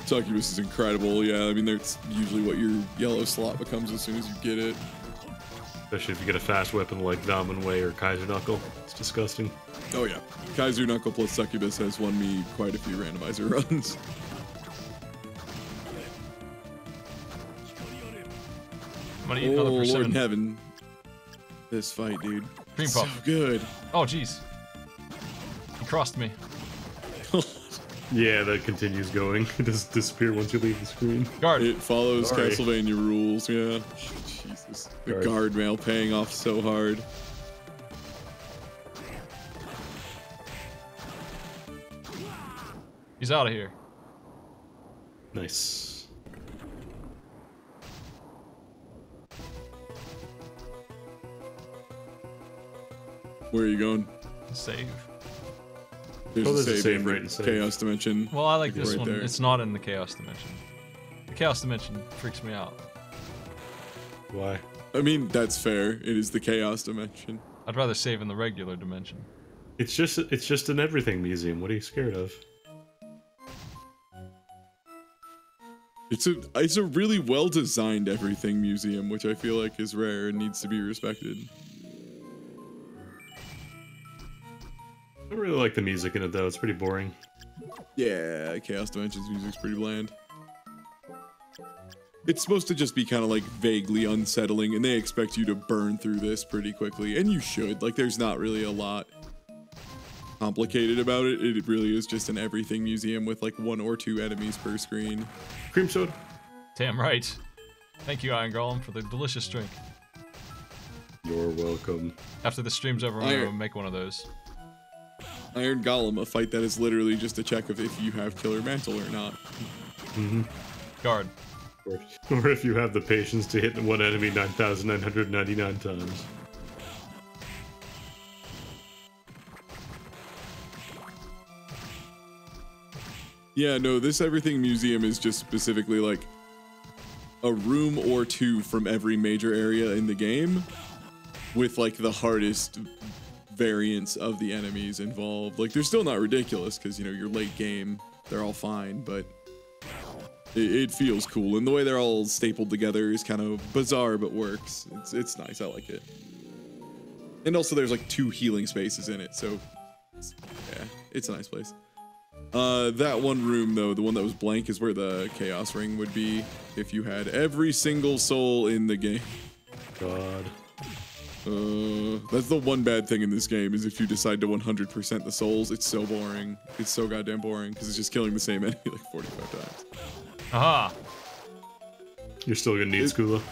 Speaker 2: Succubus is incredible, yeah. I mean, that's usually what your yellow slot becomes as soon as you get it.
Speaker 3: Especially if you get a fast weapon like Damonway or Kaiser Knuckle. It's disgusting.
Speaker 2: Oh yeah. Kaiser Knuckle plus Succubus has won me quite a few randomizer runs.
Speaker 1: I'm gonna eat another persimmon.
Speaker 2: Lord in heaven. This fight, dude.
Speaker 1: Cream
Speaker 2: so
Speaker 1: puff.
Speaker 2: Good.
Speaker 1: Oh, jeez. He crossed me.
Speaker 3: Yeah, that continues going. It doesn't disappear once you leave the screen.
Speaker 1: Guard.
Speaker 2: It follows Castlevania rules, yeah. Jesus. The guard mail paying off so hard.
Speaker 1: He's out of here.
Speaker 3: Nice.
Speaker 2: Where are you going?
Speaker 1: Save.
Speaker 2: There's a save
Speaker 3: right
Speaker 2: in
Speaker 3: in save.
Speaker 2: Chaos Dimension.
Speaker 1: Well, I like this
Speaker 2: right
Speaker 1: one.
Speaker 2: there.
Speaker 1: It's not in the Chaos Dimension. The Chaos Dimension freaks me out.
Speaker 3: Why?
Speaker 2: I mean, that's fair. It is the Chaos Dimension.
Speaker 1: I'd rather save in the regular dimension.
Speaker 3: It's just an everything museum. What are you scared of?
Speaker 2: It's a really well designed everything museum, which I feel like is rare and needs to be respected.
Speaker 3: I don't really like the music in it though. It's pretty boring.
Speaker 2: Yeah, Chaos Dimension's music's pretty bland. It's supposed to just be kind of like vaguely unsettling, and they expect you to burn through this pretty quickly, and you should. Like, there's not really a lot complicated about it. It really is just an everything museum with like 1 or 2 enemies per screen.
Speaker 3: Cream soda.
Speaker 1: Damn right. Thank you, Iron Golem, for the delicious drink.
Speaker 3: You're welcome.
Speaker 1: After the stream's over, I'm gonna make one of those.
Speaker 2: Iron Golem, a fight that is literally just a check of if you have Killer Mantle or not.
Speaker 1: Guard.
Speaker 3: Or if you have the patience to hit one enemy 9,999 times.
Speaker 2: Yeah, no, this Everything Museum is just specifically like a room or two from every major area in the game with like the hardest variants of the enemies involved. Like, they're still not ridiculous because, you know, you're late game, they're all fine, but it feels cool. And the way they're all stapled together is kind of bizarre, but works. It's nice, I like it. And also there's like 2 healing spaces in it, so yeah, it's a nice place. That one room though, the one that was blank, is where the Chaos Ring would be if you had every single soul in the game.
Speaker 3: God.
Speaker 2: That's the one bad thing in this game, is if you decide to 100% the souls, it's so boring. It's so goddamn boring, because it's just killing the same enemy like 45 times.
Speaker 1: Aha!
Speaker 3: You're still gonna need Skula.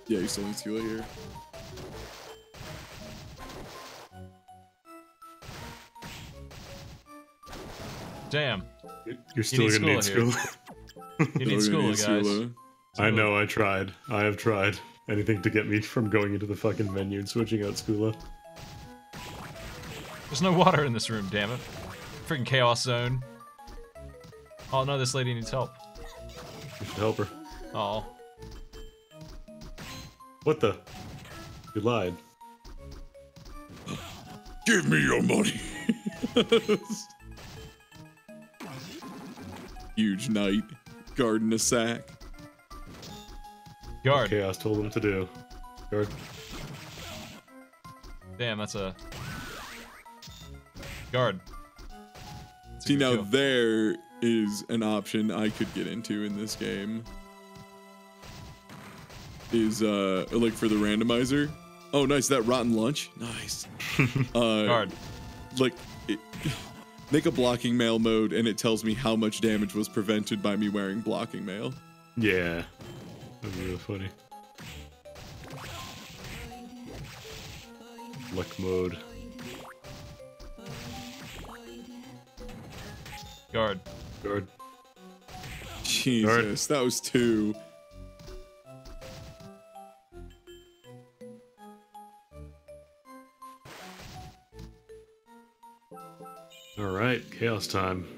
Speaker 2: Yeah, you still need Skula here.
Speaker 1: Damn.
Speaker 3: You're still gonna need Skula.
Speaker 1: You need Skula, guys.
Speaker 2: Skula.
Speaker 3: I know, I tried. I have tried. Anything to get me from going into the fucking menu and switching out Skula.
Speaker 1: There's no water in this room, damn it. Freaking Chaos Zone. Oh no, this lady needs help.
Speaker 3: You should help her.
Speaker 1: Oh.
Speaker 3: What the? You lied.
Speaker 2: Give me your money. Huge knight, guard in a sack.
Speaker 1: Guard.
Speaker 3: Chaos told him to do. Guard.
Speaker 1: Damn, that's a... Guard. That's a
Speaker 2: See,
Speaker 1: good
Speaker 2: now
Speaker 1: kill.
Speaker 2: there is an option I could get into in this game. Is, like for the randomizer. Oh, nice, that rotten lunch. Nice.
Speaker 1: Guard.
Speaker 2: Like, make a blocking mail mode and it tells me how much damage was prevented by me wearing blocking mail.
Speaker 3: Yeah. That's really funny. Luck mode.
Speaker 1: Guard.
Speaker 3: Guard.
Speaker 2: Jesus, that was 2.
Speaker 3: Alright, chaos time.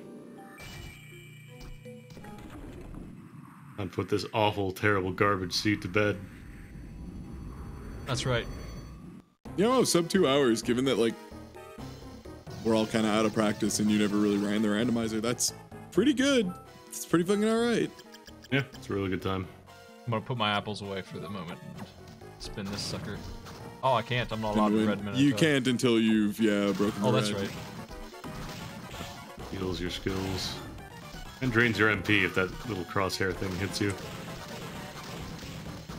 Speaker 3: Time to put this awful, terrible garbage seed to bed.
Speaker 1: That's right.
Speaker 2: You know, sub 2 hours, given that, like, we're all kind of out of practice and you never really ran the randomizer, that's pretty good. It's pretty fucking alright.
Speaker 3: Yeah, it's a really good time.
Speaker 1: I'm gonna put my apples away for the moment and spin this sucker. Oh, I can't. I'm not allowed to red minute.
Speaker 2: You can't until you've, yeah, broken the
Speaker 1: Oh, that's
Speaker 2: red.
Speaker 1: right.
Speaker 3: Heals your skills. And drains your MP if that little crosshair thing hits you.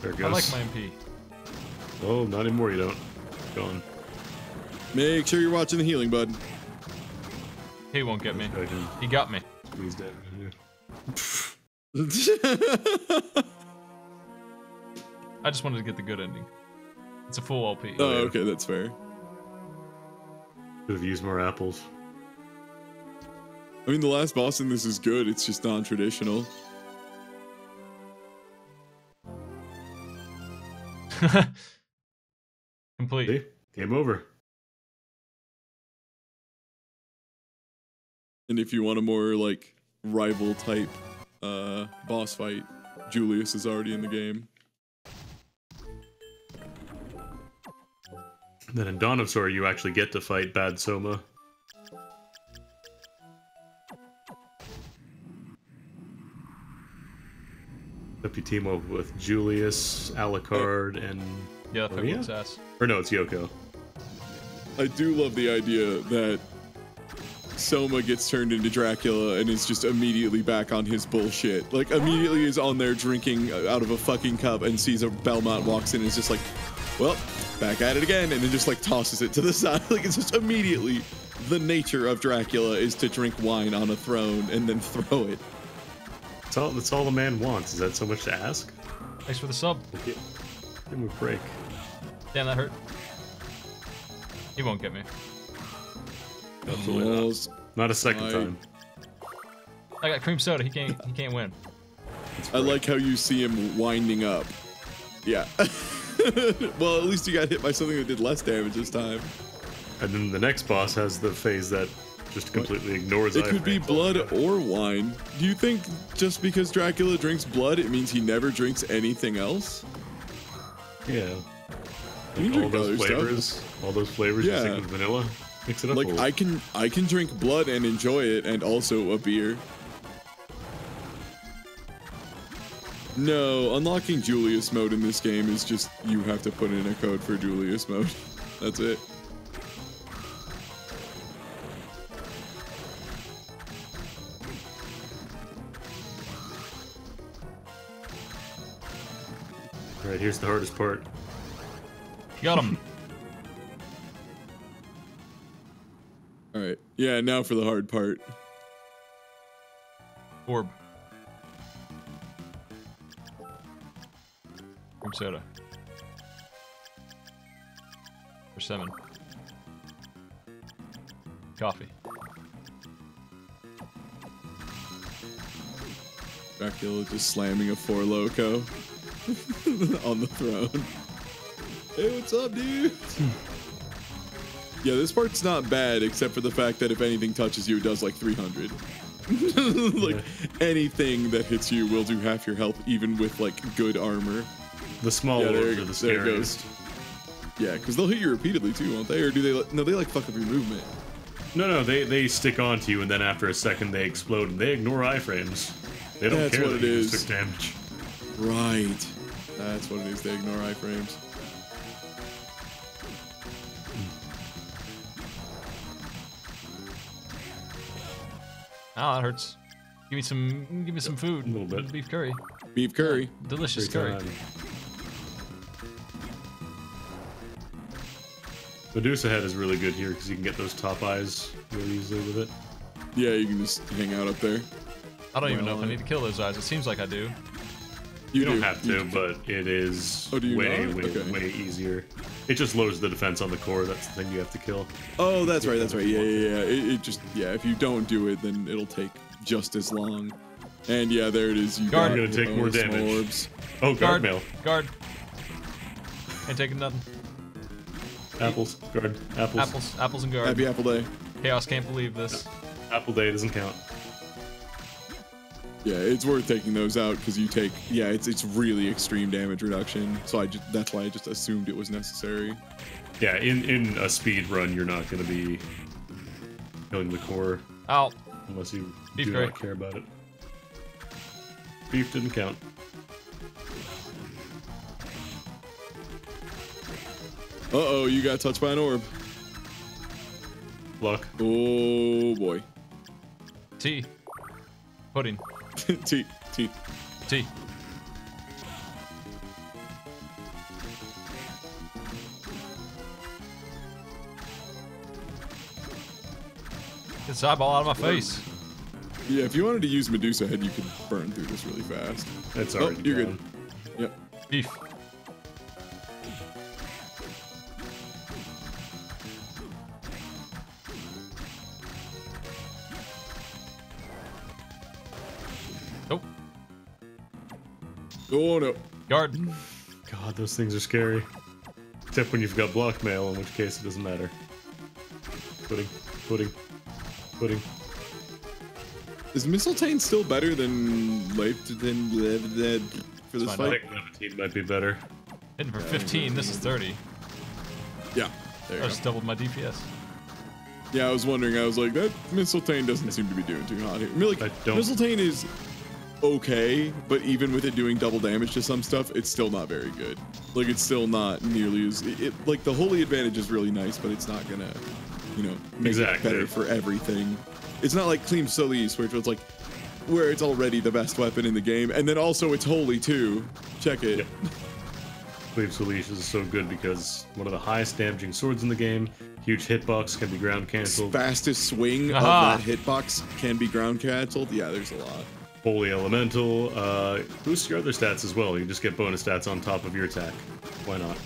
Speaker 3: There it goes.
Speaker 1: I like my MP.
Speaker 3: Oh, not anymore, you don't. Gone.
Speaker 2: Make sure you're watching the healing, bud.
Speaker 1: He won't get me.
Speaker 3: I can
Speaker 1: He got me.
Speaker 3: squeeze damage in here.
Speaker 1: I just wanted to get the good ending. It's a full LP.
Speaker 2: Oh, okay, that's fair.
Speaker 3: Could have used more apples.
Speaker 2: I mean, the last boss in this is good, it's just non-traditional.
Speaker 1: Complete.
Speaker 3: See? Game over.
Speaker 2: And if you want a more, like, rival type boss fight, Julius is already in the game.
Speaker 3: Then in Dawn of Sorrow, you actually get to fight Bad Soma. Except you team up with Julius, Alucard, and...
Speaker 1: Yeah, that
Speaker 3: Maria?
Speaker 1: looks ass.
Speaker 3: Or no, it's Yoko.
Speaker 2: I do love the idea that Soma gets turned into Dracula and is just immediately back on his bullshit. Like, immediately is on there drinking out of a fucking cup and sees a Belmont walks in and is just like, well, back at it again, and then just like tosses it to the side. Like, it's just immediately the nature of Dracula is to drink wine on a throne and then throw it.
Speaker 3: That's all the man wants. Is that so much to ask?
Speaker 1: Thanks for the sub.
Speaker 3: Give him a break.
Speaker 1: Damn, that hurt. He won't get me.
Speaker 3: Absolutely not. Not a second time.
Speaker 1: I got cream soda. He can't win.
Speaker 2: I like how you see him winding up. Yeah. Well, at least you got hit by something that did less damage this time.
Speaker 3: And then the next boss has the phase that just completely ignores
Speaker 2: it. It could be blood or wine. Do you think just because Dracula drinks blood, it means he never drinks anything else?
Speaker 3: Yeah.
Speaker 2: You
Speaker 3: Like all those flavors, you stick with vanilla. Mix it up.
Speaker 2: Like I can drink blood and enjoy it, and also a beer. No, unlocking Julius mode in this game is just you have to put in a code for Julius mode. That's it.
Speaker 3: All right, here's the hardest part.
Speaker 1: Got him.
Speaker 2: All right. Yeah, now for the hard part.
Speaker 1: Orb. Cream soda. Persimmon. Coffee.
Speaker 2: Dracula just slamming a Four Loko on the throne. Hey, what's up, dude? Yeah, this part's not bad, except for the fact that if anything touches you, it does like 300. Like, anything that hits you will do half your health, even with like good armor.
Speaker 3: The small orbs are the scariest.
Speaker 2: Yeah, because they'll hit you repeatedly too, won't they? Or do they? No, they like fuck up your movement.
Speaker 3: No, they stick onto you, and then after a second they explode, and they ignore iframes. They don't care that you just took damage.
Speaker 2: Right. That's what it is. They ignore iframes.
Speaker 1: Oh, that hurts. Give me some food.
Speaker 3: A little bit.
Speaker 1: Beef curry.
Speaker 2: Beef curry.
Speaker 1: Delicious curry.
Speaker 3: Medusa head is really good here because you can get those top eyes really easily with it.
Speaker 2: Yeah, you can just hang out up there.
Speaker 1: I don't even know if I need to kill those eyes. It seems like I do.
Speaker 3: You don't have to, but it is way easier. It just lowers the defense on the core. That's the thing you have to kill.
Speaker 2: Oh, that's right. That's right. Yeah. It just if you don't do it, then it'll take just as long. And yeah, there it is. You
Speaker 3: guard gonna take more damage.
Speaker 2: Orbs.
Speaker 3: Oh, guard mail.
Speaker 1: Guard. Ain't taking nothing.
Speaker 3: Apples. Guard. Apples.
Speaker 1: Apples and guard.
Speaker 2: Happy Apple Day.
Speaker 1: Chaos can't believe this.
Speaker 3: Apple Day doesn't count.
Speaker 2: Yeah, it's worth taking those out because you take it's really extreme damage reduction. So that's why I just assumed it was necessary.
Speaker 3: Yeah, in a speed run, you're not going to be killing the core.
Speaker 1: Ow.
Speaker 3: Unless you
Speaker 1: Beef
Speaker 3: do
Speaker 1: curry.
Speaker 3: not care about it. Beef didn't count.
Speaker 2: Uh-oh, you got touched by an orb.
Speaker 3: Luck.
Speaker 2: Oh, boy.
Speaker 1: Tea. Pudding.
Speaker 2: Tea.
Speaker 1: Tea. Get this eyeball out of my face.
Speaker 2: Yeah, if you wanted to use Medusa head, you could burn through this really fast.
Speaker 3: That's already
Speaker 2: you're
Speaker 3: gone.
Speaker 2: Good. Yep.
Speaker 1: Beef. Nope.
Speaker 2: Oh no.
Speaker 1: Guard.
Speaker 3: God, those things are scary. Except when you've got block mail, in which case it doesn't matter. Pudding.
Speaker 2: Is Mistletoe still better than for this
Speaker 3: I
Speaker 2: fight?
Speaker 3: think Levantine might be better.
Speaker 1: Hitting for 15. This is 30.
Speaker 2: Yeah. There you
Speaker 1: I
Speaker 2: go.
Speaker 1: just doubled my DPS.
Speaker 2: Yeah, I was wondering. I was like, that Mistletoe doesn't seem to be doing too hot here. I mean, like, Mistletoe is okay, but even with it doing double damage to some stuff, it's still not very good. Like, it's still not nearly as like the holy advantage is really nice, but it's not gonna, make it better for everything. It's not like Clean Solis, where it's like, where it's already the best weapon in the game, and then also it's holy too. Check it.
Speaker 3: Yep. Cleave Solis is so good because one of the highest damaging swords in the game. Huge hitbox can be ground cancelled.
Speaker 2: Fastest swing of that hitbox can be ground cancelled. Yeah, there's a lot.
Speaker 3: Holy Elemental. Boosts your other stats as well. You just get bonus stats on top of your attack. Why not?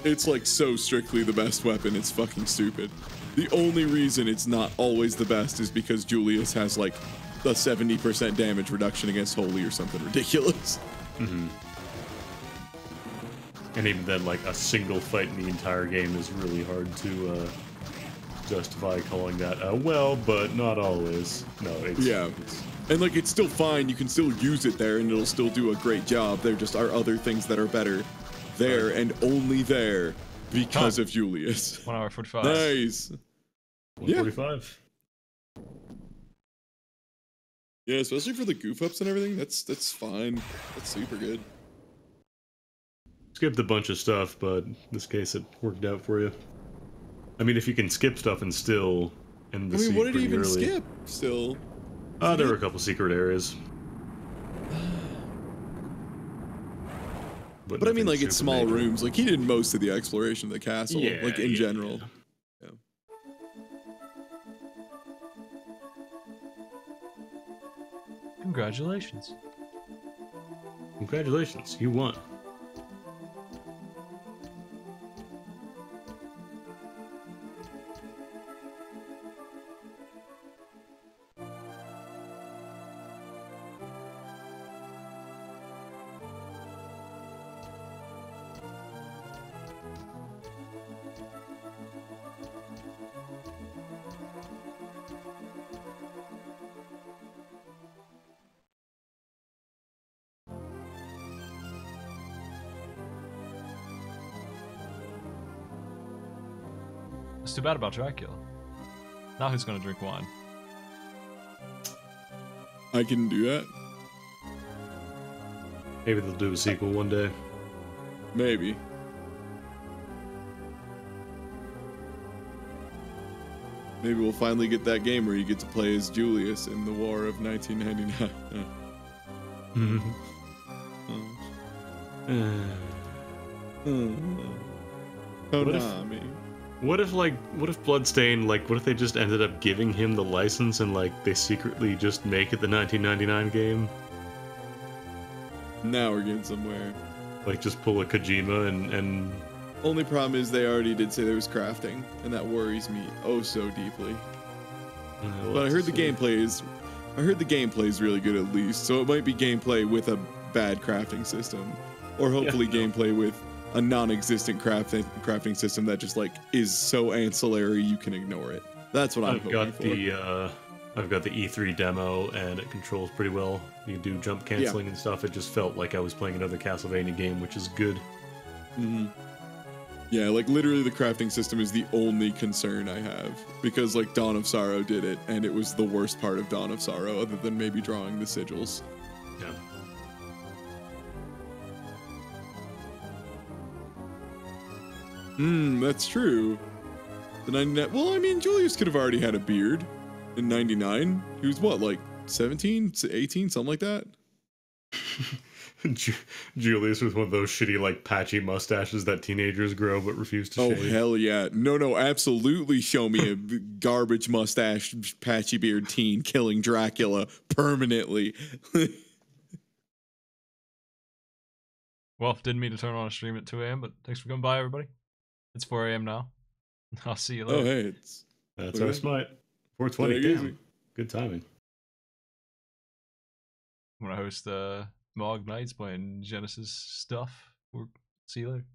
Speaker 2: It's like so strictly the best weapon, it's fucking stupid. The only reason it's not always the best is because Julius has like a 70% damage reduction against Holy or something ridiculous.
Speaker 3: Mm-hmm. And even then, like, a single fight in the entire game is really hard to justify calling that, well, but not always. No, it's...
Speaker 2: And, like, it's still fine. You can still use it there, and it'll still do a great job. There just are other things that are better there and only there because of Julius.
Speaker 1: 1 hour 45.
Speaker 2: Nice.
Speaker 3: 145.
Speaker 2: Yeah, especially for the goof ups and everything. That's fine. That's super good.
Speaker 3: Skipped a bunch of stuff, but in this case it worked out for you. I mean, if you can skip stuff and still end the seed
Speaker 2: what did he
Speaker 3: pretty
Speaker 2: even
Speaker 3: early.
Speaker 2: skip still?
Speaker 3: There were a couple secret areas.
Speaker 2: But I mean, like, it's small
Speaker 3: major.
Speaker 2: rooms. Like, he did most of the exploration of the castle, like, in general. Yeah.
Speaker 1: Congratulations.
Speaker 3: Congratulations, you won.
Speaker 1: It's too bad about Dracula. Now who's gonna drink wine?
Speaker 2: I can do that.
Speaker 3: Maybe they'll do a sequel one day.
Speaker 2: Maybe. Maybe we'll finally get that game where you get to play as Julius in the War of 1999. Konami.
Speaker 3: What if Bloodstain, like, what if they just ended up giving him the license and, like, they secretly just make it the 1999 game?
Speaker 2: Now we're getting somewhere.
Speaker 3: Like, just pull a Kojima and...
Speaker 2: Only problem is they already did say there was crafting, and that worries me oh so deeply. But I heard the gameplay is really good at least, so it might be gameplay with a bad crafting system, or hopefully gameplay with a non-existent crafting system that just like is so ancillary you can ignore it. That's what I'm hoping for.
Speaker 3: I've got the E3 demo and it controls pretty well. You can do jump canceling and stuff. It just felt like I was playing another Castlevania game, which is good.
Speaker 2: Mm-hmm. Yeah, like literally the crafting system is the only concern I have, because like Dawn of Sorrow did it and it was the worst part of Dawn of Sorrow other than maybe drawing the sigils.
Speaker 3: Yeah.
Speaker 2: That's true. The 99. Well, I mean, Julius could have already had a beard in 99. He was what, like 17, 18, something like that?
Speaker 3: Julius with one of those shitty, like, patchy mustaches that teenagers grow but refuse to shave.
Speaker 2: Oh, hell yeah. No, absolutely show me a garbage mustache, patchy beard teen killing Dracula permanently.
Speaker 1: Well, didn't mean to turn on a stream at 2 a.m., but thanks for coming by, everybody. It's 4 a.m. now. I'll see you later.
Speaker 2: Oh, hey,
Speaker 3: that's our smite. 420, damn. Good timing.
Speaker 1: I'm going to host Mog Nights playing Genesis stuff. See you later.